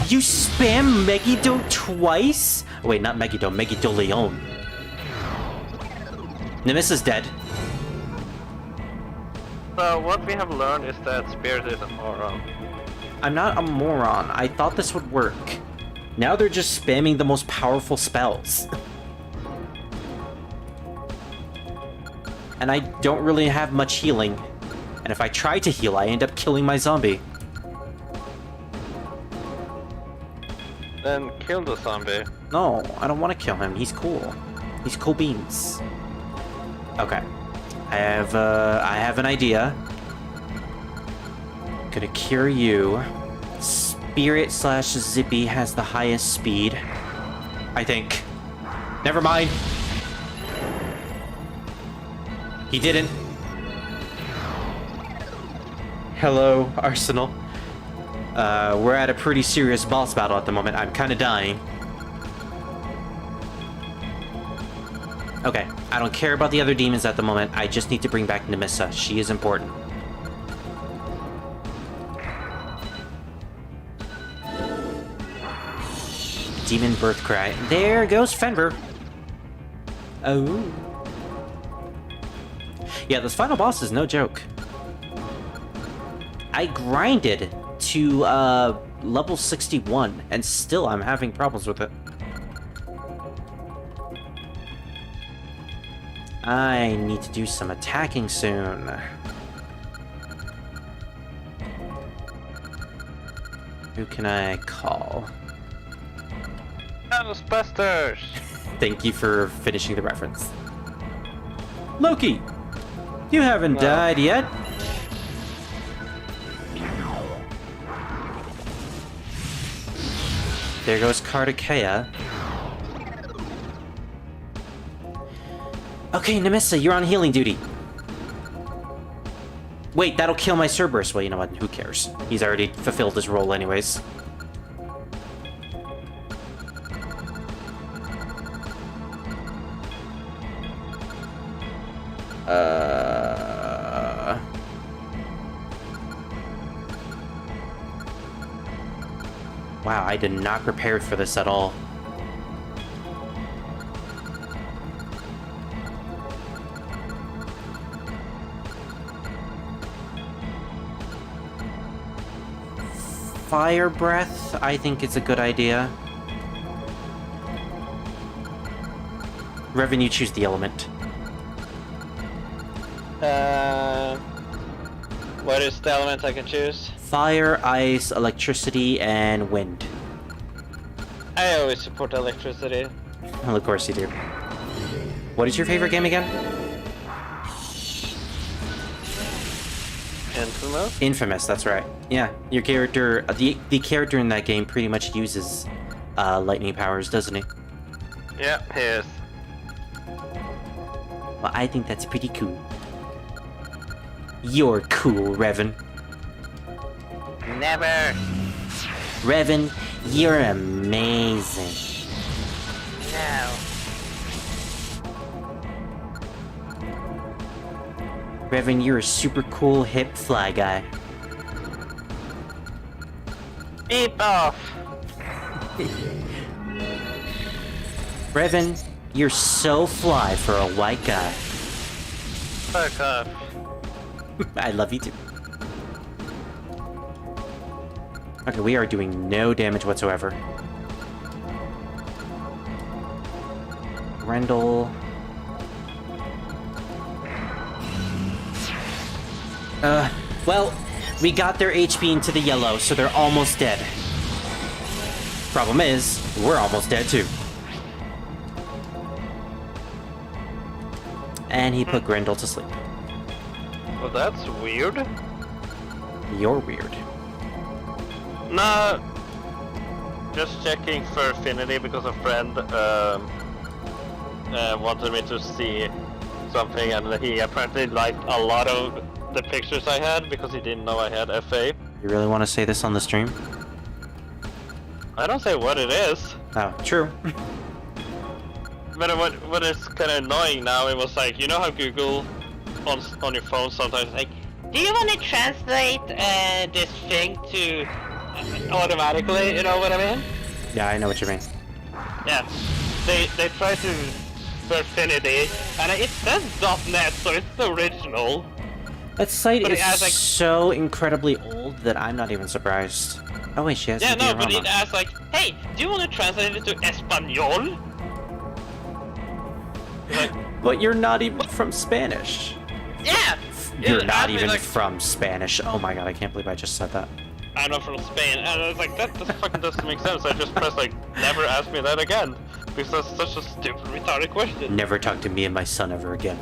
A: You spam Megiddo twice? Wait, not Megiddo, Megiddo Leon. Nemesis is dead.
G: So what we have learned is that Spirit is a moron.
A: I'm not a moron. I thought this would work. Now they're just spamming the most powerful spells. And I don't really have much healing. And if I try to heal, I end up killing my zombie.
G: Then kill the zombie.
A: No, I don't want to kill him. He's cool. He's cool beans. Okay. I have an idea. Gonna cure you. Spirit / Zippy has the highest speed. I think. Never mind. He didn't. Hello, Arsenal. We're at a pretty serious boss battle at the moment. I'm kind of dying. Okay, I don't care about the other demons at the moment. I just need to bring back Nemissa. She is important. Demon Birth Cry. There goes Fenrir. Oh. Yeah, this final boss is no joke. I grinded to level 61, and still I'm having problems with it. I need to do some attacking soon. Who can I call?
G: Ghostbusters!
A: Thank you for finishing the reference. Loki! You haven't died yet. There goes Kartikeya. Okay, Nemissa, you're on healing duty. Wait, that'll kill my Cerberus. Well, you know what? Who cares? He's already fulfilled his role anyways. Wow, I did not prepare for this at all. Fire breath, I think it's a good idea. Revan, you choose the element.
G: What is the element I can choose?
A: Fire, ice, electricity, and wind.
G: I always support electricity.
A: Well, of course you do. What is your favorite game again?
G: Infamous?
A: Infamous, that's right. Yeah, your character, the character in that game pretty much uses lightning powers, doesn't he?
G: Yeah, he is.
A: Well, I think that's pretty cool. You're cool, Revan.
G: Never.
A: Revan, you're amazing.
G: No.
A: Revan, you're a super cool hip fly guy.
G: Beep off.
A: Revan, you're so fly for a white guy.
G: Fuck off.
A: I love you too. Okay, we are doing no damage whatsoever. Grendel. Well, we got their HP into the yellow, so they're almost dead. Problem is, we're almost dead too. And he put Grendel to sleep.
G: Well, that's weird.
A: You're weird.
G: No. Just checking for affinity because a friend wanted me to see something, and he apparently liked a lot of the pictures I had because he didn't know I had FA.
A: You really want to say this on the stream?
G: I don't say what it is.
A: Oh, true.
G: But what is kind of annoying now, it was like, you know how Google on your phone sometimes like, do you want to translate this thing to automatically, you know what I mean?
A: Yeah, I know what you mean.
G: Yeah, they try to for affinity, and it says .net, so it's the original.
A: That site
G: But it
A: is
G: has, like,
A: so incredibly old that I'm not even surprised. Oh wait, she has
G: Yeah,
A: a
G: no, but
A: diorama.
G: it asks like, hey, do you want to translate it to Espanol? Like,
A: But you're not even from Spanish.
G: yeah!
A: You're
G: It
A: not
G: asked me,
A: even
G: like,
A: from Spanish. Oh my god, I can't believe I just said that.
G: I'm not from Spain, and I was like, that fucking doesn't make sense. I just pressed like, never ask me that again, because that's such a stupid, retarded question.
A: Never talk to me and my son ever again.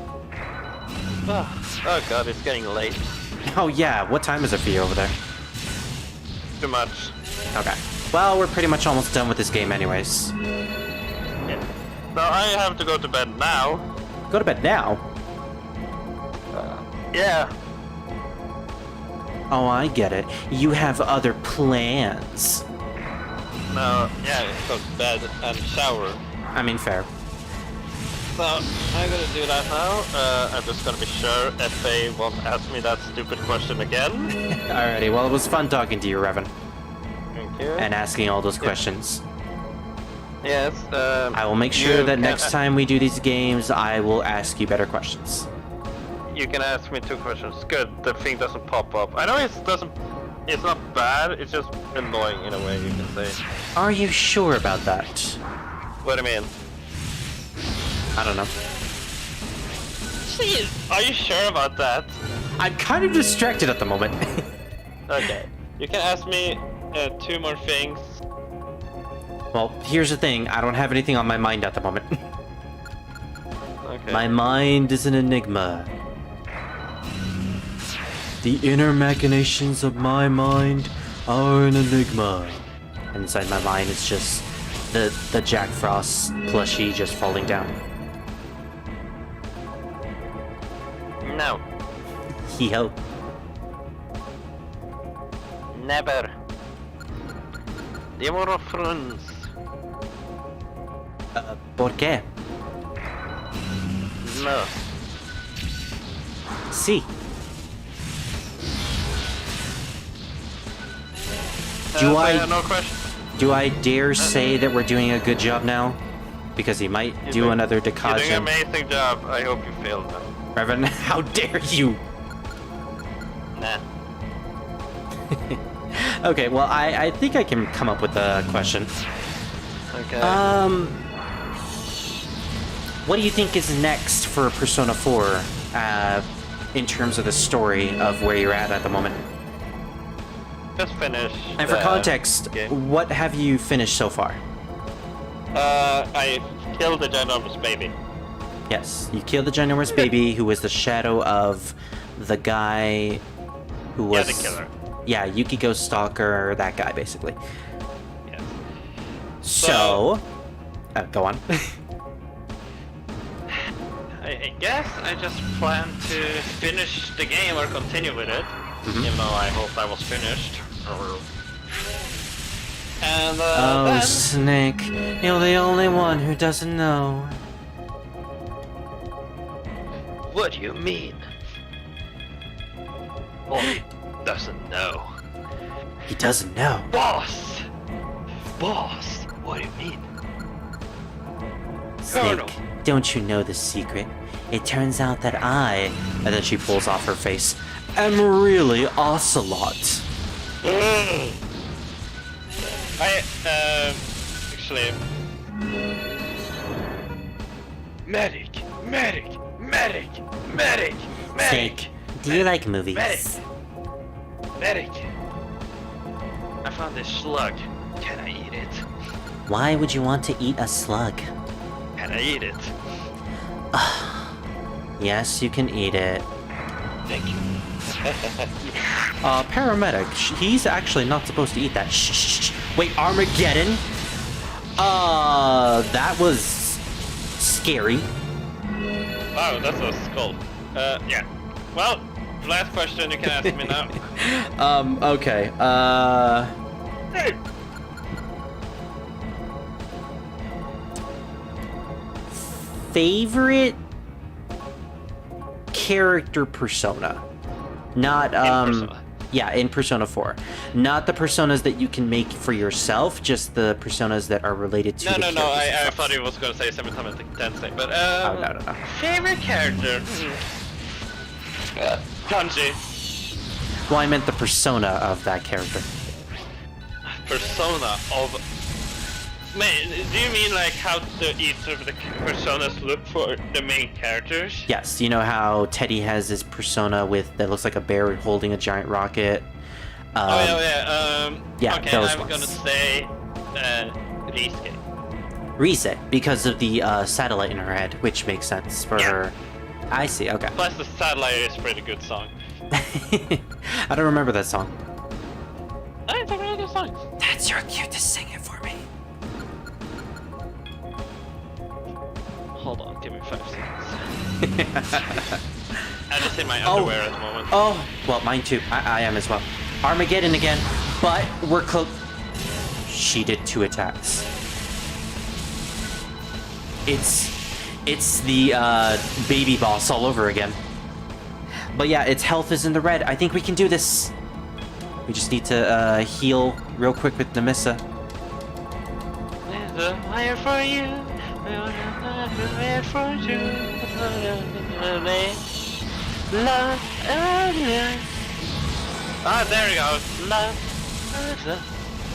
G: Oh god, it's getting late.
A: Oh yeah, what time is it for you over there?
G: Too much.
A: Okay. Well, we're pretty much almost done with this game anyways.
G: Yeah. So I have to go to bed now.
A: Go to bed now?
G: Yeah.
A: Oh, I get it. You have other plans.
G: No, yeah, go to bed and shower.
A: I mean, fair.
G: So, I'm gonna do that now. I'm just gonna be sure FA won't ask me that stupid question again.
A: Alrighty, well, it was fun talking to you, Revan.
G: Thank you.
A: And asking all those questions.
G: Yes,
A: I will make sure
G: you
A: that
G: can
A: next time we do these games, I will ask you better questions.
G: You can ask me 2 questions. Good, the thing doesn't pop up. I know it's not bad, it's just annoying in a way, you can say.
A: Are you sure about that?
G: What do you mean?
A: I don't know.
G: Please, are you sure about that?
A: I'm kind of distracted at the moment.
G: Okay. You can ask me 2 more things.
A: Well, here's the thing. I don't have anything on my mind at the moment.
G: Okay.
B: Okay.
A: My mind is an enigma. The inner machinations of my mind are an enigma. And inside my mind is just the Jack Frost plushie just falling down.
G: No.
A: Yo.
G: Never. Demon friends.
A: ¿Por qué?
G: No.
A: Sí.
B: No question.
A: Do I dare say that we're doing a good job now? Because he might do another
B: You're doing an
A: Dekajan.
B: amazing job. I hope you failed now.
A: Revan, how dare you?
G: Nah.
A: Okay, well, I think I can come up with a question.
G: Okay.
A: What do you think is next for Persona 4 in terms of the story of where you're at the moment?
B: Just finish.
A: And for context,
B: game.
A: what have you finished so far?
B: I killed the ginormous baby.
A: Yes, you killed the ginormous baby who was the shadow of the guy who was...
B: Yeah, the killer.
A: Yeah, Yukiko Stalker, that guy, basically.
B: Yeah.
A: So... go on.
B: I guess I just plan to finish the game or continue with it. Even though I hope I was finished. And
A: Oh,
B: then...
A: Snake, you're the only one who doesn't know.
G: What do you mean? Boy doesn't know.
A: He doesn't know.
G: Boss! Boss! What do you mean?
A: Snake, don't you know the secret? It turns out that I, and then she pulls off her face, am really Ocelot.
B: Actually...
G: Medic! Medic! Medic! Medic!
A: Snake, do you like movies?
G: Medic! I found this slug. Can I eat it?
A: Why would you want to eat a slug?
G: Can I eat it?
A: Yes, you can eat it.
G: Thank you.
A: Paramedic, he's actually not supposed to eat that. Shh. Wait, Armageddon? That was scary.
B: Wow, that's a skull. Yeah. Well, last question you can ask me now.
A: Okay,
B: Hey!
A: favorite character persona? Not,
B: Persona.
A: yeah, in Persona 4. Not the personas that you can make for yourself, just the personas that are related to
B: No,
A: the
B: no, no,
A: characters
B: I
A: themselves.
B: thought he was gonna say something Tensei, but
A: Oh, no.
B: favorite character? Kanji.
A: Well, I meant the persona of that character.
B: Persona of... Man, do you mean like how each of the personas look for the main characters?
A: Yes, you know how Teddy has his persona with that looks like a bear holding a giant rocket.
B: Yeah, okay,
A: those
B: I'm
A: ones.
B: gonna say Risuke.
A: Rise, because of the satellite in her head, which makes sense for her. I see. Okay.
B: Plus the satellite is a pretty good song.
A: I don't remember that song.
B: It's a really good song.
A: That's your cue to sing it for me.
B: Hold on, give me 5 seconds. I'm just in my underwear at the moment.
A: Oh, well, mine too. I am as well. Armageddon again, but we're close. She did 2 attacks. It's the baby boss all over again. But yeah, its health is in the red. I think we can do this. We just need to heal real quick with Nemissa.
B: There's a fire for you. Prepared for you. Love. Ah, there we go. Love.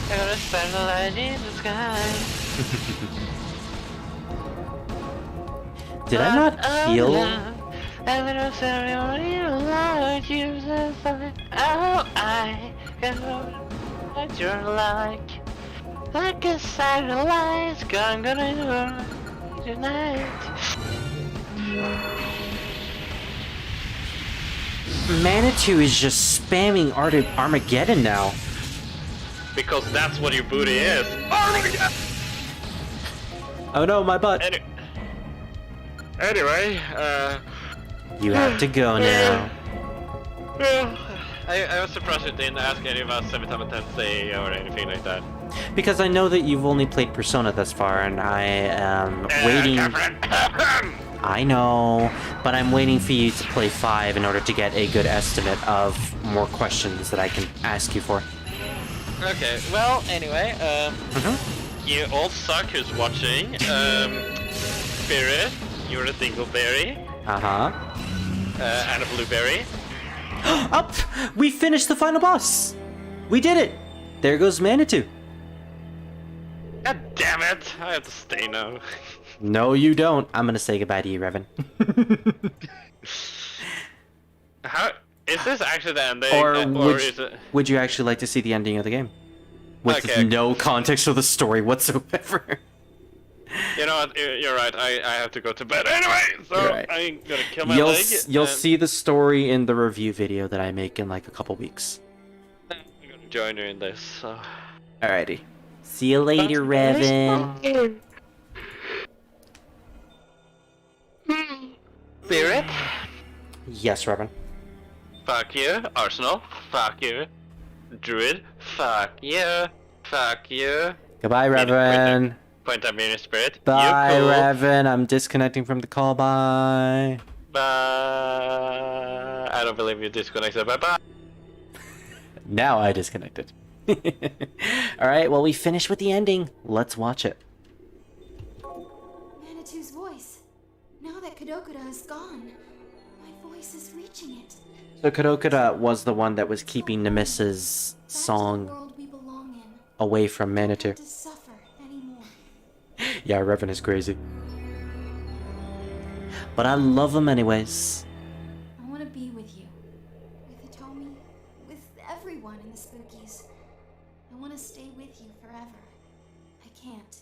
B: Got a satellite in the sky.
A: Did I not heal?
B: A little ceremony like you said something. Oh, I can know what you're like a satellite. I'm gonna do it tonight.
A: Manitou is just spamming Armageddon now.
B: Because that's what your booty is. Armageddon!
A: Oh no, my butt.
B: Anyway,
A: You have to go now.
B: I was surprised you didn't ask any about 7 Time Intensity or anything like that.
A: Because I know that you've only played Persona thus far, and I am waiting... I know, but I'm waiting for you to play 5 in order to get a good estimate of more questions that I can ask you for.
B: Okay, well, anyway, you all suck who's watching. Spirit, you're a dingleberry. And a blueberry.
A: Up! We finished the final boss! We did it! There goes Manitou.
B: God damn it! I have to stay now.
A: No, you don't. I'm gonna say goodbye to you, Revan.
B: How is this actually the ending?
A: Or
B: is it?
A: would you actually like to see the ending of the game? With no context for the story whatsoever.
B: You know what? You're right. I have to go to bed anyway. So
A: Right.
B: I'm gonna kill my leg.
A: You'll see the story in the review video that I make in like a couple weeks.
B: I'm gonna join you in this. So.
A: Alrighty. See you later, Revan.
B: Spirit.
A: Yes, Revan.
B: Fuck you. Arsenal. Fuck you. Druid. Fuck you. Fuck you.
A: Goodbye, Revan.
B: Point at me, Spirit.
A: Bye,
B: You cool.
A: Revan. I'm disconnecting from the call. Bye.
B: Bye. I don't believe you disconnected. Bye bye.
A: Now I disconnected. Alright, well, we finished with the ending. Let's watch it.
E: Manitou's voice. Now that Kadokura is gone, my voice is reaching it.
A: So Kadokura was the one that was keeping Nemisa's
E: Back to the
A: song
E: world we belong in.
A: away from Manitou.
E: Not to suffer anymore.
A: Yeah, Revan is crazy. But I love him anyways.
E: I want to be with you. With Hitomi. With everyone in the Spookies. I want to stay with you forever. I can't.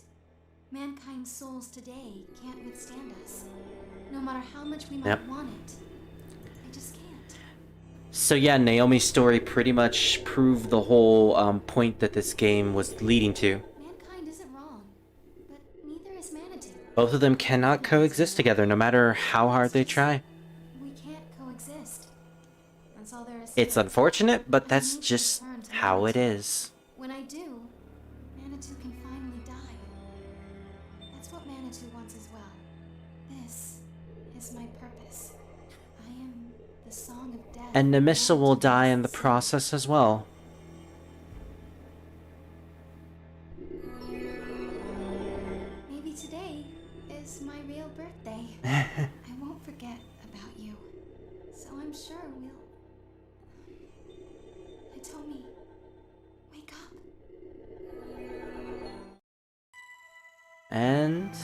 E: Mankind's souls today can't withstand us. No matter how much we might want it. I just can't.
A: So yeah, Naomi's story pretty much proved the whole point that this game was leading to.
E: Mankind isn't wrong. But neither is Manitou.
A: Both of them cannot coexist together, no matter how hard they try.
E: We can't coexist. That's all there is.
A: It's unfortunate, but that's just how it is.
E: When I do, Manitou can finally die. That's what Manitou wants as well. This is my purpose. I am the song of death.
A: And Nemissa will die in the process as well.
E: Maybe today is my real birthday. I won't forget about you. So I'm sure we'll... Hitomi, wake up.
A: And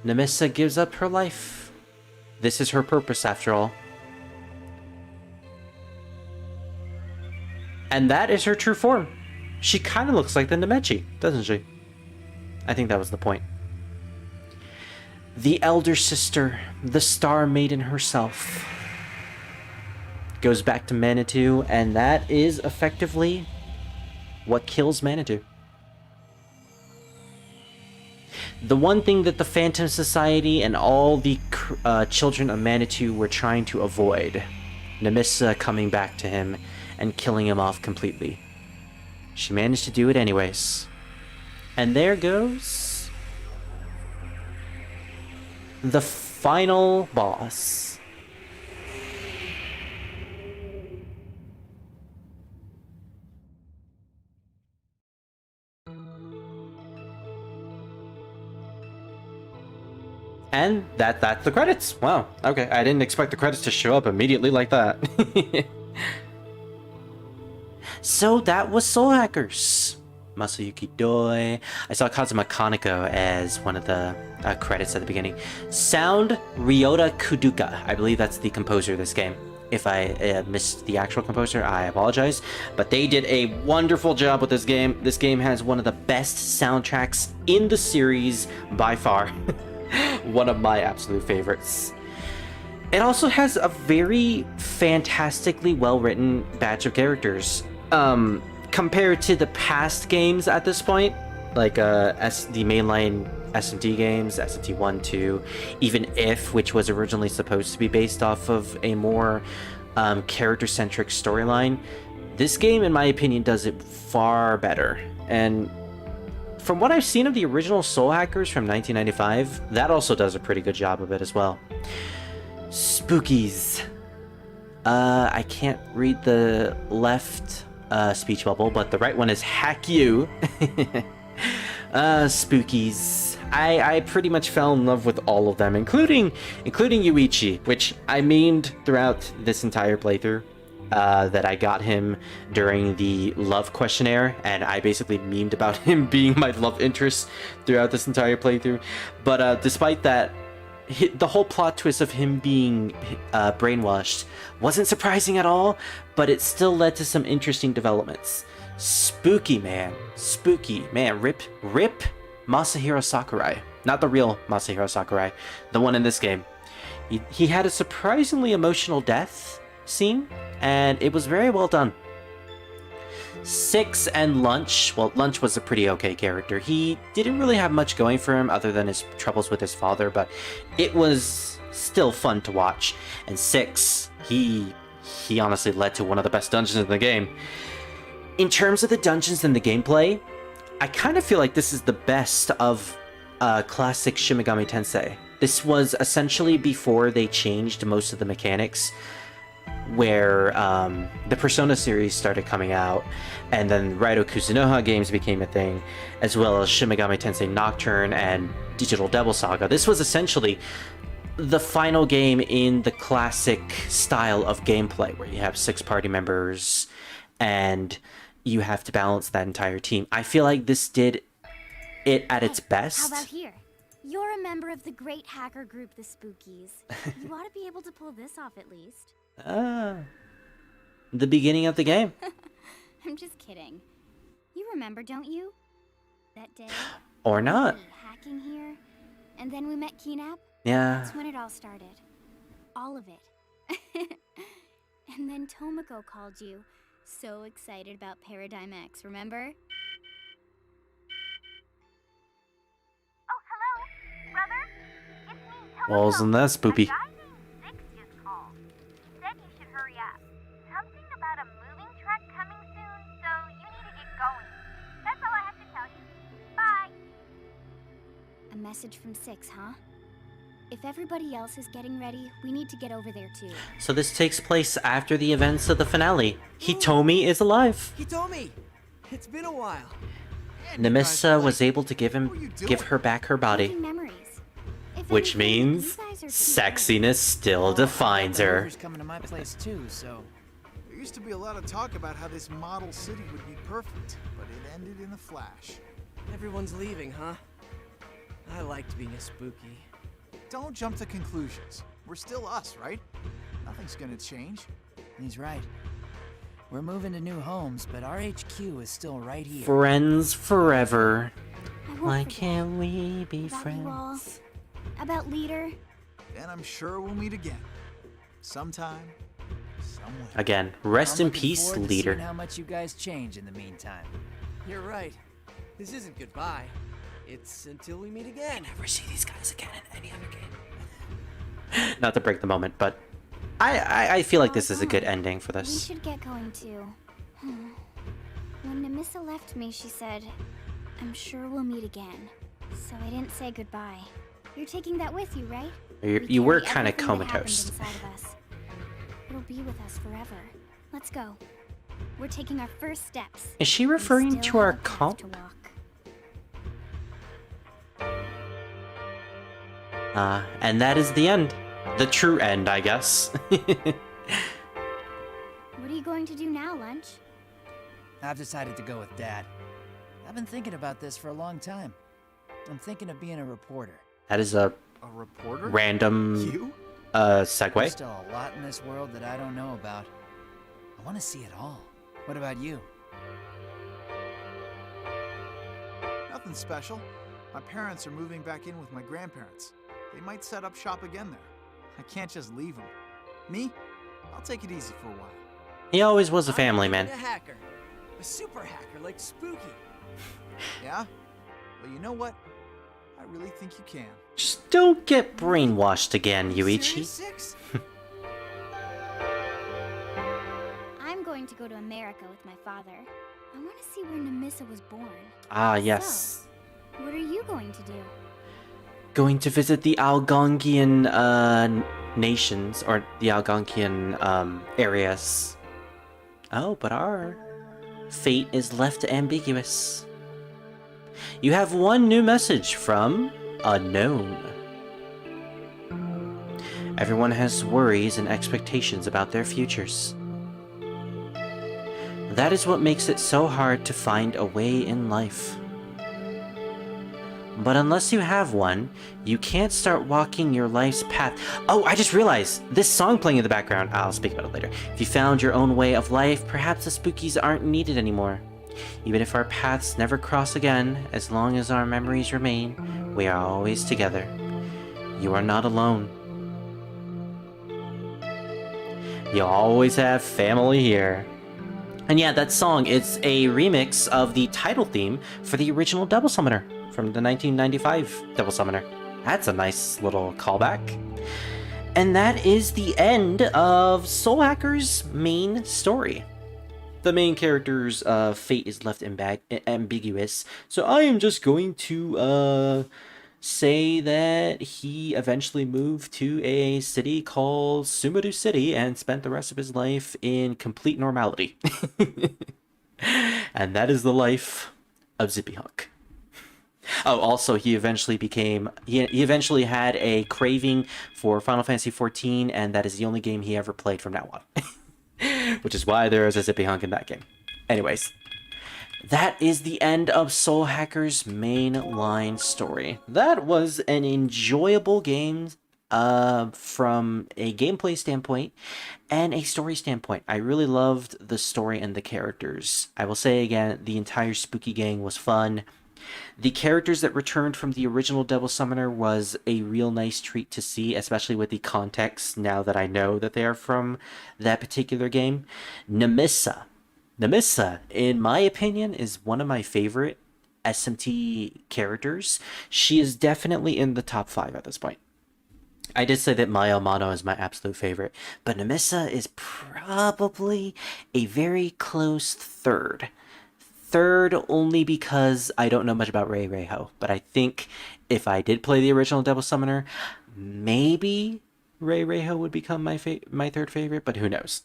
A: Nemissa gives up her life. This is her purpose after all. And that is her true form. She kind of looks like the Nemechi, doesn't she? I think that was the point. The elder sister, the star maiden herself, goes back to Manitou, and that is effectively what kills Manitou. The one thing that the Phantom Society and all the children of Manitou were trying to avoid, Nemissa coming back to him and killing him off completely. She managed to do it anyways. And there goes the final boss. And that's the credits. Wow. Okay, I didn't expect the credits to show up immediately like that. So that was Soul Hackers. Masayuki Doi. I saw Kazuma Kaneko as one of the credits at the beginning. Sound Ryota Kuduka. I believe that's the composer of this game. If I missed the actual composer, I apologize. But they did a wonderful job with this game. This game has one of the best soundtracks in the series by far. One of my absolute favorites. It also has a very fantastically well-written batch of characters. Compared to the past games at this point, like the mainline SMT games, SMT 1, 2, even If, which was originally supposed to be based off of a more character-centric storyline, this game, in my opinion, does it far better. And from what I've seen of the original Soul Hackers from 1995, that also does a pretty good job of it as well. Spookies. I can't read the left speech bubble, but the right one is hack you. Spookies. I pretty much fell in love with all of them, including Yuichi, which I memed throughout this entire playthrough. That I got him during the love questionnaire, and I basically memed about him being my love interest throughout this entire playthrough. But despite that, the whole plot twist of him being brainwashed wasn't surprising at all, but it still led to some interesting developments. Spooky man, rip Masahiro Sakurai. Not the real Masahiro Sakurai, the one in this game. He had a surprisingly emotional death scene, and it was very well done. 6 and Lunch. Well, Lunch was a pretty okay character. He didn't really have much going for him other than his troubles with his father, but it was still fun to watch. And 6, he honestly led to one of the best dungeons in the game. In terms of the dungeons and the gameplay, I kind of feel like this is the best of classic Shin Megami Tensei. This was essentially before they changed most of the mechanics, where the Persona series started coming out, and then Raito Kuzunoha games became a thing, as well as Shin Megami Tensei Nocturne and Digital Devil Saga. This was essentially the final game in the classic style of gameplay, where you have 6 party members, and you have to balance that entire team. I feel like this did it at its best.
F: How about here? You're a member of the great hacker group, the Spookies. You ought to be able to pull this off at least.
A: The beginning of the game.
F: I'm just kidding. You remember, don't you? That day?
A: Or not.
F: Hacking here, and then we met Keenap?
A: Yeah.
F: That's when it all started. All of it. And then Tomoko called you. So excited about Paradigm X, remember?
H: Oh, hello, brother? It's me, Tomoko.
A: Well, isn't that spoopy?
F: A message from 6, huh? If everybody else is getting ready, we need to get over there too.
A: So this takes place after the events of the finale. Hitomi is alive.
I: Hitomi! It's been a while.
A: Nemissa was able to give her back her body. Which means sexiness still defines her.
I: Coming to my place too, so
J: there used to be a lot of talk about how this model city would be perfect, but it ended in a flash.
I: everyone's leaving, huh? I liked being a spooky.
J: Don't jump to conclusions. We're still us, right? Nothing's gonna change.
K: He's right. We're moving to new homes, but our HQ is still right here.
A: Friends forever. Why can't we be friends?
F: About Leader.
J: And I'm sure we'll meet again. Sometime, somewhere.
A: Again, rest in peace, Leader.
K: How much you guys change in the meantime.
I: You're right. This isn't goodbye. It's until we meet again.
K: I never see these guys again in any other game.
A: Not to break the moment, but I feel like this is a good ending for this.
F: We should get going too. When Nemissa left me, she said, "I'm sure we'll meet again." So I didn't say goodbye. You're taking that with you, right?
A: You were kind of comatose.
F: It'll be with us forever. Let's go. We're taking our first steps.
A: Is she referring to our comp? And that is the end. The true end, I guess.
F: What are you going to do now, Lunch?
K: I've decided to go with Dad. I've been thinking about this for a long time. I'm thinking of being a reporter.
A: That is a
J: reporter?
A: Random segue.
K: There's still a lot in this world that I don't know about. I want to see it all. What about you?
J: Nothing special. My parents are moving back in with my grandparents. They might set up shop again there. I can't just leave them. Me? I'll take it easy for a while.
A: He always was a family man.
I: A hacker. A super hacker like Spooky.
J: Yeah? Well, you know what? I really think you can.
A: Just don't get brainwashed again, Yuichi.
F: I'm going to go to America with my father. I want to see where Namissa was born.
A: Ah, yes.
F: So, what are you going to do?
A: Going to visit the Algonquian nations, or the Algonquian areas. Oh, but our fate is left ambiguous. You have one new message from Unknown. Everyone has worries and expectations about their futures. That is what makes it so hard to find a way in life. But unless you have one, you can't start walking your life's path. Oh, I just realized, this song playing in the background, I'll speak about it later. If you found your own way of life, perhaps the Spookies aren't needed anymore. Even if our paths never cross again, as long as our memories remain, we are always together. You are not alone. You'll always have family here. And yeah, that song, it's a remix of the title theme for the original Devil Summoner from the 1995 Devil Summoner. That's a nice little callback. And that is the end of Soul Hacker's main story. The main character's fate is left ambiguous, so I am just going to say that he eventually moved to a city called Sumeru City and spent the rest of his life in complete normality. And that is the life of Zippy Hunk. Oh, also, he eventually had a craving for Final Fantasy XIV, and that is the only game he ever played from now on. Which is why there is a Zippy Hunk in that game. Anyways, that is the end of Soul Hacker's mainline story. That was an enjoyable game from a gameplay standpoint and a story standpoint. I really loved the story and the characters. I will say again, the entire Spooky gang was fun. The characters that returned from the original Devil Summoner was a real nice treat to see, especially with the context now that I know that they are from that particular game. Namissa, in my opinion, is one of my favorite SMT characters. She is definitely in the top 5 at this point. I did say that Maya Amano is my absolute favorite, but Namissa is probably a very close third. Third only because I don't know much about Ray Rayho, but I think if I did play the original Devil Summoner, maybe Ray Rayho would become my third favorite, but who knows.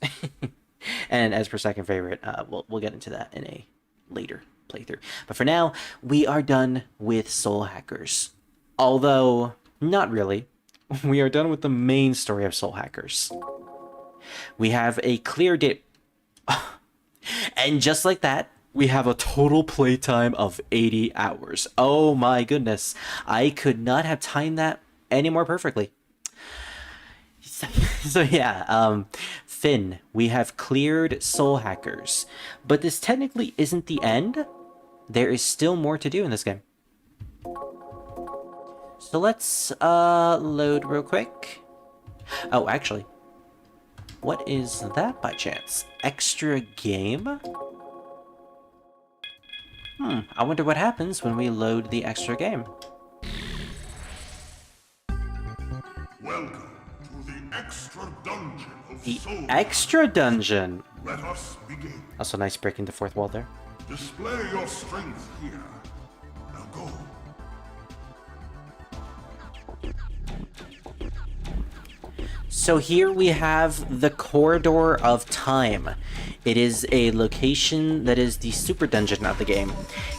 A: And as for second favorite, we'll get into that in a later playthrough. But for now, we are done with Soul Hackers. Although, not really. We are done with the main story of Soul Hackers. We have a clear date. And just like that, we have a total playtime of 80 hours. Oh my goodness. I could not have timed that any more perfectly. So yeah, Finn, we have cleared Soul Hackers. But this technically isn't the end. There is still more to do in this game. So let's load real quick. Oh, actually, what is that by chance? Extra game? I wonder what happens when we load the extra game.
C: Welcome to the extra dungeon of
A: The
C: Soul.
A: extra dungeon!
C: Let us begin.
A: Also nice breaking the fourth wall there.
C: Display your strength here. Now go.
A: So here we have the Corridor of Time. It is a location that is the super dungeon of the game.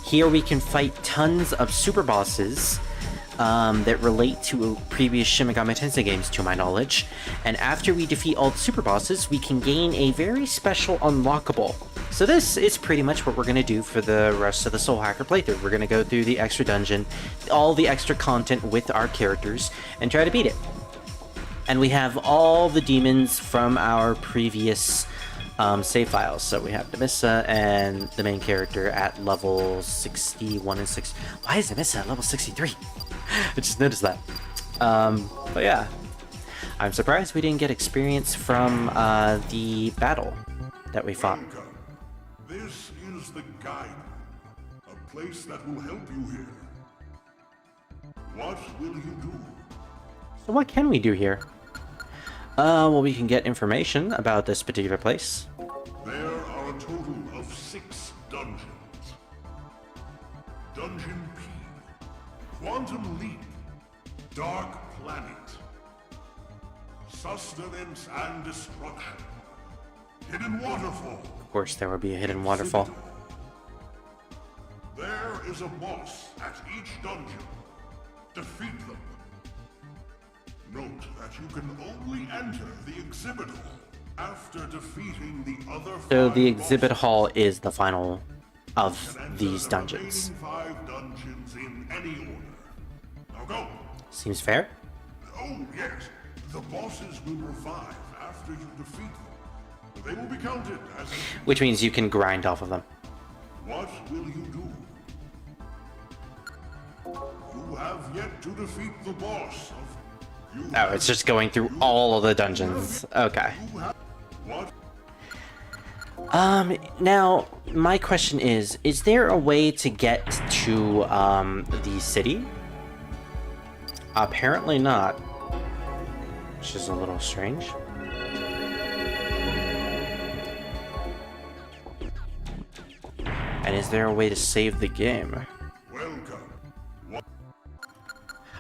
A: Here we can fight tons of super bosses that relate to previous Shin Megami Tensei games, to my knowledge. And after we defeat all the super bosses, we can gain a very special unlockable. So this is pretty much what we're going to do for the rest of the Soul Hacker playthrough. We're going to go through the extra dungeon, all the extra content with our characters, and try to beat it. And we have all the demons from our previous save files. So we have Demissa and the main character at level 61 and 6. Why is Demissa at level 63? I just noticed that. But yeah, I'm surprised we didn't get experience from the battle that we fought.
C: Welcome. This is the guide, a place that will help you here. What will you do?
A: So what can we do here? Well, we can get information about this particular place.
C: There are a total of 6 dungeons. Dungeon P, Quantum Leap, Dark Planet, Sustenance and Destruction, Hidden Waterfall.
A: Of course, there will be a hidden waterfall.
C: There is a boss at each dungeon. Defeat them. Note that you can only enter the exhibit hall after defeating the other 5
A: So the exhibit
C: bosses.
A: hall is the final of
C: And enter
A: these
C: the
A: dungeons.
C: remaining 5 dungeons in any order. Now go.
A: Seems fair?
C: Oh, yes. The bosses will revive after you defeat them. They will be counted as...
A: Which means you can grind off of them.
C: What will you do? You have yet to defeat the boss of...
A: Oh, it's just going through all of the dungeons. Okay.
C: What?
A: Now, my question is there a way to get to, the city? Apparently not. Which is a little strange. And is there a way to save the game?
C: Welcome.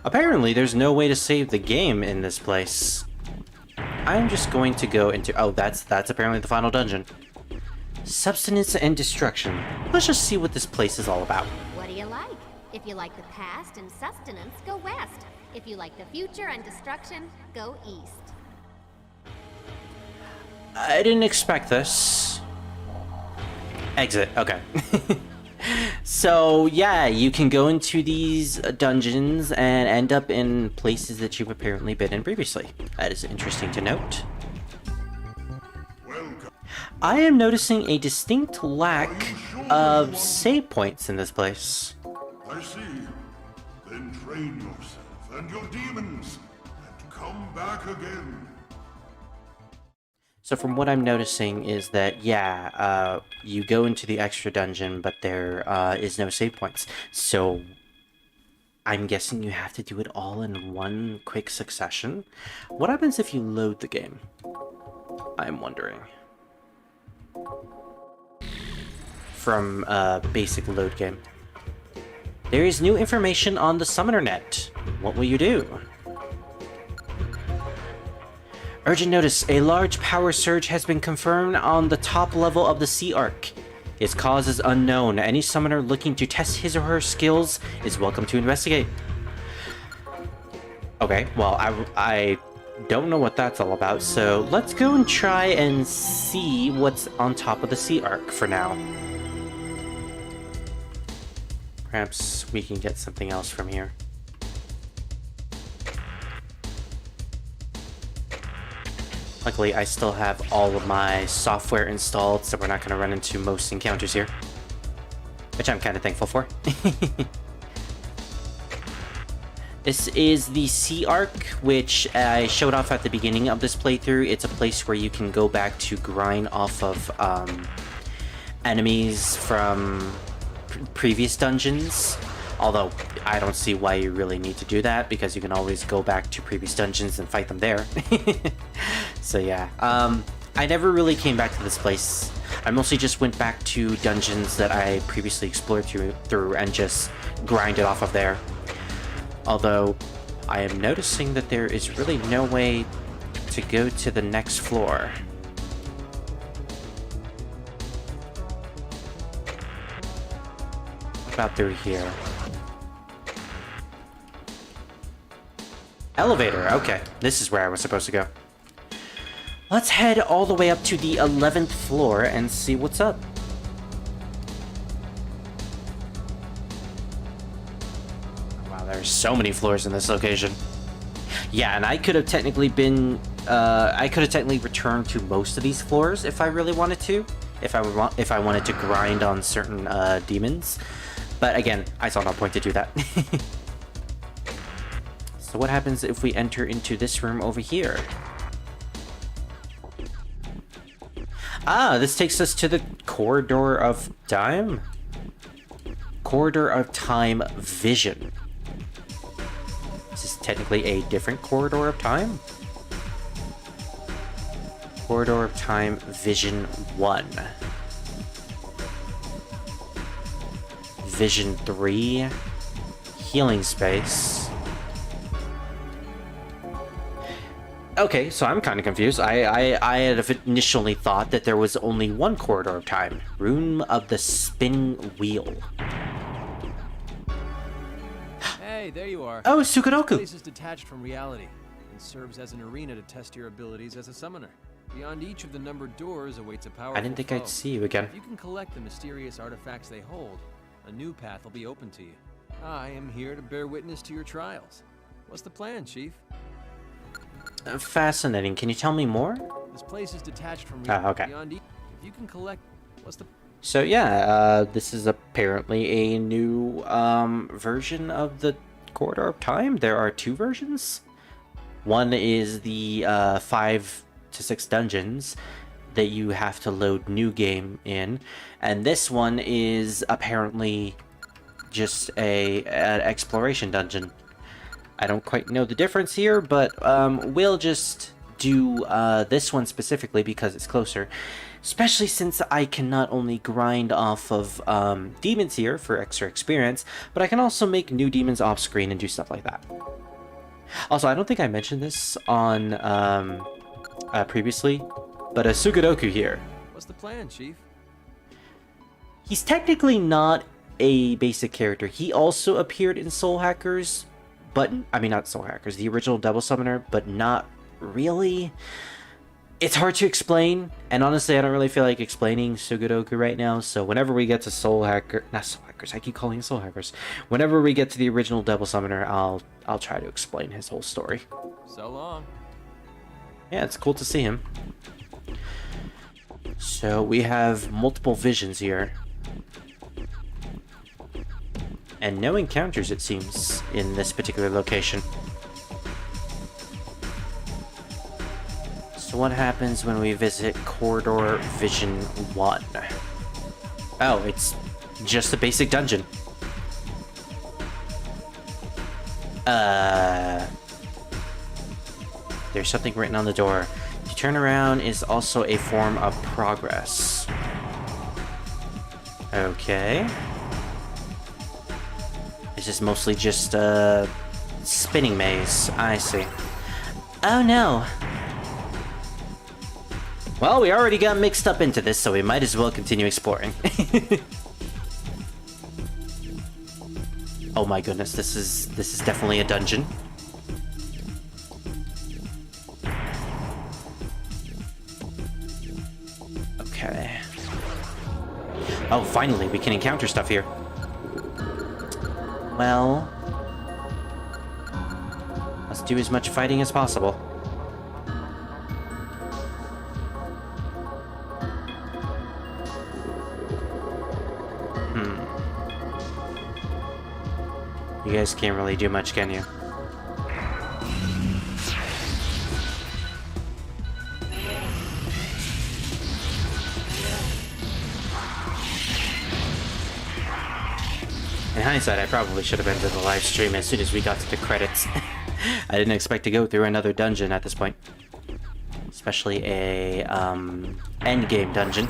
A: Apparently, there's no way to save the game in this place. I'm just going to go into... Oh, that's apparently the final dungeon. Substance and Destruction. Let's just see what this place is all about.
L: What do you like? If you like the past and sustenance, go west. If you like the future and destruction, go east.
A: I didn't expect this. Exit. Okay. So, yeah, you can go into these dungeons and end up in places that you've apparently been in previously. That is interesting to note.
C: Welcome.
A: I am noticing a distinct lack of save points in this place.
C: I see. Then train yourself and your demons and come back again.
A: So from what I'm noticing is that, yeah, you go into the extra dungeon, but there is no save points. So I'm guessing you have to do it all in one quick succession. What happens if you load the game? I'm wondering. From basic load game. There is new information on the Summoner Net. What will you do? Urgent notice, a large power surge has been confirmed on the top level of the Sea Arc. Its cause is unknown. Any summoner looking to test his or her skills is welcome to investigate. Okay, well, I don't know what that's all about, so let's go and try and see what's on top of the Sea Arc for now. Perhaps we can get something else from here. Luckily, I still have all of my software installed, so we're not going to run into most encounters here. Which I'm kind of thankful for. This is the Sea Arc, which I showed off at the beginning of this playthrough. It's a place where you can go back to grind off of enemies from previous dungeons. Although, I don't see why you really need to do that, because you can always go back to previous dungeons and fight them there. So yeah, I never really came back to this place. I mostly just went back to dungeons that I previously explored through and just grinded off of there. Although, I am noticing that there is really no way to go to the next floor. What about through here? Elevator, okay. This is where I was supposed to go. Let's head all the way up to the 11th floor and see what's up. Wow, there's so many floors in this location. Yeah, and I could have technically been I could have technically returned to most of these floors if I really wanted to. If I wanted to grind on certain demons. But again, I saw no point to do that. So what happens if we enter into this room over here? Ah, this takes us to the Corridor of Time? Corridor of Time Vision. This is technically a different Corridor of Time? Corridor of Time Vision 1. Vision 3. Healing Space. Okay, so I'm kind of confused. I had initially thought that there was only one Corridor of Time. Room of the Spinning Wheel.
I: Hey, there you are.
A: Oh, Sukadoku!
I: This place is detached from reality and serves as an arena to test your abilities as a summoner. Beyond each of the numbered doors awaits a powerful
A: I didn't think
I: foe.
A: I'd see you again.
I: If you can collect the mysterious artifacts they hold, a new path will be open to you. I am here to bear witness to your trials. What's the plan, Chief?
A: Fascinating. Can you tell me more?
I: This place is detached from
A: reality. Okay.
I: Beyond if you can collect, what's the...
A: So yeah, this is apparently a new version of the Corridor of Time. There are two versions. One is the 5 to 6 dungeons that you have to load new game in, and this one is apparently just an exploration dungeon. I don't quite know the difference here, but we'll just do this one specifically because it's closer. Especially since I can not only grind off of demons here for extra experience, but I can also make new demons off screen and do stuff like that. Also, I don't think I mentioned this on previously, but Sugadoku here.
I: What's the plan, Chief?
A: He's technically not a basic character. He also appeared in Soul Hackers, but I mean not Soul Hackers, the original Devil Summoner, but not really. It's hard to explain, and honestly, I don't really feel like explaining Sugadoku right now. So whenever we get to Soul Hackers, I keep calling it Soul Hackers. Whenever we get to the original Devil Summoner, I'll try to explain his whole story.
I: So long.
A: Yeah, it's cool to see him. So we have multiple visions here. And no encounters, it seems, in this particular location. So what happens when we visit Corridor Vision 1? Oh, it's just a basic dungeon. There's something written on the door. To turn around is also a form of progress. Okay. This is mostly just a spinning maze. I see. Oh no. Well, we already got mixed up into this, so we might as well continue exploring. Oh my goodness, this is definitely a dungeon. Okay. Oh, finally, we can encounter stuff here. Well, let's do as much fighting as possible. You guys can't really do much, can you? In hindsight, I probably should have ended the live stream as soon as we got to the credits. I didn't expect to go through another dungeon at this point. Especially a endgame dungeon.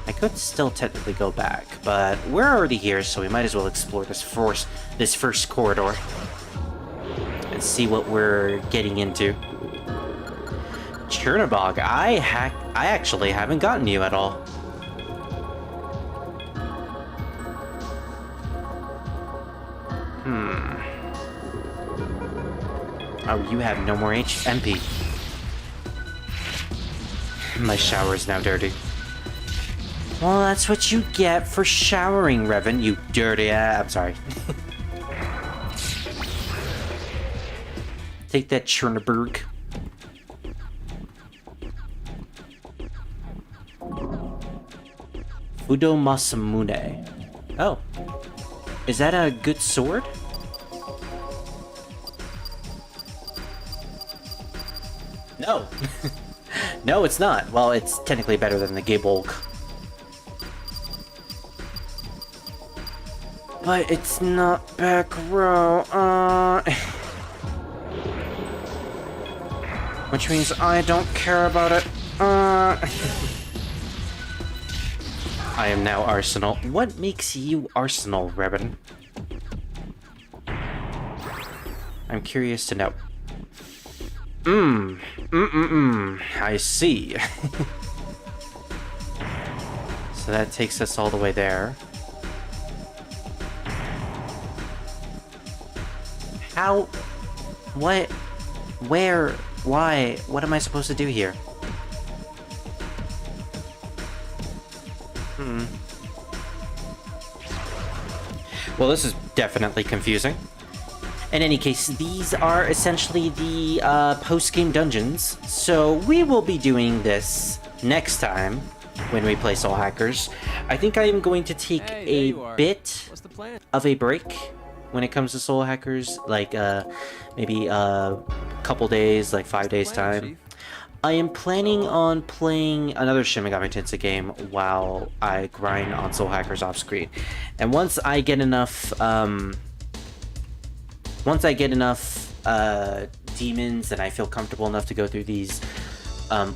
A: I could still technically go back, but we're already here, so we might as well explore this first corridor and see what we're getting into. Chernobog, I actually haven't gotten you at all. Oh, you have no more MP. My shower is now dirty. Well, that's what you get for showering, Revan, you dirty I'm sorry. Take that, Chernobyl. Fudo Masamune. Oh. Is that a good sword? No. No, it's not. Well, it's technically better than the Gabolg. But it's not back row. Which means I don't care about it. I am now Arsenal. What makes you Arsenal, Revan? I'm curious to know. I see. So that takes us all the way there. How? What? Where? Why? What am I supposed to do here? Well, this is definitely confusing. In any case, these are essentially the post-game dungeons, so we will be doing this next time when we play Soul Hackers. I think I am going to take a bit of a break when it comes to Soul Hackers, like maybe a couple days, like 5 days time. I am planning on playing another Shin Megami Tensei game while I grind on Soul Hackers off screen. And once I get enough demons and I feel comfortable enough to go through these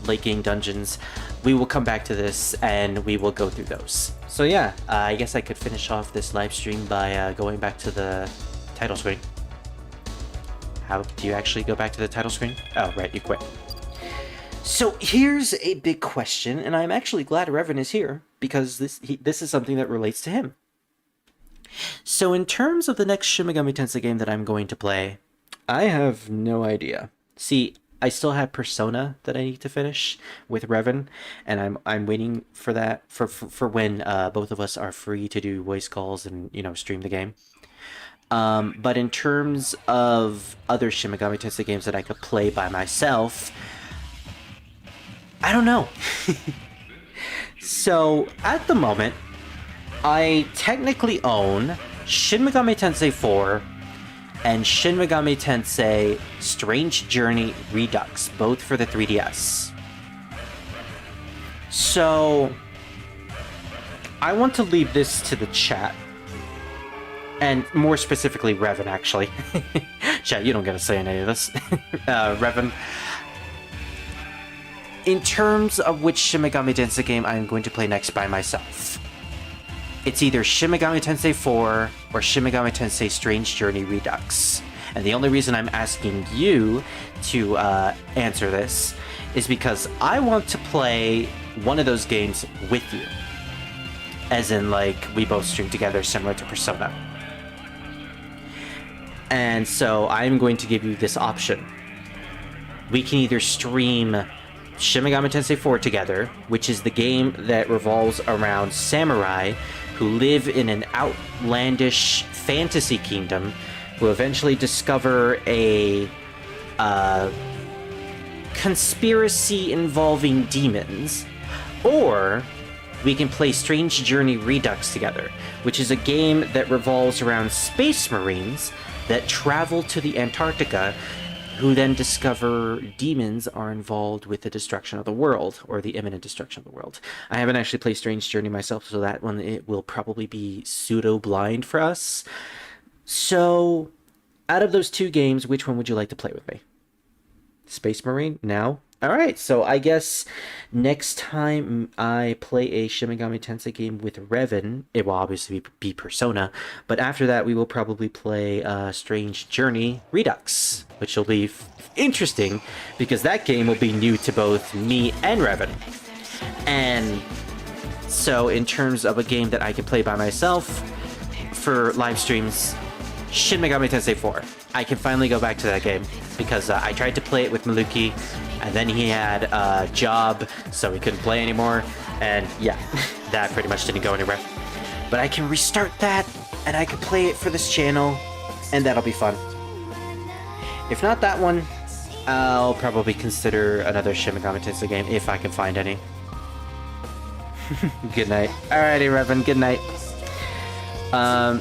A: late game dungeons, we will come back to this and we will go through those. So yeah, I guess I could finish off this live stream by going back to the title screen. How do you actually go back to the title screen? Oh, right, you quit. So here's a big question, and I'm actually glad Revan is here, because this is something that relates to him. So in terms of the next Shin Megami Tensei game that I'm going to play, I have no idea. See, I still have Persona that I need to finish with Revan, and I'm waiting for that for when both of us are free to do voice calls and, you know, stream the game. But in terms of other Shin Megami Tensei games that I could play by myself, I don't know. So, at the moment, I technically own Shin Megami Tensei 4 and Shin Megami Tensei Strange Journey Redux, both for the 3DS. So, I want to leave this to the chat. And more specifically, Revan, actually. Chat, you don't get to say any of this. Revan. In terms of which Shin Megami Tensei game I am going to play next by myself, it's either Shin Megami Tensei 4 or Shin Megami Tensei Strange Journey Redux. And the only reason I'm asking you to answer this is because I want to play one of those games with you. As in, like, we both stream together, similar to Persona. And so I'm going to give you this option. We can either stream Shin Megami Tensei 4 together, which is the game that revolves around samurai who live in an outlandish fantasy kingdom who eventually discover a conspiracy involving demons, or we can play Strange Journey Redux together, which is a game that revolves around space marines that travel to the Antarctica, who then discover demons are involved with the destruction of the world, or the imminent destruction of the world. I haven't actually played Strange Journey myself, so that one, it will probably be pseudo-blind for us. So, out of those two games, which one would you like to play with me? Space Marine? Now? Alright, so I guess next time I play a Shin Megami Tensei game with Revan, it will obviously be Persona, but after that we will probably play Strange Journey Redux, which will be interesting because that game will be new to both me and Revan. And so in terms of a game that I can play by myself for live streams, Shin Megami Tensei 4. I can finally go back to that game because I tried to play it with Maluki, and then he had a job, so he couldn't play anymore, and yeah. that pretty much didn't go anywhere. But I can restart that, and I can play it for this channel, and that'll be fun. If not that one, I'll probably consider another Shin Megami Tensei game if I can find any. Good night. Alrighty, Revan, good night.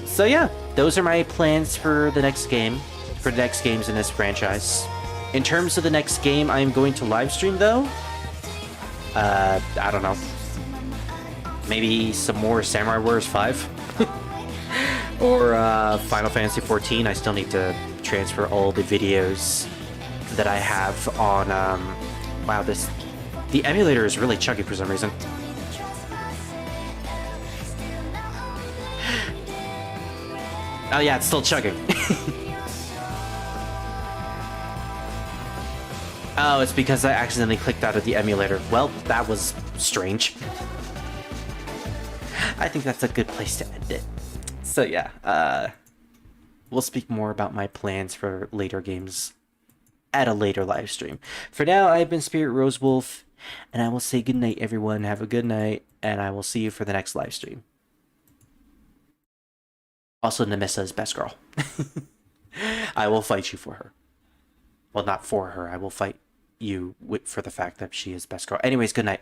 A: So yeah, those are my plans for the next game, for the next games in this franchise. In terms of the next game I'm going to live stream though, I don't know. Maybe some more Samurai Warriors 5? Or Final Fantasy 14. I still need to transfer all the videos that I have on, wow, the emulator is really chuggy for some reason. Oh yeah, it's still chugging. Oh, it's because I accidentally clicked out of the emulator. Well, that was strange. I think that's a good place to end it. So yeah, we'll speak more about my plans for later games at a later live stream. For now, I've been Spirit Rosewolf, and I will say good night, everyone. Have a good night, and I will see you for the next live stream. Also, Nemissa is best girl. I will fight you for her. Well, not for her. I will fight you for the fact that she is best girl. Anyways, good night.